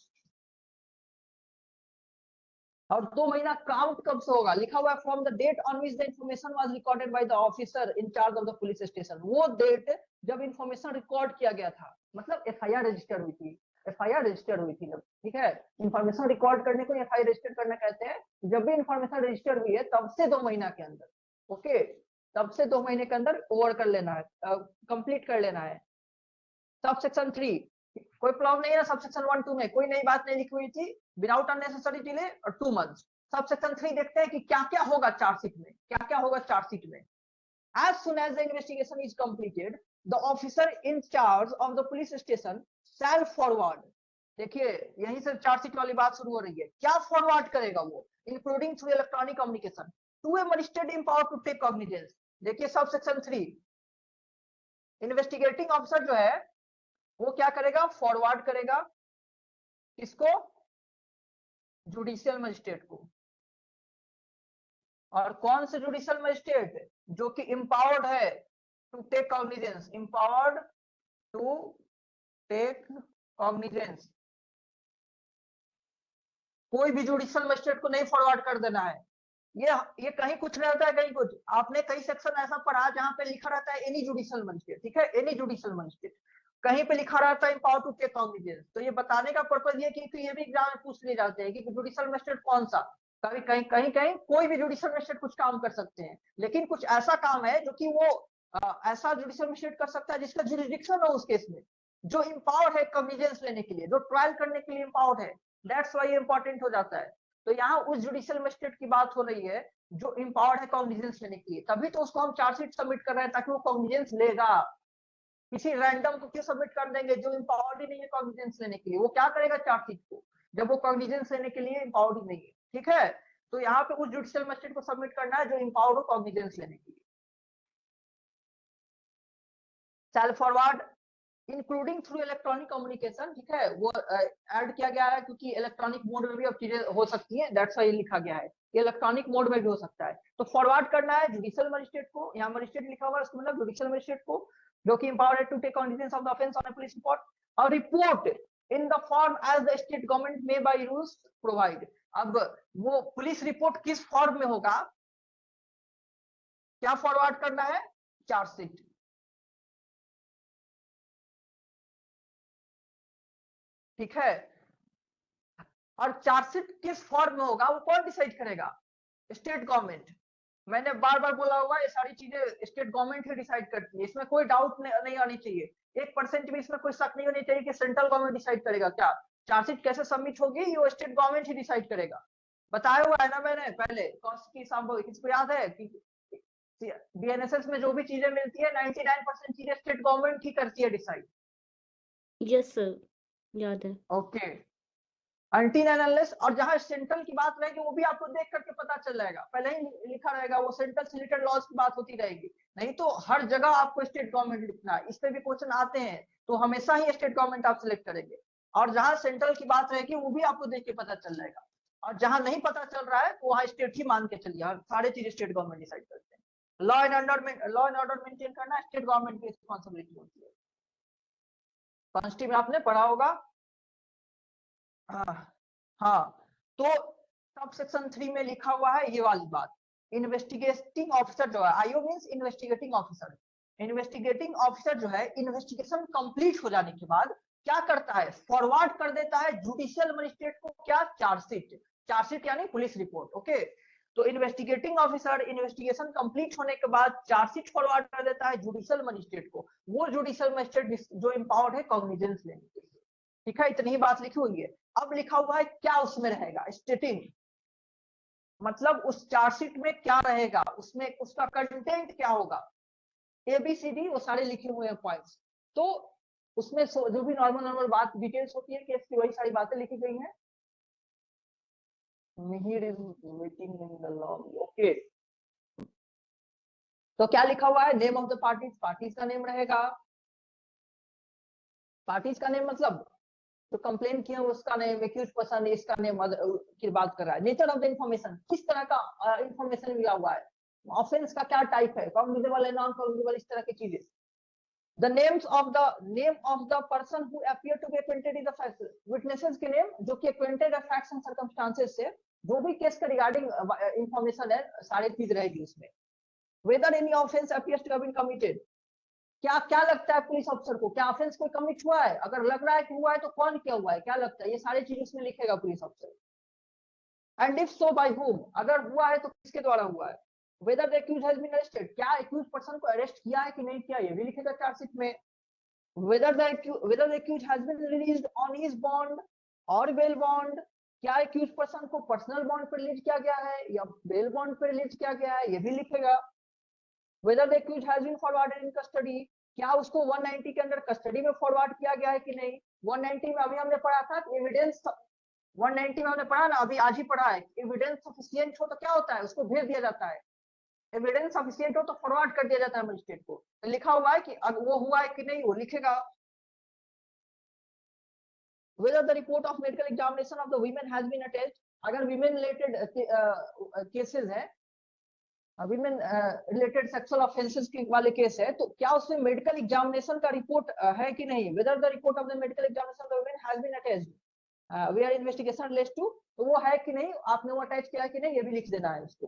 और 2 महीना काउंट कब से होगा? लिखा हुआ है from the date on which the information was recorded by the officer in charge of the police station. वो डेट जब इंफॉर्मेशन रिकॉर्ड किया गया था, मतलब एफआईआर रजिस्टर हुई थी। जब, ठीक है, इंफॉर्मेशन रिकॉर्ड करने को एफआईआर रजिस्टर करना कहते हैं। जब भी इंफॉर्मेशन रजिस्टर हुई है तब से 2 महीना के अंदर, ओके, तब से 2 महीने के अंदर ओवर कर लेना है, कंप्लीट कर लेना है। सब सेक्शन 3 कोई प्रॉब्लम नहीं है। सब सेक्शन 1, 2 में कोई नई बात नहीं लिखी हुई थी। विदाउट अननेसेसरी डिले और 2 months। सब सेक्शन 3 देखते हैं कि क्या क्या होगा चार्जशीट में, As soon as the investigation is completed, the officer in charge of the police station shall forward। देखिए यहीं से चार्जशीट वाली बात शुरू हो रही है। क्या फॉरवर्ड करेगा वो? Including through electronic communication to a magistrate in power to take cognizance. देखिए सब सेक्शन 3 इन्वेस्टिगेटिंग ऑफिसर जो है वो क्या करेगा, फॉरवर्ड करेगा किसको, जुडिशियल मजिस्ट्रेट को। और कौन से जुडिशियल मजिस्ट्रेट, जो कि इम्पावर्ड है to take cognizance, empowered to take cognizance. कोई भी जुडिशियल मजिस्ट्रेट को नहीं फॉरवर्ड कर देना है। ये कहीं कुछ रहता है, कहीं कुछ। आपने कई सेक्शन ऐसा पढ़ा जहां पे लिखा रहता है एनी जुडिशियल मजिस्ट्रेट, ठीक है, एनी जुडिशियल मजिस्ट्रेट, कहीं पे लिखा रहता है इम्पावर टू टेक कॉग्निजेंस। तो ये बताने का पर्पज ये कि ये भी एग्जाम में पूछ लिए जाते हैं कि जुडिशियल मजिस्ट्रेट कौन सा। कभी कहीं कहीं कोई भी जुडिशियल मजिस्ट्रेट कुछ काम कर सकते हैं, लेकिन कुछ ऐसा काम है जो कि वो ऐसा जुडिशियल मजिस्ट्रेट कर सकता है जिसका जुरिडिक्शन हो उस केस में, जो इम्पावर्ड है कॉग्निजेंस लेने के लिए, जो ट्रायल करने के लिए इम्पावर्ड है। दैट्स वाई ये इंपॉर्टेंट हो जाता है। तो यहाँ उस जुडिशियल मजिस्ट्रेट की बात हो रही है जो इम्पावर्ड है कॉग्निजेंस लेने के लिए, तभी तो उसको हम चार्जशीट सबमिट कर रहे हैं ताकि वो कॉग्निजेंस लेगा। किसी रैंडम को क्यों सबमिट कर देंगे जो इम्पावर्ड ही नहीं है कॉग्निजेंस लेने के लिए? वो क्या करेगा चार्जशीट को जब वो कॉग्निजेंस लेने के लिए इम्पावर्ड ही नहीं है, ठीक है। तो यहाँ पे उस जुडिशियल मजिस्ट्रेट को सबमिट करना है जो इम्पावर्ड हो कॉग्निजेंस लेने के लिए। Self forward including through electronic communication, ठीक है, वो ऐड किया गया है क्योंकि इलेक्ट्रॉनिक मोड में भी अब चीजें हो सकती हैं, दैट्स व्हाई लिखा गया है कि इलेक्ट्रॉनिक मोड में भी हो सकता है। तो फॉरवर्ड करना है जुडिशियल मजिस्ट्रेट को, यहाँ मजिस्ट्रेट लिखा हुआ है, इसका मतलब जुडिशियल मजिस्ट्रेट को, जो कि empowered to take cognizance of the offence on a police report or report in the form as the state government may by rules provide. अब वो पुलिस रिपोर्ट किस फॉर्म में होगा, क्या फॉरवर्ड करना है, चार्जशीट, ठीक है। और चार्जशीट किस फॉर्म में होगा वो कौन डिसाइड करेगा, स्टेट गवर्नमेंट। मैंने बार बार बोला हुआ ये सारी चीजें स्टेट गवर्नमेंट ही डिसाइड करती है, इसमें कोई डाउट नहीं आनी चाहिए, 1% भी इसमें कोई शक नहीं होनी चाहिए कि सेंट्रल गवर्नमेंट डिसाइड करेगा। क्या चार्जशीट कैसे सबमिट होगी ये वो स्टेट गवर्नमेंट ही डिसाइड करेगा। बताया हुआ है ना मैंने पहले, कॉस्ट की संभव, किसको याद है कि बीएनएसएस में जो भी चीजें मिलती है 99% चीजें स्टेट गवर्नमेंट ही करती है डिसाइड। यस सर, याद है। ओके, अनटिल एंड अनलेस, और जहां सेंट्रल की बात रहेगी वो भी आपको देख करके पता चल जाएगा, पहले ही लिखा रहेगा, वो सेंट्रल से रिलेटेड लॉज की बात होती रहेगी। नहीं तो हर जगह आपको स्टेट गवर्नमेंट लिखना है, इस पे भी क्वेश्चन आते हैं तो हमेशा ही स्टेट गवर्नमेंट आप सिलेक्ट करेंगे। और जहां सेंट्रल की बात रहेगी वो भी आपको देख के पता चल जाएगा, और जहां नहीं पता चल रहा है तो वहां स्टेट ही मान के चलिए, सारे चीज स्टेट गवर्नमेंट डिसाइड करते हैं। लॉ एंड ऑर्डर मेंटेन करना स्टेट गवर्नमेंट की रिस्पॉन्सिबिलिटी होती है। कॉन्स्टी में आपने पढ़ा होगा। हाँ, तो सब सेक्शन 3 में लिखा हुआ है ये वाली बात, इन्वेस्टिगेटिंग ऑफिसर जो है, IO means investigating officer. Investigating officer जो है इन्वेस्टिगेशन कंप्लीट हो जाने के बाद क्या करता है, फॉरवर्ड कर देता है जुडिशियल मजिस्ट्रेट को, क्या, चार्जशीट। चार्जशीट यानी पुलिस रिपोर्ट, ओके। तो इन्वेस्टिगेटिंग ऑफिसर इन्वेस्टिगेशन कंप्लीट होने के बाद चार्जशीट फॉरवर्ड कर देता है जुडिशियल मजिस्ट्रेट को, वो जुडिशियल मजिस्ट्रेट जो इम्पावर्ड है कॉग्निजेंस लेने के लिए, ठीक है। इतनी ही बात लिखी हुई है। अब लिखा हुआ है क्या उसमें रहेगा, स्टेटिंग, मतलब उस चार्जशीट में क्या रहेगा, उसमें उसका कंटेंट क्या होगा, एबीसीडी वो सारे लिखे हुए हैं पॉइंट्स। तो उसमें जो भी नॉर्मल बात डिटेल्स होती है केस की वही सारी बातें लिखी गई हैं। Mihir is waiting in the lobby, okay. तो क्या लिखा हुआ है, name of the parties, parties का नेम रहेगा, पार्टीज का नेम मतलब तो कंप्लेन किया उसका नेम, एक्यूज पर्सन इसका नेम की बात कर रहा है। नेचर ऑफ द इंफॉर्मेशन, किस तरह का इंफॉर्मेशन मिला हुआ है, ऑफेंस का क्या टाइप है, कॉग्निजेबल है, नॉन कॉग्निजेबल, इस तरह की चीजें। The names of the person who appear to be acquainted with the facts, witnesses के नेम जो कि एक्वेंटेड है फैक्ट्स एंड सर्कमस्टांसेस से, जो भी केस के रिगार्डिंग इंफॉर्मेशन है सारी चीज रहेगी उसमें। Whether any offence appears to have been committed, क्या क्या लगता है पुलिस ऑफिसर को, क्या ऑफेंस कोई कमिट हुआ है, अगर लग रहा है कि हुआ है तो कौन किया हुआ है, क्या लगता है, ये सारी चीज इसमें लिखेगा police officer. And if so by whom, अगर हुआ है तो किसके द्वारा हुआ है। Whether the accuse has been arrested, क्या एक्यूज पर्सन को अरेस्ट किया है कि नहीं किया, ये भी लिखेगा चार्जशीट में। Whether the accuse has been released on his bond और बेल बॉन्ड, क्या एक्यूज पर्सन को पर्सनल बॉन्ड पर रिलीज किया गया है या बेल बॉन्ड पर रिलीज किया गया है, ये भी लिखेगा। Whether the accused has been forwarded in custody, क्या उसको 190 के अंदर कस्टडी में फॉरवर्ड किया गया है कि नहीं। 190 में अभी हमने पढ़ा था कि एविडेंस, 190 में हमने पढ़ा ना, अभी आज ही पढ़ा है, एविडेंस सफिशिएंट हो तो क्या होता है, उसको भेज दिया जाता है। एविडेंस सफिशिएंट हो तो फॉरवर्ड कर दिया जाता है मजिस्ट्रेट को। तो लिखा हुआ है कि वो हुआ है कि नहीं, वो लिखेगा। whether the report of medical examination of the women has been attached, अगर women related cases है, women related sexual offences के वाले केस है, तो क्या उसमें मेडिकल एग्जामिनेशन का रिपोर्ट है कि नहीं, whether the report of the medical examination of the women has been attached where investigation relates to, तो वो है कि नहीं, आपने वो अटैच किया कि नहीं, ये भी लिख देना है उसको।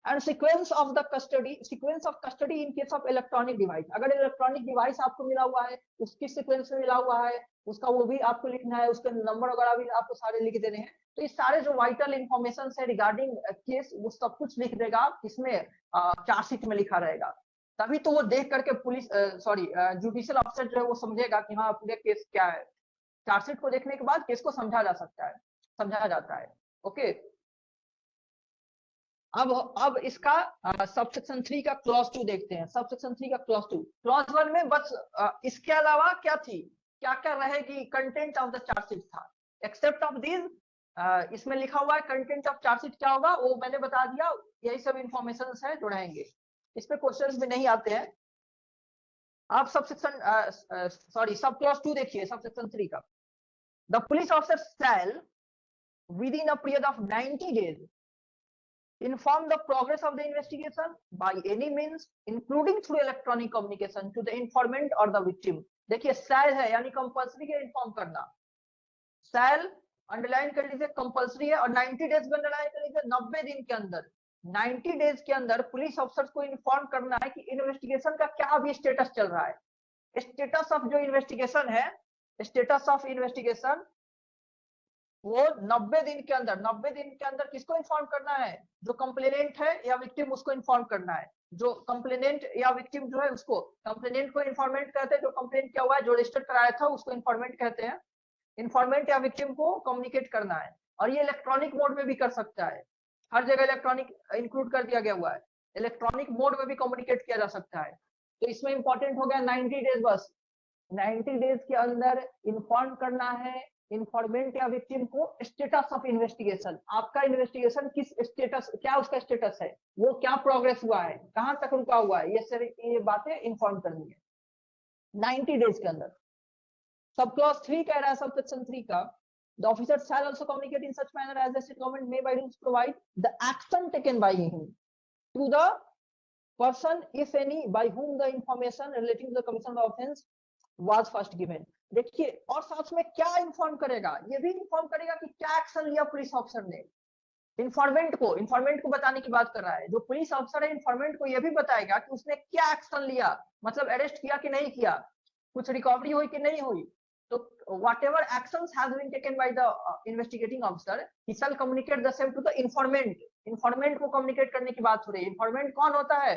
And sequence of the custody, sequence of custody in case of electronic device, अगर इलेक्ट्रॉनिक डिवाइस आपको मिला हुआ है, उसकी सीक्वेंस में मिला हुआ है, उसका वो भी आपको लिखना है, उसके नंबर वगैरह भी आपको सारे लिख देने हैं। तो ये सारे जो वाइटल इंफॉर्मेशन है रिगार्डिंग केस, वो सब कुछ लिख देगा, किसमें, चार्जशीट में लिखा रहेगा। तभी तो वो देख करके पुलिस जुडिशियल ऑफिसर जो है वो समझेगा कि हाँ पूरे केस क्या है। चार्जशीट को देखने के बाद केस को समझा जा सकता है, समझा जाता है। ओके, अब इसका सबसेक्शन 3 का क्लॉज 2 देखते हैं। सबसेक्शन 3 का क्लॉज 2, क्लॉज 1 में बस इसके अलावा क्या थी, क्या क्या रहेगी, कंटेंट ऑफ द चार्जशीट था। एक्सेप्ट ऑफ दिस, इसमें लिखा हुआ है कंटेंट ऑफ चार्जशीट क्या होगा, वो मैंने बता दिया। यही सब इंफॉर्मेशन है जो रहेंगे, इस पे क्वेश्चंस भी नहीं आते हैं। आप सबसेक्शन सब क्लॉज 2 देखिए, सबसेक्शन 3 का। The police officer shall within a period of 90 days inform the progress of the investigation by any means including through electronic communication to the informant or the victim। देखिए शैल है यानी compulsory है inform करना, शैल underline कर लीजिए, compulsory है। और 90 days में अंडरलाइन कर लीजिए, 90 दिन के अंदर, 90 डेज के अंदर पुलिस ऑफिसर्स को इन्फॉर्म करना है कि इन्वेस्टिगेशन का क्या अभी स्टेटस चल रहा है। स्टेटस ऑफ जो इन्वेस्टिगेशन है, स्टेटस ऑफ इन्वेस्टिगेशन वो 90 दिन के अंदर, 90 दिन के अंदर किसको इन्फॉर्म करना है, जो कंप्लेनेंट है या विक्टिम, उसको इन्फॉर्म करना है। जो कंप्लेनेंट या विक्टिम जो है उसको, कंप्लेनेंट को इन्फॉर्मेंट कहते हैं, जो कंप्लेंट किया हुआ है, जो रजिस्टर कराया था, उसको इन्फॉर्मेंट कहते हैं। इन्फॉर्मेंट या विक्टिम को कम्युनिकेट करना है, और ये इलेक्ट्रॉनिक मोड में भी कर सकता है। हर जगह इलेक्ट्रॉनिक इंक्लूड कर दिया गया हुआ है, इलेक्ट्रॉनिक मोड में भी कम्युनिकेट किया जा सकता है। तो इसमें इंपॉर्टेंट हो गया 90 डेज, बस 90 डेज के अंदर इन्फॉर्म करना है इन्फॉर्मेंट या विक्टिम को स्टेटस ऑफ इन्वेस्टिगेशन। आपका इन्वेस्टिगेशन किस स्टेटस, क्या उसका स्टेटस है, वो क्या प्रोग्रेस हुआ है, कहां तक रुका हुआ है, ये बातें इन्फॉर्म करनी है 90 डेज के अंदर। सब क्लॉज 3 कह रहा है, सबसेक्शन 3 का, the officer shall also communicate in such manner as the state government may by rules provide the action taken by him to the person if any by whom the information relating to the commission of offense was first given। देखिए, और साथ में क्या inform करेगा, ये भी inform करेगा कि क्या एक्शन लिया पुलिस ऑफिसर ने। इन्फॉर्मेंट को बताने की बात कर रहा है। जो पुलिस ऑफिसर है इन्फॉर्मेंट को ये भी बताएगा कि उसने क्या एक्शन लिया, मतलब अरेस्ट किया कि नहीं किया, कुछ रिकवरी हुई कि नहीं हुई। तो whatever actions has been taken by the investigating officer, he shall communicate the same to the informant। informant को communicate करने की बात हो रही है। informant कौन होता है,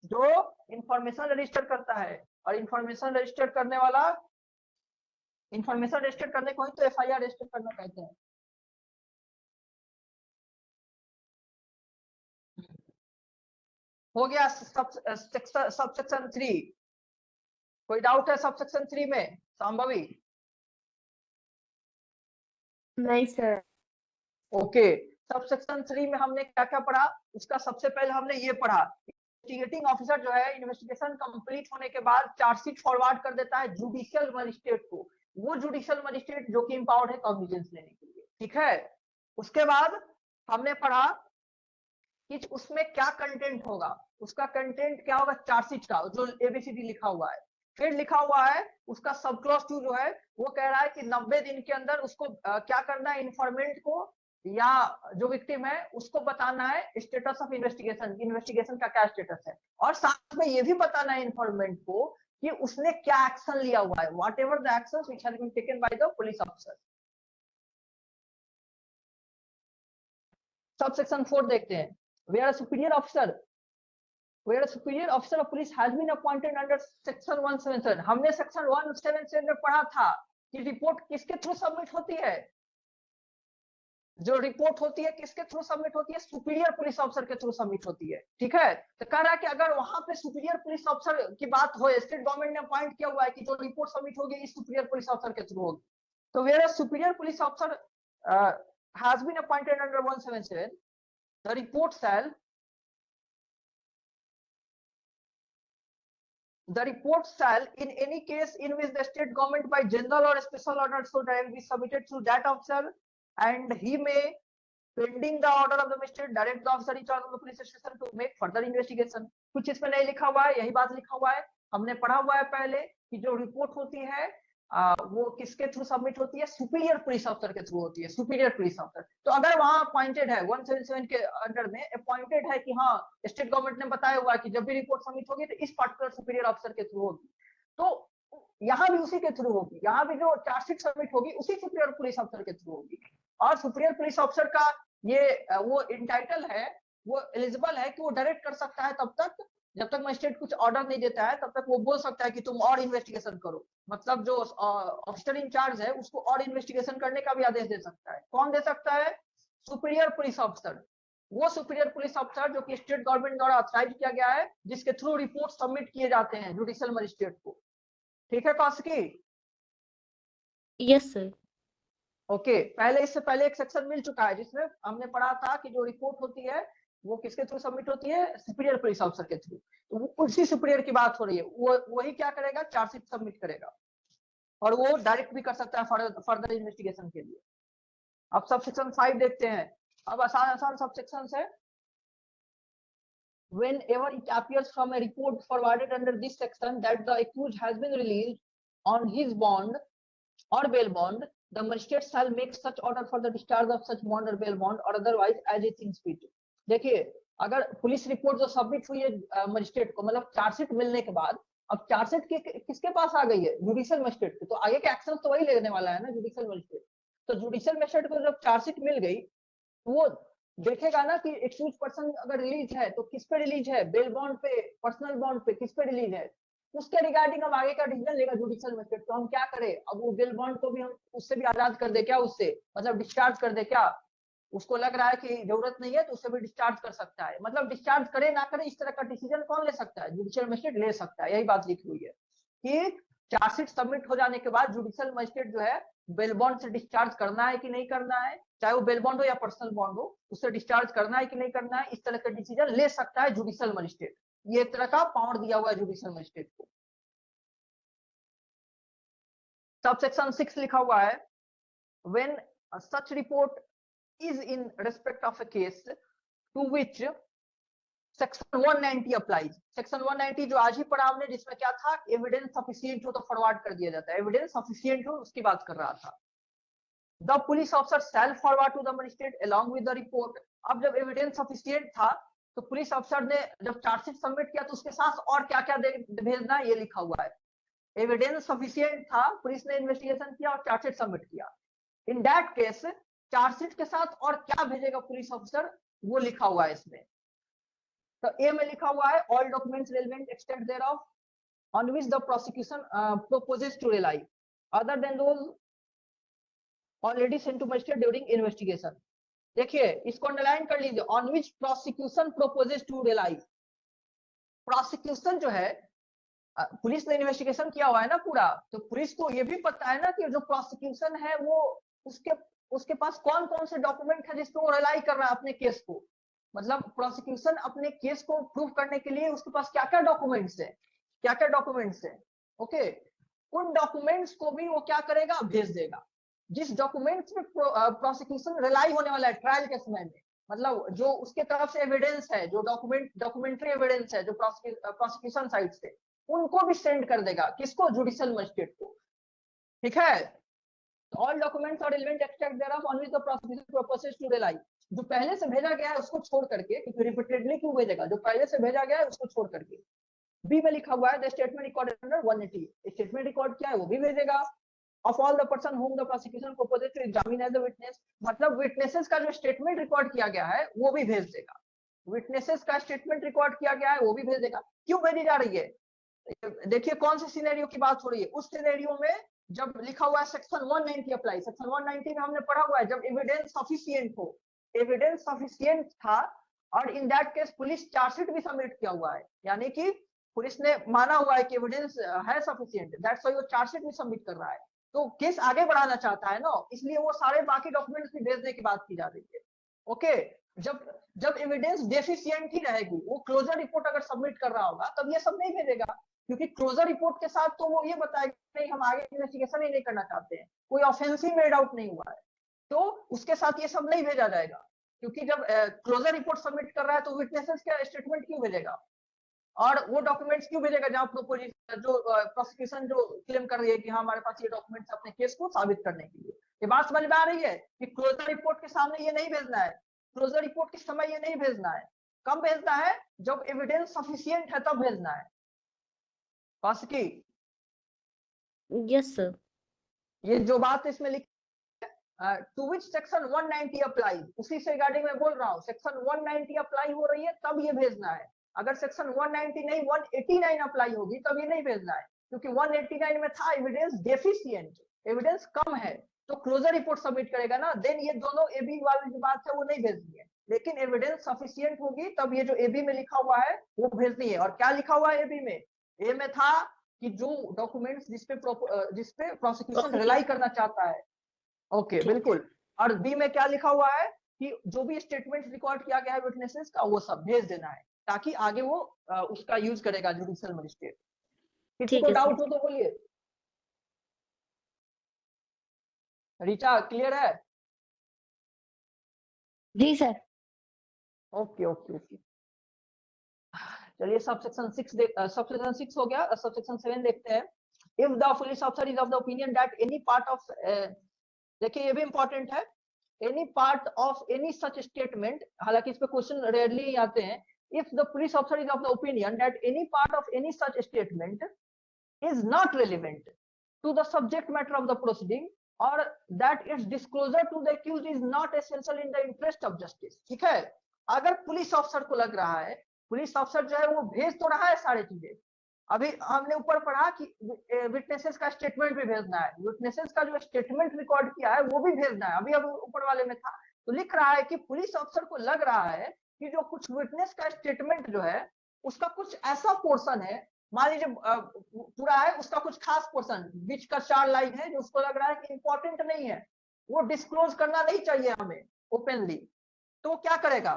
जो information रजिस्टर करता है, और information रजिस्टर करने वाला, information रजिस्टर करने को ही तो FIR रजिस्टर करना कहते हैं। हो गया सबसेक्शन 3। कोई डाउट है सबसेक्शन 3 में, संभवी? नहीं सर। ओके, सबसेक्शन 3 में हमने क्या क्या पढ़ा, उसका सबसे पहले हमने ये पढ़ा, इन्वेस्टिगेटिंग ऑफिसर जो है इन्वेस्टिगेशन कंप्लीट होने के बाद चार्जशीट फॉरवर्ड कर देता है जुडिशियल मजिस्ट्रेट को। वो जुडिशियल मजिस्ट्रेट जो कि एम्पावर्ड है कॉग्निजेंस लेने के लिए, ठीक है। उसके बाद हमने पढ़ा कि उसमें क्या कंटेंट होगा, उसका कंटेंट क्या होगा, चार्जशीट का जो ABCD लिखा हुआ है। फिर लिखा हुआ है उसका सब क्लॉज 2 जो है वो कह रहा है कि 90 दिन के अंदर उसको क्या करना है, इन्फॉर्मेंट को या जो विक्टिम है उसको बताना है स्टेटस ऑफ इन्वेस्टिगेशन, इन्वेस्टिगेशन का क्या स्टेटस है, और साथ में ये भी बताना है इन्फॉर्मेंट को कि उसने क्या एक्शन लिया हुआ है, whatever the actions which have been taken by the police officer. Subsection 4 देखते हैं, where a superior officer of police has been appointed under section 177। हमने सेक्शन 177 में पढ़ा था कि रिपोर्ट किसके थ्रू सबमिट होती है, जो रिपोर्ट होती है किसके थ्रू सबमिट होती है, सुपीरियर पुलिस ऑफिसर के थ्रू सबमिट होती है, ठीक है। तो कह रहा है कि अगर वहां पे सुपीरियर पुलिस ऑफिसर की बात हो, स्टेट गवर्नमेंट ने अपॉइंट किया हुआ है कि जो रिपोर्ट सबमिट होगी इस सुपीरियर पुलिस ऑफिसर के थ्रू होगी, तो where superior police officer has been appointed under 177, the report shall the report shall in any case in which the state government by general or special order so direct be submitted to that officer, and he may, pending the order of the magistrate, direct the officer in charge of the police station to make further investigation. कुछ इसमें नहीं लिखा हुआ है, यही बात लिखा हुआ है, हमने पढ़ा हुआ है पहले कि जो रिपोर्ट होती है वो किसके थ्रू सबमिट होती है, सुपीरियर पुलिस ऑफिसर के थ्रू होती है, सुपीरियर पुलिस ऑफिसर। तो अगर वहां अपॉइंटेड है 177 के अंडर में अपॉइंटेड है कि हाँ स्टेट गवर्नमेंट ने बताया हुआ है कि जब भी रिपोर्ट सबमिट होगी तो इस पर्टिकुलर सुपीरियर ऑफिसर के थ्रू होगी, तो यहाँ भी उसी के थ्रू होगी, यहाँ भी जो चार्जशीट सबमिट होगी उसी सुपीरियर पुलिस ऑफिसर के थ्रू होगी। और सुपीरियर पुलिस ऑफिसर का ये वो इंटाइटल है, वो एलिजिबल है कि वो डायरेक्ट कर सकता है तब तक जब तक मजिस्ट्रेट कुछ ऑर्डर नहीं देता है, तब तक वो बोल सकता है कि तुम और इन्वेस्टिगेशन करो। मतलब जो ऑफिसर इंचार्ज है उसको और इन्वेस्टिगेशन करने का भी आदेश दे सकता है। कौन दे सकता है? Superior police officer. वो सुपीरियर पुलिस ऑफिसर जो कि स्टेट गवर्नमेंट द्वारा ऑथराइज किया गया है, जिसके थ्रू रिपोर्ट सबमिट किए जाते हैं जुडिशियल मजिस्ट्रेट को। ठीक है कौशिकी? Yes sir. ओके, पहले इससे पहले एक सेक्शन मिल चुका है जिसमें हमने पढ़ा था कि जो रिपोर्ट होती है वो किसके थ्रू सबमिट होती है? सुपीरियर पुलिस ऑफिसर के थ्रू। तो वो उसी सुपीरियर की बात हो रही है, वो वही क्या करेगा? चार्जशीट सबमिट करेगा और वो डायरेक्ट भी कर सकता है फर्दर इन्वेस्टिगेशन के लिए। अब सब सेक्शन 5 देखते हैं। अब आसान आसान सब सेक्शन है। Whenever it appears from a report forwarded under this section that the accused has been released on his bond or bail bond, the magistrate shall make such order for the discharge of such bond or bail bond or otherwise as he thinks fit. देखिए, अगर police report जो submit हुई है magistrate को, मतलब chargesheet मिलने के बाद, अब चार्जशीट किसके पास आ गई है? जुडिशियल मजिस्ट्रेट के। तो आगे के एक्शन तो वही लेने वाला है ना, जुडिशियल मजिस्ट्रेट। तो जुडिशियल मजिस्ट्रेट को जब चार्जशीट मिल गई, वो देखेगा ना कि एक्यूज पर्सन अगर रिलीज है तो किस पे रिलीज है? बेल बॉन्ड पे, पर्सनल बॉन्ड पे, किस पे रिलीज है? उसके रिगार्डिंग अब आगे का डिसीजन लेगा जुडिशियल मजिस्ट्रेट। तो हम क्या करें? अब वो बेल बॉन्ड को भी हम उससे भी आजाद कर दे क्या? उससे मतलब डिस्चार्ज कर दे क्या? उसको लग रहा है कि जरूरत नहीं है तो उससे भी डिस्चार्ज कर सकता है। मतलब डिस्चार्ज करे ना करे इस तरह का डिसीजन कौन ले सकता है? जुडिशियल मजिस्ट्रेट ले सकता है। यही बात लिखी हुई है कि चार्जशीट सबमिट हो जाने के बाद जुडिशियल मजिस्ट्रेट जो है बेल बॉन्ड से डिस्चार्ज करना है कि नहीं करना है, चाहे वो बेल बॉन्ड हो या पर्सनल बॉन्ड हो, उससे डिस्चार्ज करना है कि नहीं करना है, इस तरह का डिसीजन ले सकता है जुडिशियल मजिस्ट्रेट। ये एक तरह का पावर दिया हुआ है जुडिशियल मजिस्ट्रेट को। सब सेक्शन 6 लिखा हुआ है, when such report is in respect of a case to which section 190 applies। section 190 जो आज ही पढ़ा हमने, जिसमें क्या था? एविडेंस सफिशिएंट हो तो फॉरवर्ड कर दिया जाता है। एविडेंस सफिशिएंट हो उसकी बात कर रहा था। The police officer shall forward to the magistrate along with the report। अब जब एविडेंस सफिशिएंट था तो पुलिस अफसर ने जब चार्जशीट सबमिट किया तो उसके साथ और क्या क्या भेजना ये लिखा हुआ है। एविडेंस सफिशिएंट था, पुलिस ने इन्वेस्टिगेशन किया और चार्जशीट सबमिट किया। इन दैट केस चार्जशीट के साथ और क्या भेजेगा पुलिस ऑफिसर, वो लिखा हुआ है इसमें। तो ए में लिखा हुआ है all documents relevant extent thereof on which the prosecution proposes to rely other than those already sent to magistrate during investigation. देखिए इसको अंडरलाइन कर लीजिए, on which prosecution proposes to rely. Prosecution जो है, पुलिस ने इन्वेस्टिगेशन किया हुआ है ना पूरा, तो पुलिस को ये भी पता है ना कि जो प्रोसिक्यूशन है वो उसके पास कौन कौन से डॉक्यूमेंट है जिसपे वो रिलाई कर रहा है अपने केस को। मतलब प्रोसिक्यूशन अपने केस को प्रूव करने के लिए उसके पास क्या क्या डॉक्यूमेंट्स है, क्या क्या डॉक्यूमेंट्स है। ओके, उन डॉक्यूमेंट्स को भी वो क्या करेगा? भेज देगा। जिस डॉक्यूमेंट्स में प्रोसिक्यूशन रिलाई होने वाला है ट्रायल के समय में, मतलब जो उसके तरफ से एविडेंस है, जो डॉक्यूमेंट्री एविडेंस है जो प्रोसिक्यूशन साइड से, उनको भी सेंड कर देगा। किसको? जुडिशियल मजिस्ट्रेट को। ठीक है, all documents are relevant extract thereof on which the prosecution proposes to rely. जो पहले से भेजा गया है उसको छोड़ करके, क्योंकि रिपीटेडली क्यों भेजेगा? जो पहले से भेजा गया है उसको छोड़ करके। बी में लिखा हुआ है the statement recorded under 180। Statement record क्या है वो भी भेजेगा। Of all the person whom the prosecution proposes to examine as a witness, मतलब विटनेसेस का जो स्टेटमेंट रिकॉर्ड किया गया है वो भी भेज देगा। विटनेसेस का स्टेटमेंट रिकॉर्ड किया गया है वो भी भेज देगा। क्यों भेजी जा रही है? देखिए कौन से सिनेरियो की बात हो रही है। उस सिनेरियो में जब लिखा हुआ है सेक्शन 190 अप्लाई। सेक्शन 190 में हमने पढ़ा हुआ है जब एविडेंस सफिशिएंट हो, एविडेंस सफिशिएंट था और इन दैट केस पुलिस चार्जशीट भी सबमिट किया हुआ है, यानी कि पुलिस ने माना हुआ है कि एविडेंस है सफिशिएंट, दैट्स व्हाई वो चार्जशीट भी सबमिट कर रहा है। तो केस आगे बढ़ाना चाहता है ना, इसलिए वो सारे बाकी डॉक्यूमेंट्स भी भेजने की बात की जा रही है। ओके, जब एविडेंस डेफिशिएंट ही रहेगी, वो क्लोजर रिपोर्ट अगर सबमिट कर रहा होगा तब ये सब नहीं भेजेगा। क्योंकि क्लोजर रिपोर्ट के साथ तो वो ये बताएगा नहीं हम आगे इन्वेस्टिगेशन ही नहीं करना चाहते हैं, कोई ऑफेंस ही मेड आउट नहीं हुआ है, तो उसके साथ ये सब नहीं भेजा जाएगा। क्योंकि जब क्लोजर रिपोर्ट सबमिट कर रहा है तो विटनेसेस का स्टेटमेंट क्यों भेजेगा और वो डॉक्यूमेंट्स क्यों भेजेगा जहां प्रोपोजिशन जो प्रोसिक्यूशन जो क्लेम कर रही है कि हाँ हमारे पास ये डॉक्यूमेंट्स अपने केस को साबित करने के लिए। ये बात समझ में आ रही है कि क्लोजर रिपोर्ट के सामने ये नहीं भेजना है, क्लोजर रिपोर्ट के समय ये नहीं भेजना है, कब भेजना है जब एविडेंस सफिशिएंट है तब भेजना है। की यस सर। ये जो बात इसमें लिखी टू विच सेक्शन 190 अप्लाई, उसी से रिगार्डिंग मैं बोल रहा हूँ, सेक्शन 190 अप्लाई हो रही है तब ये भेजना है। अगर सेक्शन 190 नहीं 189 अप्लाई होगी तब ये नहीं भेजना है, क्योंकि 189 में था एविडेंस डेफिशिएंट, एविडेंस कम है, तो क्लोजर रिपोर्ट सबमिट करेगा ना, देन ये दोनों एबी वाली जो बात है वो नहीं भेजनी है। लेकिन एविडेंस सफिशिएंट होगी तब ये जो एबी में लिखा हुआ है वो भेजनी है। और क्या लिखा हुआ है एबी में? ए में था कि जो डॉक्यूमेंट्स जिसपे प्रोसिक्यूशन रिलाई करना चाहता है, ओके बिल्कुल। और बी में क्या लिखा हुआ है कि जो भी स्टेटमेंट रिकॉर्ड किया गया है विटनेसेस का वो सब भेज देना है, ताकि आगे वो उसका यूज करेगा जुडिशियल मजिस्ट्रेट। किसी को डाउट हो तो बोलिए। रीचा क्लियर है? जी सर। ओके ओके ओके, चलिए सब सेक्शन 6 हो गया, सब सेक्शन 7 देखते हैं। If the police officer is of the opinion that any part of, देखिए ये भी इंपॉर्टेंट है, any part of any such statement, हालांकि इस पे क्वेश्चन रेयरली आते हैं। If the police officer is of the opinion that any part of any such statement is not relevant to the subject matter of the proceeding or that its disclosure to the accused is not essential in the interest of justice। ठीक है, अगर police officer को लग रहा है, police officer जो है वो भेज तो रहा है सारी चीजें, अभी हमने ऊपर पढ़ा कि विटनेसेस का स्टेटमेंट भी भेजना है, विटनेसेस का जो स्टेटमेंट रिकॉर्ड किया है वो भी भेजना है, अभी अब ऊपर वाले में था। तो लिख रहा है कि पुलिस ऑफिसर को लग रहा है कि जो कुछ विटनेस का स्टेटमेंट जो है उसका कुछ ऐसा पोर्शन है, मान लीजिए पूरा है, उसका कुछ खास पोर्शन बीच का 4 लाइन है जो उसको लग रहा है कि इंपॉर्टेंट नहीं है, वो डिस्क्लोज करना नहीं चाहिए हमें ओपनली, तो क्या करेगा?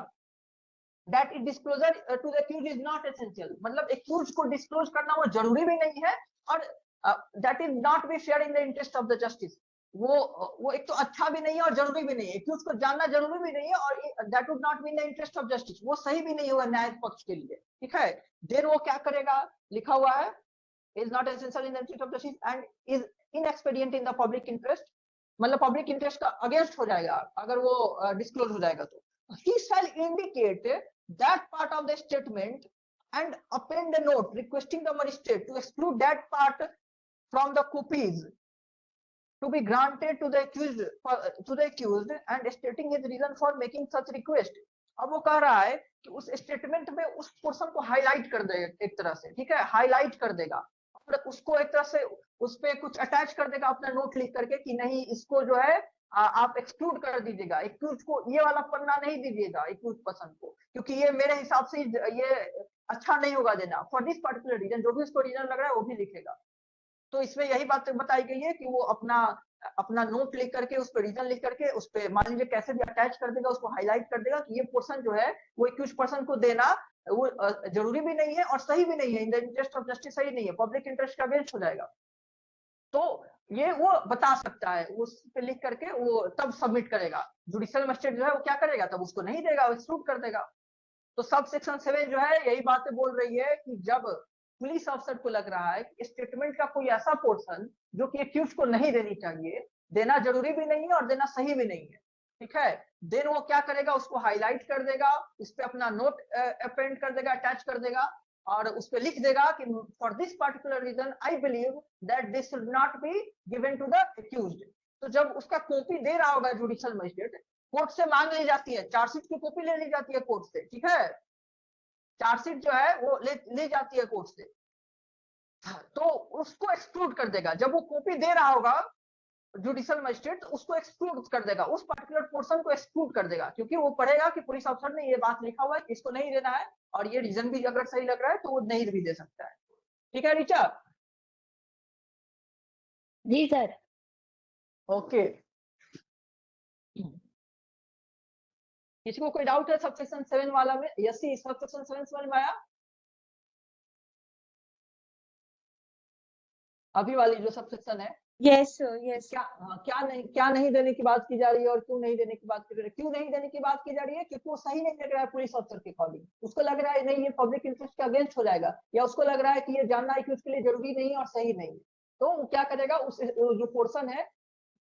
That is disclosure to the accused is not essential, मतलब अक्यूज्ड को डिस्क्लोज करना वो जरूरी भी नहीं है, और that is not be fair in the interest of the justice, वो एक तो अच्छा भी नहीं है और जरूरी भी नहीं है, अक्यूज्ड को जानना जरूरी भी नहीं है, और that would not be in the interest of justice, वो सही भी नहीं होगा न्याय पक्ष के लिए। ठीक है, देन वो क्या करेगा? लिखा हुआ है is not essential in the interest of justice and is inexpedient in the public interest, मतलब पब्लिक इंटरेस्ट का अगेंस्ट हो जाएगा अगर वो डिस्क्लोज हो जाएगा। तो he shall indicate that part of the statement and append a note requesting the magistrate to exclude that part from the copies to be granted to the accused and stating his reason for making such request। अब वो कह रहा है कि उस statement में उस portion को हाईलाइट कर देगा एक तरह से, ठीक है, हाईलाइट कर देगा और उसको एक तरह से उस पे कुछ अटैच कर देगा अपना नोट लिख करके कि नहीं इसको जो है आप एक्सक्लूड कर दीजिएगा, एक्यूज को ये वाला पन्ना नहीं दीजिएगा एक्यूज पर्सन को, क्योंकि ये मेरे हिसाब से ये अच्छा नहीं होगा देना फॉर दिस पर्टिकुलर रीजन, जो भी उसको रीजन लग रहा है वो भी लिखेगा। तो इसमें यही बात बताई गई है कि वो अपना नोट लिख करके उस पर रीजन लिख करके उस पे मान लीजिए कैसे भी अटैच कर देगा, उसको हाईलाइट कर देगा कि ये पोर्शन जो है वो एक्यूज पर्सन को देना वो जरूरी भी नहीं है और सही भी नहीं है, इन द इंटरेस्ट ऑफ जस्टिस सही नहीं है, पब्लिक इंटरेस्ट का अगेंस्ट हो जाएगा। तो ये वो बता सकता है, उस पे लिख करके वो तब सबमिट करेगा। जुडिशियल मजिस्ट्रेट जो है वो क्या करेगा? तब उसको नहीं देगा, वो एक्सक्लूड कर देगा। तो सब सेक्शन 7 जो है यही बातें बोल रही है कि जब पुलिस ऑफिसर को लग रहा है कि स्टेटमेंट का कोई ऐसा पोर्शन जो कि एक्यूज को नहीं देनी चाहिए, देना जरूरी भी नहीं है और देना सही भी नहीं है, ठीक है, देन वो क्या करेगा? उसको हाईलाइट कर देगा, उस पर अपना नोट अपेंड कर देगा, अटैच कर देगा और उस पर लिख देगा कि for this particular reason I believe that this should not be given to the accused. तो जब उसका कॉपी दे रहा होगा जुडिशियल मजिस्ट्रेट, कोर्ट से मांग ली जाती है, चार्जशीट की कॉपी ले ली जाती है कोर्ट से, ठीक है, चार्जशीट जो है वो ले जाती है कोर्ट से, तो उसको एक्सक्लूड कर देगा। जब वो कॉपी दे रहा होगा जुडिशियल मजिस्ट्रेट, उसको एक्सक्लूड कर देगा, उस पर्टिकुलर पोर्शन को एक्सक्लूड कर देगा, क्योंकि वो पढ़ेगा कि पुलिस ऑफिसर ने ये बात लिखा हुआ है कि इसको नहीं देना है और ये रीजन भी अगर सही लग रहा है तो वो नहीं भी दे सकता है। ठीक है रीचा? जी सर। ओके, किसी को कोई डाउट है सबसेक्शन 7 वाला में? यस, सबसेक्शन 7 समझ में आया? अभी वाली जो सब सेक्शन है, यस सर, यस। क्या नहीं देने की बात की जा रही है और क्यों नहीं देने की बात की जा रही है? क्यों नहीं देने की बात की जा रही है? क्योंकि वो सही नहीं लग रहा है पुलिस ऑफिसर के अकॉर्डिंग। उसको लग रहा है नहीं ये पब्लिक इंटरेस्ट के अगेंस्ट हो जाएगा, या उसको लग रहा है कि ये जानना है कि उसके लिए जरूरी नहीं है और सही नहीं है। तो वो क्या करेगा, उस जो पोर्शन है,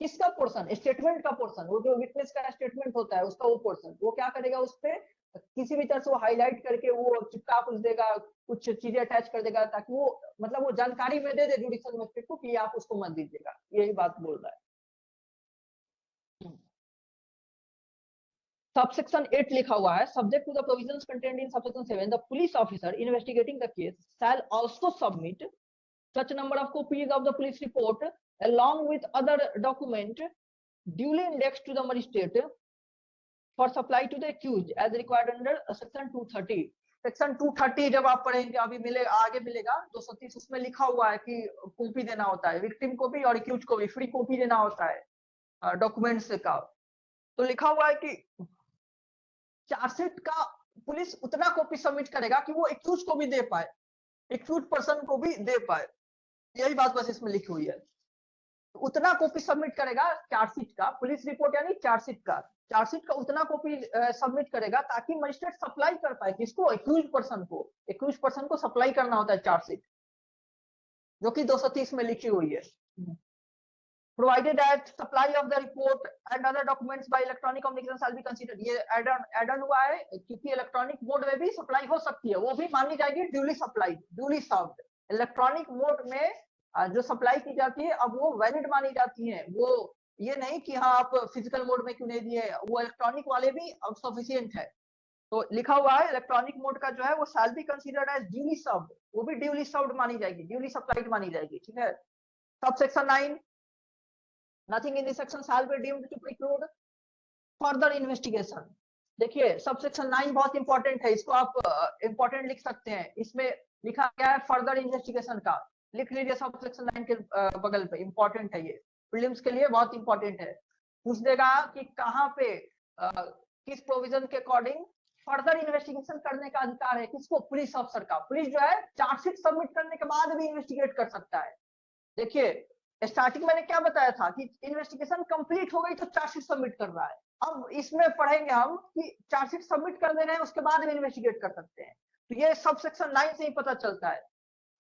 किसका पोर्शन, स्टेटमेंट का पोर्शन, वो जो विटनेस का स्टेटमेंट होता है उसका वो पोर्शन, वो क्या करेगा, उस पे किसी भी तरह से वो हाईलाइट करके वो चिपका कुछ देगा, कुछ चीजें अटैच कर देगा, ताकि वो मतलब वो जानकारी में दे दे जुडिशियल मजिस्ट्रेट को कि आप उसको मत दीजिएगा। यही बात बोल रहा है। सबसेक्शन 8 लिखा हुआ है, subject to the provisions contained in subsection 7, the police officer investigating the case shall also submit such number of copies of the police report along with other document duly indexed to the magistrate for supply to the accused as required under section 230। Section 230 जब आप पढ़ेंगे, अभी मिलेगा, आगे मिलेगा 230, उसमें लिखा हुआ है कि कॉपी देना होता है, विक्टिम को भी और एक्यूज को भी फ्री कॉपी देना होता है डॉक्यूमेंट्स का। तो लिखा हुआ है कि चार्जशीट का पुलिस उतना कॉपी सबमिट करेगा कि वो एक्यूज को भी दे पाए, एक्यूज पर्सन को भी दे पाए। यही बात बस इसमें लिखी हुई है। उतना कॉपी सबमिट करेगा चार्जशीट का, पुलिस रिपोर्ट यानी चार्जशीट का उतना कॉपी सबमिट करेगा ताकि मजिस्ट्रेट सप्लाई कर पाए, किसको, एक्यूज पर्सन को सप्लाई करना होता है चार्जशीट, जो कि 230 में लिखी हुई है। Provided that supply of the report and other documents bye electronic communication shell be considered. ये एड ऑन हुआ है क्योंकि इलेक्ट्रॉनिक मोड में भी सप्लाई हो सकती है, वो भी मानी जाएगी duly supplied, duly served. Electronic mode में जो सप्लाई की जाती है अब वो वैलिड मानी जाती है, वो ये नहीं कि हाँ आप फिजिकल मोड में क्यों नहीं दिए, वो इलेक्ट्रॉनिक वाले भी अब सफिशिएंट है। तो लिखा हुआ है इलेक्ट्रॉनिक मोड का जो है वो shall be considered as duly served, वो भी ड्यूली सर्व्ड मानी जाएगी, ड्यूली सप्लाइड मानी जाएगी। ठीक है। Subsection 9, nothing in this section shall be deemed to preclude further investigation. देखिए सबसेक्शन 9 बहुत इंपॉर्टेंट है, इसको आप इंपॉर्टेंट लिख सकते हैं। इसमें लिखा गया है फर्दर इन्वेस्टिगेशन का, लिख लीजिए सबसेक्शन 9 के बगल पे, इंपॉर्टेंट है ये, प्रीलिम्स के लिए बहुत इंपॉर्टेंट है। पूछ देगा कि कहाँ पे किस प्रोविजन के अकॉर्डिंग फर्दर इन्वेस्टिगेशन करने का अधिकार है, किसको, पुलिस ऑफिसर का। पुलिस जो है चार्जशीट सबमिट करने के बाद भी इन्वेस्टिगेट कर सकता है। देखिए स्टार्टिंग मैंने क्या बताया था कि इन्वेस्टिगेशन कंप्लीट हो गई तो चार्जशीट सबमिट कर रहा है। अब इसमें पढ़ेंगे हम कि चार्जशीट सबमिट कर दे रहे हैं उसके बाद भी इन्वेस्टिगेट कर सकते हैं। तो ये सबसेक्शन 9 से ही पता चलता है।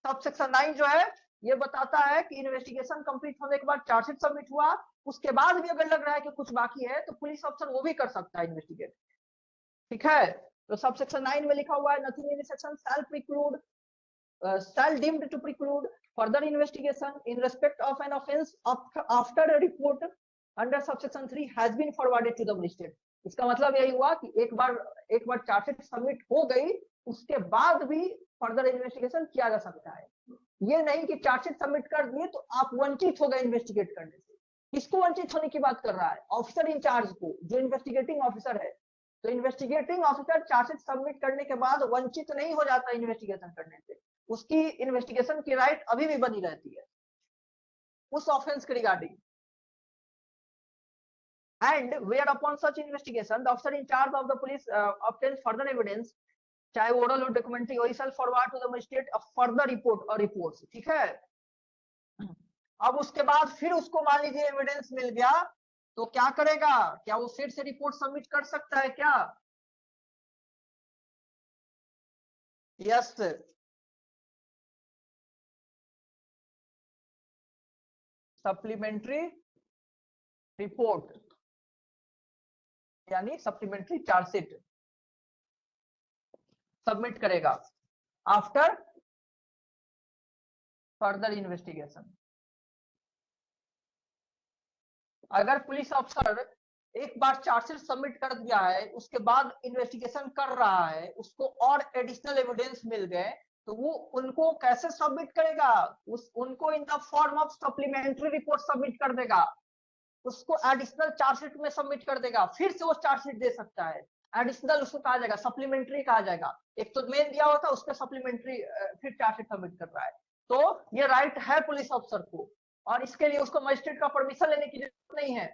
सबसेक्शन 9 जो है ये बताता है कि इन्वेस्टिगेशन कंप्लीट होने के बाद चार्जशीट सबमिट हुआ, उसके बाद भी अगर लग रहा है कि कुछ बाकी है तो पुलिस ऑफिसर वो भी कर सकता है इन्वेस्टिगेट। ठीक है। तो सबसेक्शन 9 में लिखा हुआ है nothing in section shall preclude shall deemed to preclude further investigation in respect of an offence after a report under subsection 3 has been forwarded to the magistrate। इसका मतलब यही हुआ कि एक बार चार्जशीट सबमिट हो गई उसके बाद भी फर्दर इन्वेस्टिगेशन किया जा सकता है। ये नहीं कि चार्जशीट सबमिट कर दिए तो आप वंचित हो गए इन्वेस्टिगेट करने से। किसको वंचित होने की बात कर रहा है, ऑफिसर इंचार्ज को, जो इन्वेस्टिगेटिंग ऑफिसर है। तो इन्वेस्टिगेटिंग ऑफिसर चार्जशीट सबमिट करने के बाद वंचित नहीं हो जाता इन्वेस्टिगेशन करने से, उसकी इन्वेस्टिगेशन की राइट अभी भी बनी रहती है उस ऑफेंस के regarding. And whereupon such investigation the officer in charge of the police obtains further evidence, चाहे ओरल और डॉक्यूमेंट्री, वही shall forward to the magistrate a further report or reports. ठीक है। अब उसके बाद फिर उसको मान लीजिए एविडेंस मिल गया तो क्या करेगा, क्या वो फिर से रिपोर्ट सबमिट कर सकता है क्या? यस सप्लीमेंट्री रिपोर्ट यानी सप्लीमेंट्री चार्जशीट सबमिट करेगा आफ्टर फर्दर इन्वेस्टिगेशन। अगर पुलिस अफसर एक बार चार्जशीट सबमिट कर दिया है उसके बाद इन्वेस्टिगेशन कर रहा है, उसको और एडिशनल एविडेंस मिल गए तो वो उनको कैसे सबमिट करेगा, उनको इन the form of supplementary report submit कर देगा, उसको एडिशनल चार्जशीट में सबमिट कर देगा, फिर से वो चार्जशीट दे सकता है। एडिशनल उसको कहा जाएगा, सप्लीमेंट्री कहा जाएगा। एक तो मेन दिया होता है उस पर सप्लीमेंट्री फिर चार्जशीट सबमिट कर रहा है। तो ये राइट है पुलिस अफसर को, और इसके लिए उसको मजिस्ट्रेट का परमिशन लेने की जरूरत नहीं है।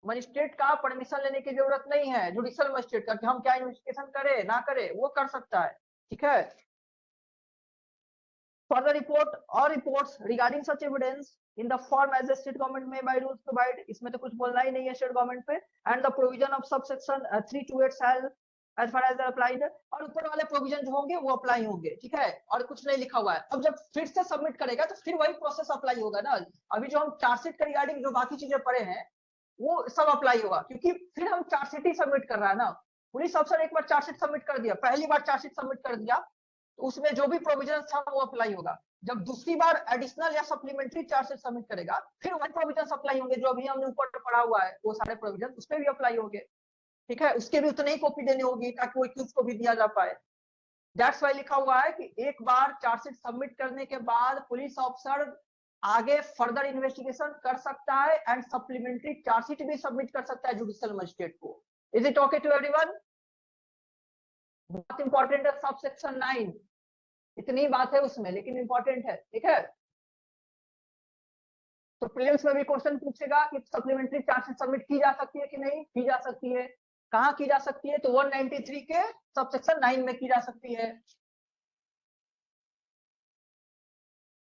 मजिस्ट्रेट का परमिशन लेने की जरूरत नहीं है, जुडिशियल मजिस्ट्रेट का, कि हम क्या इन्वेस्टिगेशन करें ना करें, वो कर सकता है। ठीक है। further report or reports regarding such evidence in the form as the state government may by rules provide, इसमें तो कुछ बोलना ही नहीं है स्टेट गवर्नमेंट पे, and the provision of subsection 328 shall as far as applied, और ऊपर वाले प्रोविजन जो होंगे वो अप्लाई होंगे, ठीक है, और कुछ नहीं लिखा हुआ है। अब जब फिर से सबमिट करेगा तो फिर वही प्रोसेस अप्लाई होगा ना। अभी जो हम चार्जशीट के रिगार्डिंग जो बाकी चीजें पढ़े हैं वो सब अप्लाई होगा, क्योंकि फिर हम चार्जशीट ही सबमिट कर रहा है ना। पुलिस अफसर एक बार चार्जशीट सबमिट कर दिया, पहली बार चार्जशीट सबमिट कर दिया, तो उसमें जो भी प्रोविजन था वो अप्लाई होगा। जब दूसरी बार एडिशनल या सप्लीमेंट्री चार्जशीट सबमिट करेगा फिर वही प्रोविजन अप्लाई होंगे, जो अभी हमने ऊपर पढ़ा हुआ है वो सारे प्रोविजन उसमें भी अप्लाई होंगे, ठीक है। उसके भी उतनी ही कॉपी देनी होगी ताकि वो एक्यूज को भी दिया जा पाए। दैट्स वाई लिखा हुआ है कि एक बार चार्जशीट सबमिट करने के बाद पुलिस ऑफिसर आगे फर्दर इन्वेस्टिगेशन कर सकता है एंड सप्लीमेंट्री चार्जशीट भी सबमिट कर सकता है जुडिशियल मजिस्ट्रेट को। Is it okay to everyone? बहुत इंपॉर्टेंट है सब सेक्शन 9, इतनी बात है उसमें लेकिन इंपॉर्टेंट है, ठीक है। तो प्रीलिम्स में भी क्वेश्चन पूछेगा कि सप्लीमेंट्री चार्जशीट सबमिट की जा सकती है कि नहीं की जा सकती है, कहाँ की जा सकती है, तो 193 के सबसेक्शन 9 में की जा सकती है।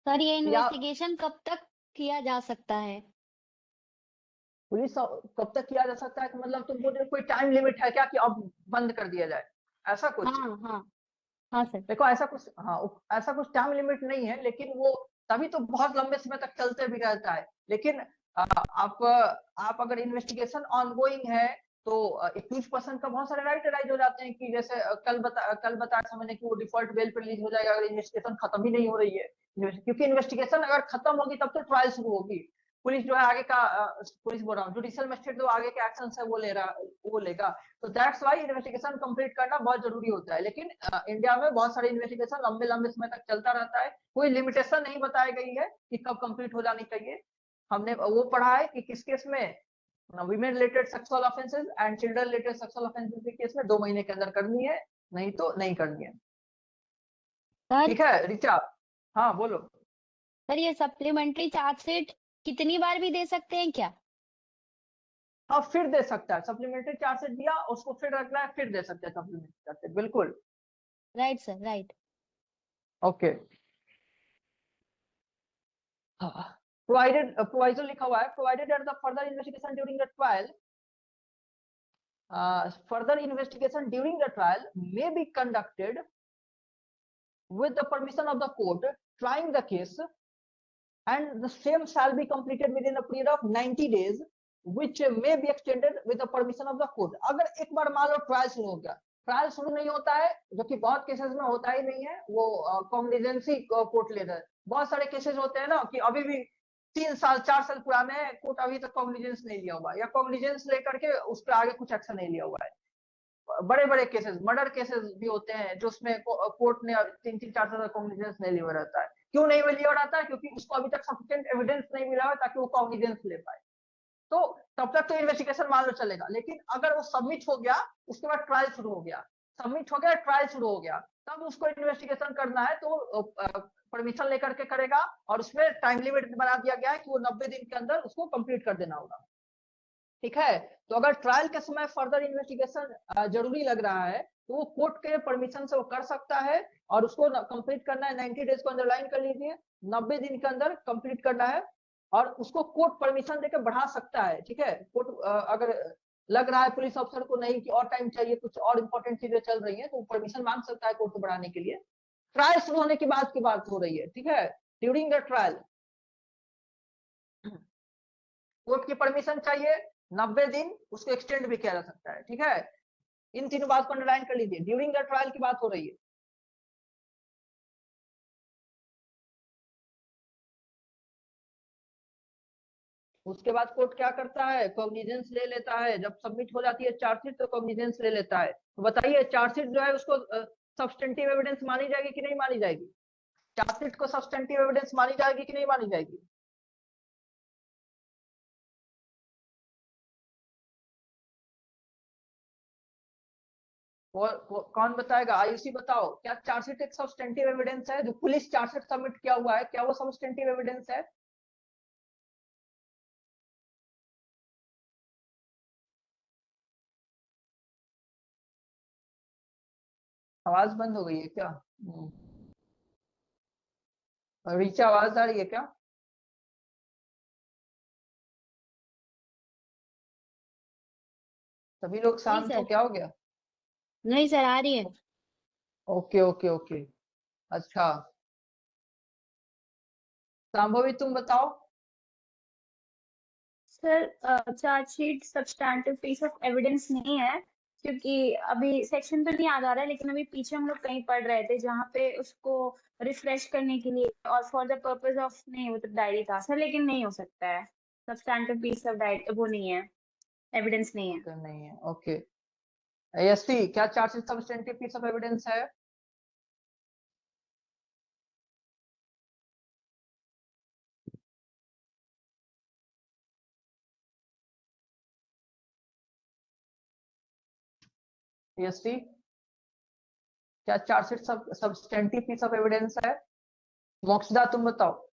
सर ये इन्वेस्टिगेशन कब तक किया जा सकता है? पुलिस कब तक किया जा सकता है कि मतलब तुमको कोई टाइम लिमिट है क्या कि अब बंद कर दिया जाए, ऐसा कुछ? हाँ हाँ हाँ सर। देखो ऐसा कुछ, हाँ ऐसा कुछ टाइम लिमिट नहीं है, लेकिन वो तभी तो बहुत लंबे समय तक चलते भी रहता है। लेकिन आप अगर इन्वेस्टिगेशन ऑनगोइंग है तो एक्यूज पर्सन का बहुत सारे राइट राइज हो जाते हैं कि जैसे कल बताया था मैंने कि वो डिफॉल्ट बेल पर रिलीज हो जाएगा अगर इन्वेस्टिगेशन खत्म ही नहीं हो रही है, क्योंकि इन्वेस्टिगेशन अगर खत्म होगी तब तो ट्रायल शुरू होगी। पुलिस जो है आगे का पुलिस बोल रहा हूँ जुडिशियल मजिस्ट्रेट जो आगे के एक्शन है वो लेगा। तो दैट्स वाई इन्वेस्टिगेशन कंप्लीट करना बहुत जरूरी होता है। लेकिन इंडिया में बहुत सारे इन्वेस्टिगेशन लंबे समय तक चलता रहता है, कोई लिमिटेशन नहीं बताई गई है कि कब कंप्लीट हो जानी चाहिए। हमने वो पढ़ा है कि किस केस में women related sexual offences and children related sexual offences के केस में 2 महीने के अंदर करनी है, नहीं तो नहीं करनी है, सर ठीक है। रिचा, हाँ बोलो। सर ये सप्लीमेंट्री चार्जशीट कितनी बार भी दे सकते हैं क्या? हाँ फिर दे सकता है, सप्लीमेंट्री चार्जशीट दिया उसको फिर रखना है फिर दे सकते हैं सप्लीमेंट्री चार्जशीट, बिल्कुल राइट सर राइट। ओके। प्रोवाइजर लिखा हुआ है, provided at the further investigation during the trial, further investigation during the trial may be conducted with the permission of the court trying the case, and the same shall be completed within a period of 90 days which may be extended with the permission of the court। अगर एक बार मान लो trial शुरू हो गया, trial शुरू नहीं होता है जो कि बहुत केसेस में होता ही नहीं है, वो कॉग्निजेंसी कोर्ट ले रहा है। बहुत सारे केसेस होते हैं ना कि अभी भी 3 साल 4 साल पुराने हैं, कोर्ट अभी तक कॉग्निजेंस नहीं लिया हुआ है या कॉग्निजेंस लेकर के उस पर आगे कुछ एक्शन नहीं लिया हुआ है। बड़े बड़े केसेस मर्डर केसेस भी होते हैं जो उसमें कोर्ट ने 3-3 4 साल कॉग्निजेंस नहीं लिया रहता है। क्यों नहीं लिया रहता है? क्योंकि उसको अभी तक सफिशिएंट एविडेंस नहीं मिला है ताकि वो कॉग्निजेंस ले पाए। तो तब तक तो इन्वेस्टिगेशन मान लो चलेगा, लेकिन अगर वो सबमिट हो गया उसके बाद ट्रायल शुरू हो गया, सबमिट हो गया ट्रायल शुरू हो गया, तब उसको इन्वेस्टिगेशन करना है तो परमिशन लेकर के करेगा, और उसमें टाइम लिमिट बना दिया गया है कि वो 90 दिन के अंदर उसको कंप्लीट कर देना होगा, ठीक है। तो अगर ट्रायल के समय फर्दर इन्वेस्टिगेशन जरूरी लग रहा है तो वो कोर्ट के परमिशन से वो कर सकता है, और उसको कंप्लीट करना है 90 डेज को अंडरलाइन कर लीजिए, 90 दिन के अंदर कंप्लीट करना है, और उसको कोर्ट परमिशन देकर बढ़ा सकता है, ठीक है। कोर्ट अगर लग रहा है पुलिस अफसर को नहीं कि और टाइम चाहिए, कुछ और इंपॉर्टेंट चीजें चल रही हैं, तो परमिशन मांग सकता है कोर्ट को बढ़ाने के लिए। ट्रायल शुरू होने के बाद की बात हो रही है, ठीक है। ड्यूरिंग द ट्रायल कोर्ट की परमिशन चाहिए, 90 दिन उसको एक्सटेंड भी किया जा सकता है, ठीक है। इन तीनों बात को अंडरलाइन कर लीजिए, ड्यूरिंग द ट्रायल की बात हो रही है। उसके बाद कोर्ट क्या करता है, कॉग्निजेंस ले लेता है। जब सबमिट हो जाती है चार्जशीट तो कॉग्निजेंस ले लेता है। तो बताइए चार्जशीट जो है उसको सब्सटेंटिव एविडेंस मानी जाएगी कि नहीं मानी जाएगी? चार्जशीट को सब्सटेंटिव एविडेंस मानी जाएगी कि नहीं मानी जाएगी? कौन बताएगा? आयुषी बताओ, क्या चार्जशीट एक सब्सटेंटिव एविडेंस है? जो पुलिस चार्जशीट सबमिट किया हुआ है क्या वो सब्सटेंटिव एविडेंस है? आवाज बंद हो गई है क्या? रीचा आवाज आ रही है क्या? सभी लोग नहीं शांत हो, सर, क्या हो गया? नहीं सर, आ रही है। Okay okay okay. अच्छा, संभवी तुम बताओ। Sir charge sheet substantive piece of evidence नहीं है, क्योंकि अभी सेक्शन तो नहीं याद आ रहा है, लेकिन अभी पीछे हम लोग कहीं पढ़ रहे थे जहाँ पे उसको रिफ्रेश करने के लिए और फॉर द पर्पस ऑफ, नहीं वो तो डायरी था सर, लेकिन नहीं हो सकता है। सब्सटैंटिव पीस ऑफ डायरी वो नहीं है, एविडेंस नहीं है। तो नहीं है, ओके। एएससी, क्या charge sheet substantive piece of evidence है? एएससी, क्या charge sheet substantive piece of evidence है? मोक्षदा तुम बताओ।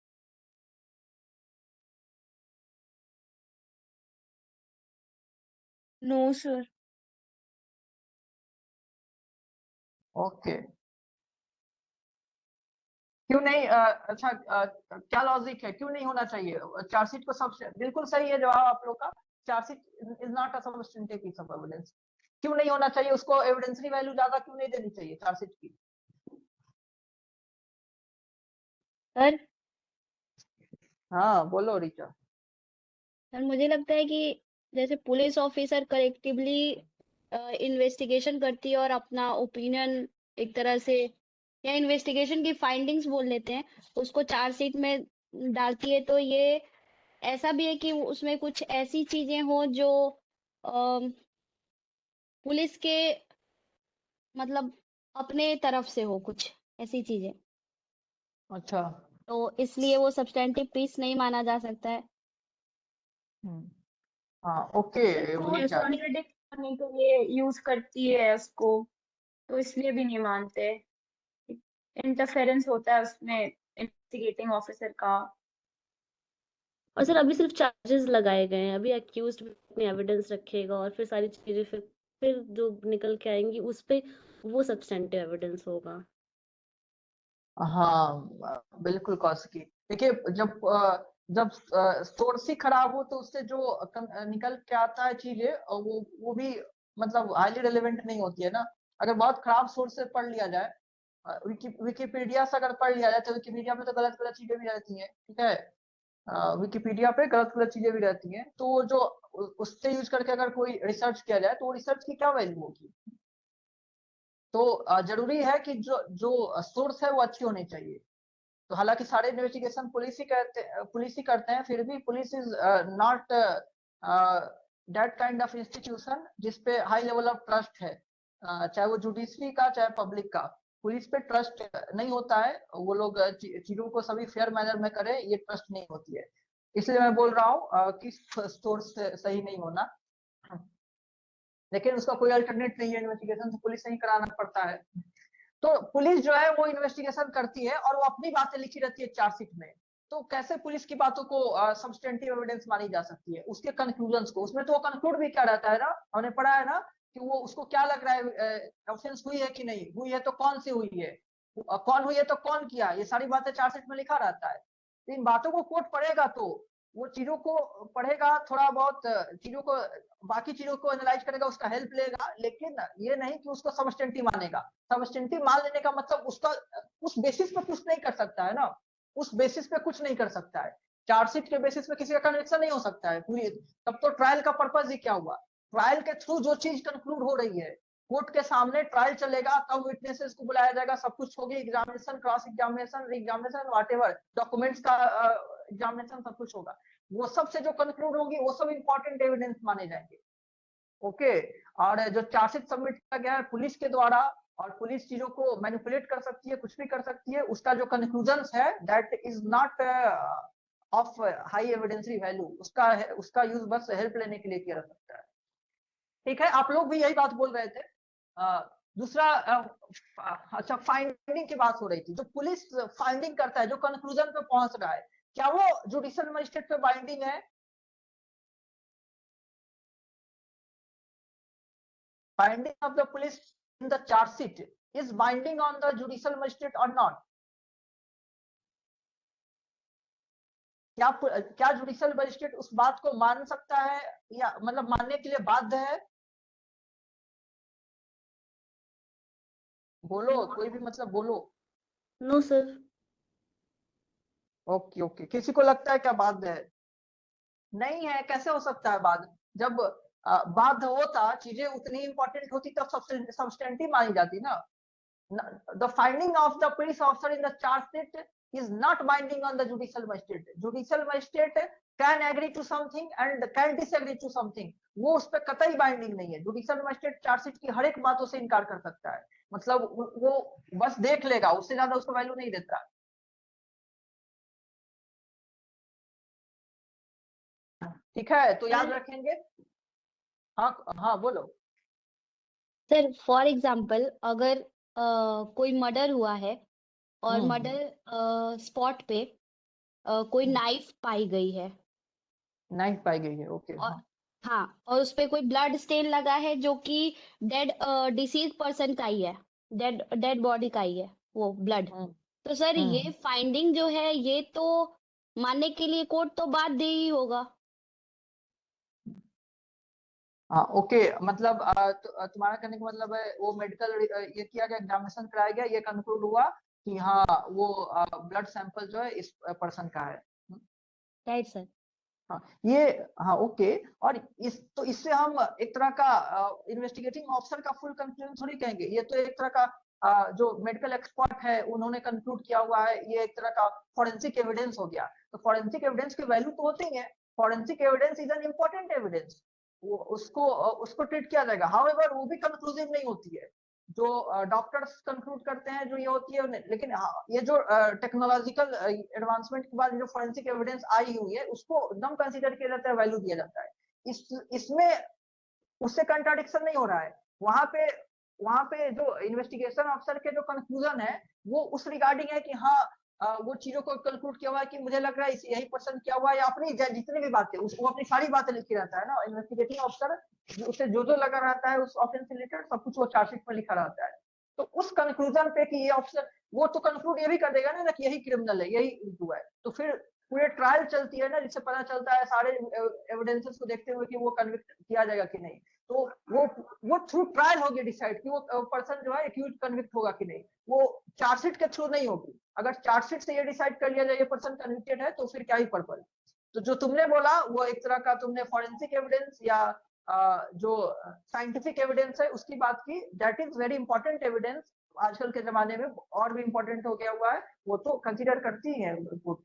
No sir. ओके, क्यों नहीं? अच्छा, क्या लॉजिक है, क्यों नहीं होना चाहिए चार्जशीट को? सब बिल्कुल सही है जवाब आप लोग का। Charge sheet is not a substantive piece of evidence. क्यों नहीं होना चाहिए? उसको एविडेंसरी वैल्यू ज्यादा क्यों नहीं देनी चाहिए चार्जशीट की? सर हाँ बोलो रीचा। सर मुझे लगता है कि जैसे पुलिस ऑफिसर कलेक्टिवली इन्वेस्टिगेशन करती है और अपना ओपिनियन एक तरह से या इन्वेस्टिगेशन की फाइंडिंग्स बोल लेते हैं, उसको चार्जशीट में डालती है, तो ये ऐसा भी है कि उसमें कुछ ऐसी चीजें हो जो अम, पुलिस के मतलब अपने तरफ से हो, कुछ ऐसी चीजें, अच्छा। तो इसलिए वो सब्सटेंटिव पीस नहीं माना जा सकता है। हम्म, हाँ ओके पुलिस रीचा। कॉन्ट्रडिक्ट करने के लिए यूज करती है उसको, तो इसलिए भी नहीं मानते। इंटरफेरेंस होता है उसमें इन्वेस्टिगेटिंग ऑफिसर का। और सर अभी सिर्फ चार्जेस लगाए गए हैं, अभी अक्यूज्ड भी अपने एविडेंस रखेगा और फिर सारी चीजें फिर जो निकल के आएंगी उस पे वो सब्सटेंटिव एविडेंस होगा। हाँ बिल्कुल कौशिकी। देखिए, जब सोर्स ही खराब हो तो उससे जो निकल के आता है चीजें, वो भी मतलब हाईली रेलेवेंट नहीं होती है ना। अगर बहुत खराब सोर्स से पढ़ लिया जाए, विकिपीडिया से अगर पढ़ लिया जाए, तो विकिपीडिया में तो गलत गलत चीजें भी रहती हैं, ठीक है। विकिपीडिया पे गलत गलत चीजें भी रहती हैं, तो जो उससे यूज करके अगर कोई रिसर्च किया जाए, तो रिसर्च की क्या वैल्यू होगी? तो जरूरी है कि जो जो सोर्स है वो अच्छी होनी चाहिए। तो हालांकि सारे इन्वेस्टिगेशन पुलिस ही करते हैं, फिर भी police is not that kind of institution जिसपे हाई लेवल ऑफ ट्रस्ट है। चाहे वो जुडिशरी का चाहे पब्लिक का, पुलिस पे ट्रस्ट नहीं होता है। वो लोग चीजों को सभी फेयर मैनर में करें, ये ट्रस्ट नहीं होती है। इसलिए मैं बोल रहा हूँ कि सोर्स सही नहीं होना, लेकिन उसका कोई अल्टरनेट नहीं है। इन्वेस्टिगेशन तो पुलिस से ही कराना पड़ता है। तो पुलिस जो है वो इन्वेस्टिगेशन करती है और वो अपनी बातें लिखी रहती है चार्जशीट में। तो कैसे पुलिस की बातों को सब्सटेंटिव एविडेंस मानी जा सकती है? उसके कंक्लूजन्स को, उसमें तो वो कंक्लूड भी क्या रहता है ना, हमने पढ़ा है ना, कि वो उसको क्या लग रहा है, ऑफेंस हुई है कि नहीं हुई है, तो कौन सी हुई है, कौन हुई है तो कौन किया, ये सारी बातें चार्जशीट में लिखा रहता है। तो इन बातों को कोर्ट पढ़ेगा तो वो चीजों को पढ़ेगा, थोड़ा बहुत चीजों को, बाकी चीजों को एनालाइज करेगा, उसका हेल्प लेगा, लेकिन ये नहीं कि उसको सबस्टेंटिव मानेगा। सबस्टेंटिव मान लेने का मतलब उसका उस बेसिस पे कुछ नहीं कर सकता है ना, उस बेसिस पे कुछ नहीं कर सकता है। चार्जशीट के बेसिस पे किसी का कन्विक्शन नहीं हो सकता है पूरी। तब तो ट्रायल का पर्पज ही क्या हुआ? ट्रायल के थ्रू जो चीज कंक्लूड हो रही है, कोर्ट के सामने ट्रायल चलेगा, तब विटनेसेस को बुलाया जाएगा, सब कुछ होगी, examination, cross examination, examination, whatever documents का एग्जामिनेशन, सब कुछ होगा। वो सब से जो कंक्लूड होगी वो सब इंपॉर्टेंट एविडेंस माने जाएंगे। ओके। और जो चार्जशीट सबमिट किया गया है पुलिस के द्वारा, और पुलिस चीजों को मैनिपुलेट कर सकती है, कुछ भी कर सकती है, उसका जो कंक्लूजन है that is not of high evidentiary value, उसका यूज बस हेल्प लेने के लिए किया जा सकता है। ठीक है, आप लोग भी यही बात बोल रहे थे। दूसरा, अच्छा, फाइंडिंग की बात हो रही थी। जो पुलिस फाइंडिंग करता है, जो कंक्लूजन पे पहुंच रहा है, क्या वो जुडिशियल मजिस्ट्रेट पे बाइंडिंग है? Binding of the police in the charge sheet is binding on the judicial magistrate or not? क्या जुडिशियल मजिस्ट्रेट उस बात को मान सकता है या मतलब मानने के लिए बाध्य है? बोलो, कोई भी मतलब बोलो। No sir. ओके ओके, किसी को लगता है क्या बाध्य है? नहीं है, कैसे हो सकता है बाध्य? जब बाध्य होता, चीजें उतनी इंपॉर्टेंट होती तब सब्सटेंटिव मानी जाती ना। The finding of the police officer in the charge sheet is not binding on the judicial magistrate. Judicial magistrate can agree to something and can disagree to something. वो उस पर कतई बाइंडिंग नहीं है। जुडिशियल मजिस्ट्रेट चार्जशीट की हर एक बातों से इनकार कर सकता है, मतलब वो बस देख लेगा, उससे ज्यादा उसको वैल्यू नहीं देता। ठीक है, तो याद रखेंगे। हाँ हाँ बोलो। सर फॉर एग्जाम्पल अगर कोई मर्डर हुआ है और हम्म। मर्डर स्पॉट पे कोई नाइफ पाई गई है नाइफ पाई गई है, ओके। और हाँ और उस पे कोई ब्लड स्टेन लगा है जो कि डेड डिसीज पर्सन का ही है, डेड बॉडी का ही है वो ब्लड। तो सर ये फाइंडिंग जो है ये तो मानने के लिए कोर्ट तो बाध्य ही होगा। हाँ ओके, मतलब तुम्हारा कहने का मतलब है वो मेडिकल ये किया गया, एग्जामिनेशन कराया गया, ये कंक्लूड हुआ कि हाँ वो ब्लड सैंपल जो है इस पर्सन का है। Right sir. हाँ ये, हाँ ओके। और इससे हम एक तरह का इन्वेस्टिगेटिंग ऑफिसर का फुल कंक्लूजन थोड़ी कहेंगे, ये तो एक तरह का जो मेडिकल एक्सपर्ट है उन्होंने कंक्लूड किया हुआ है, ये एक तरह का फॉरेंसिक एविडेंस हो गया। तो फॉरेंसिक एविडेंस की वैल्यू तो होती है, forensic evidence is an important evidence, वो उसको ट्रीट किया जाएगा। हाउएवर वो भी कंक्लूसिव नहीं होती है, जो डॉक्टर्स कंक्लूड करते हैं जो ये होती है। लेकिन हाँ, ये जो टेक्नोलॉजिकल एडवांसमेंट के बाद जो फॉरेंसिक एविडेंस आई हुई है उसको एकदम कंसीडर किया जाता है, वैल्यू दिया जाता है। इसमें उससे कंट्राडिक्शन नहीं हो रहा है। वहां पे जो इन्वेस्टिगेशन ऑफिसर के जो कंक्लूजन है वो उस रिगार्डिंग है कि हाँ वो चीजों को कंक्लूड किया हुआ है कि मुझे लग रहा है यही पर्सन किया हुआ है, या अपनी जितनी भी बातें वो अपनी सारी बातें लिखी रहता है ना इन्वेस्टिगेटिंग ऑफिसर, उसे जो लगा रहता है उस ऑफेंस से रिलेटेड सब कुछ वो चार्जशीट में लिखा रहता है। तो उस कंक्लूजन पे कि ये ऑफिसर, वो तो कंक्लूड ये भी कर देगा ना कि यही क्रिमिनल है, यही हुआ है, तो फिर पूरे ट्रायल चलती है ना, जिससे पता चलता है सारे एविडेंसेस को देखते हुए कि वो कन्विक्ट किया जाएगा कि नहीं। तो वो थ्रू ट्रायल होगी डिसाइड कि वो पर्सन जो है एक्यूज कन्विक्ट होगा कि नहीं, वो चार्जशीट के थ्रू नहीं होगी। अगर चार्जशीट से ये डिसाइड कर लिया जाए ये पर्सन कन्विक्टेड है तो फिर क्या ही पर्पस। तो जो तुमने बोला वो एक तरह का तुमने फॉरेंसिक एविडेंस या जो साइंटिफिक एविडेंस है उसकी बात की, that is very important evidence. आजकल के जमाने में और भी इंपॉर्टेंट हो गया हुआ है, वो तो कंसिडर करती है कोर्ट।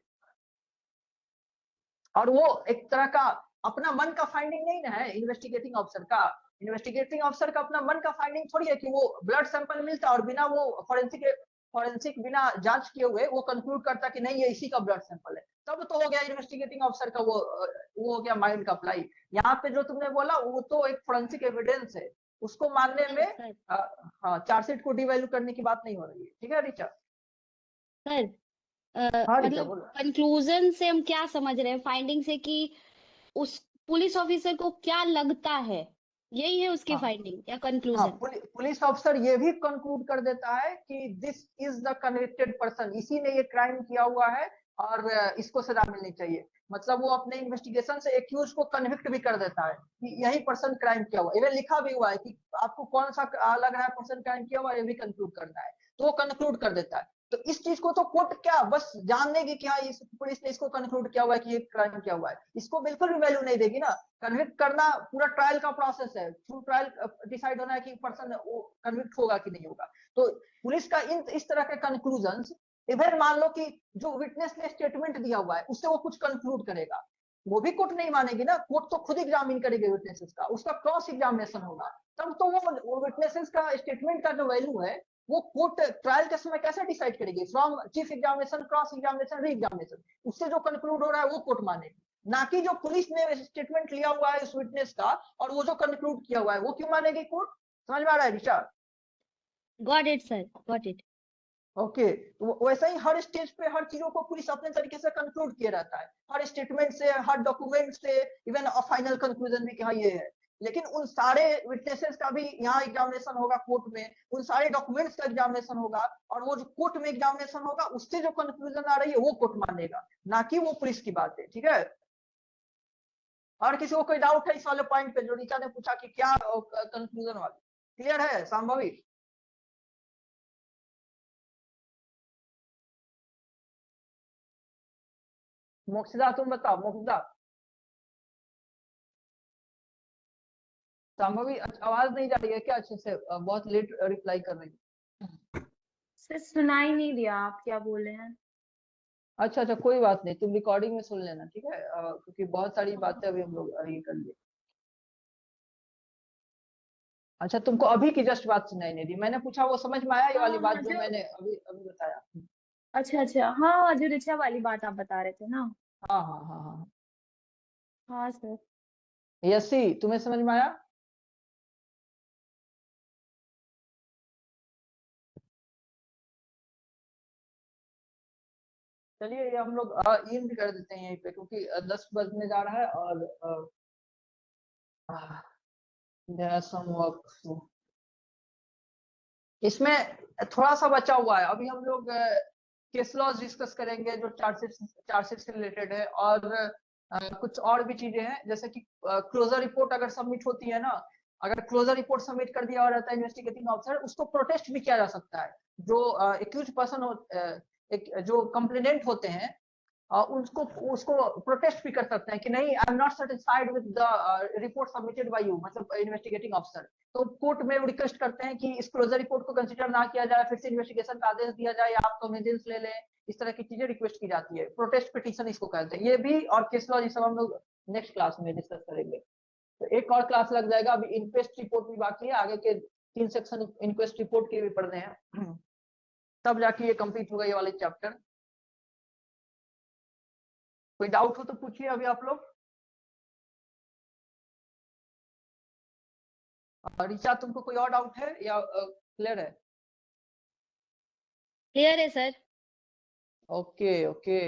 और वो एक तरह का अपना मन का फाइंडिंग नहीं ना है इन्वेस्टिगेटिंग ऑफिसर का। इन्वेस्टिगेटिंग ऑफिसर का अपना मन का फाइंडिंग थोड़ी है कि वो ब्लड सैंपल मिलता और बिना वो फॉरेंसिक बिना जांच किए हुए वो कंक्लूड करता कि नहीं ये इसी का ब्लड सैंपल है, तब तो हो गया इन्वेस्टिगेटिंग ऑफिसर का वो हो गया माइंड का अप्लाई। यहाँ पे जो तुमने बोला वो तो एक फॉरेंसिक एविडेंस है, उसको मानने में हाँ चार्जशीट को डिवैल्यू करने की बात नहीं हो रही है। ठीक है रिचा? सर हाँ मतलब कंक्लूजन से हम क्या समझ रहे हैं, फाइंडिंग से कि उस पुलिस ऑफिसर को क्या लगता है, यही है उसकी फाइंडिंग या कंक्लूजन? पुलिस ऑफिसर ये भी कंक्लूड कर देता है कि this is the convicted person, इसी ने ये क्राइम किया हुआ है और इसको सजा मिलनी चाहिए। मतलब वो अपने इन्वेस्टिगेशन से एक्यूज को कन्विक्ट भी कर देता है कि यही पर्सन क्राइम किया हुआ है। इवन लिखा भी हुआ है कि आपको कौन सा लग रहा है पर्सन क्राइम किया हुआ है, ये भी कंक्लूड करना है, तो वो कंक्लूड कर देता है। तो इस चीज को तो कोर्ट क्या बस जान देगी कि हाँ इस पुलिस ने इसको कंक्लूड किया हुआ है कि ये क्राइम किया हुआ है, इसको बिल्कुल भी वैल्यू नहीं देगी ना। कन्विक्ट करना पूरा ट्रायल का प्रोसेस है, थ्रू ट्रायल डिसाइड होना है कि पर्सन वो कन्विक्ट होगा कि नहीं होगा। तो पुलिस का इस तरह के कंक्लूजन्स, इवन मान लो कि जो विटनेस ने स्टेटमेंट दिया हुआ है उससे वो कुछ कंक्लूड करेगा, वो भी कोर्ट नहीं मानेगी ना, कोर्ट तो खुद एग्जामिन करेगी विटनेसेस का, उसका क्रॉस एग्जामिनेशन होगा, तब तो वो विटनेसेस का स्टेटमेंट का जो वैल्यू है वो कोर्ट ट्रायल के समय कैसे डिसाइड करेगी, from chief examination, cross examination, re examination, उससे जो कंक्लूड हो रहा है वो कोर्ट मानेगी, ना कि जो पुलिस ने स्टेटमेंट लिया हुआ है उस विटनेस का और वो जो कंक्लूड किया हुआ है वो क्यों मानेगी कोर्ट। समझ में आ रहा है Richa? Got it sir, got it. Okay, वैसे ही हर स्टेज पे हर चीजों को पुलिस अपने तरीके से कंक्लूड किया रहता है, हर स्टेटमेंट से, हर डॉक्यूमेंट से, इवन फाइनल कंक्लूजन भी कि हाँ ये है। लेकिन उन सारे विटनेसेस का भी यहाँ एग्जामिनेशन होगा कोर्ट में, उन सारे डॉक्यूमेंट्स का एग्जामिनेशन होगा, और वो जो कोर्ट में एग्जामिनेशन होगा उससे जो कंक्लूजन आ रही है वो कोर्ट मानेगा, ना कि वो पुलिस की बात है। ठीक है, और किसी को कोई डाउट है इस वाले पॉइंट पे जो रीचा ने पूछा कि क्या कंक्लूजन वाला, क्लियर है संभवी? मोक्षदा तुम बताओ, मोक्षदा संभवी आवाज नहीं जा रही है क्या अच्छे से? बहुत लेट रिप्लाई कर रही है। सर सुनाई नहीं दिया आप क्या बोले हैं। अच्छा अच्छा कोई बात नहीं, तुम रिकॉर्डिंग में सुन लेना, ठीक है? क्योंकि बहुत सारी बातें अभी हम लोग ये कर लिए। अच्छा तुमको अभी की जस्ट बात सुनाई नहीं दी, मैंने पूछा वो समझ में आया ये वाली बात जो मैंने अभी अभी बताया? अच्छा अच्छा, हाँ जो ऋचा वाली बात आप बता रहे थे ना। हाँ हाँ हाँ हाँ। हाँ सर। यसी तुम्हें समझ में आया? चलिए ये हम लोग एंड कर देते हैं यहीं पे, क्योंकि 10 बजने जा रहा है और इसमें थोड़ा सा बचा हुआ है। अभी हम लोग केस लॉज डिस्कस करेंगे जो चार्जशीट से रिलेटेड है, और कुछ और भी चीजें हैं, जैसे कि क्लोजर रिपोर्ट अगर सबमिट होती है ना, अगर क्लोजर रिपोर्ट सबमिट कर दिया रहता है इन्वेस्टिगेटिंग ऑफिसर, उसको प्रोटेस्ट भी किया जा सकता है। जो एक्यूज पर्सन जो कंप्लेनेंट होते हैं उसको प्रोटेस्ट भी कर सकते हैं कि नहीं, I am not satisfied with the report submitted by you, मतलब इन्वेस्टिगेटिंग ऑफिसर। तो कोर्ट में रिक्वेस्ट करते हैं कि इस क्लोजर रिपोर्ट को कंसीडर ना किया जाए, फिर से इन्वेस्टिगेशन का आदेश दिया जाए, आप कॉग्निजेंस ले लें, इस तरह की चीजें रिक्वेस्ट की जाती है। प्रोटेस्ट पिटीशन इसको कहते हैं। ये भी और केस लॉ ये सब हम लोग नेक्स्ट क्लास में डिस्कस करेंगे। तो एक और क्लास लग जाएगा, अभी इंक्वेस्ट रिपोर्ट भी बाकी है, आगे के 3 सेक्शन इंक्वेस्ट रिपोर्ट के भी पढ़ने हैं, तब जाके ये कंप्लीट होगा ये वाले चैप्टर। कोई डाउट हो तो पूछिए अभी आप लोग। ऋचा तुमको कोई और डाउट है या क्लियर है? क्लियर है सर। Okay okay.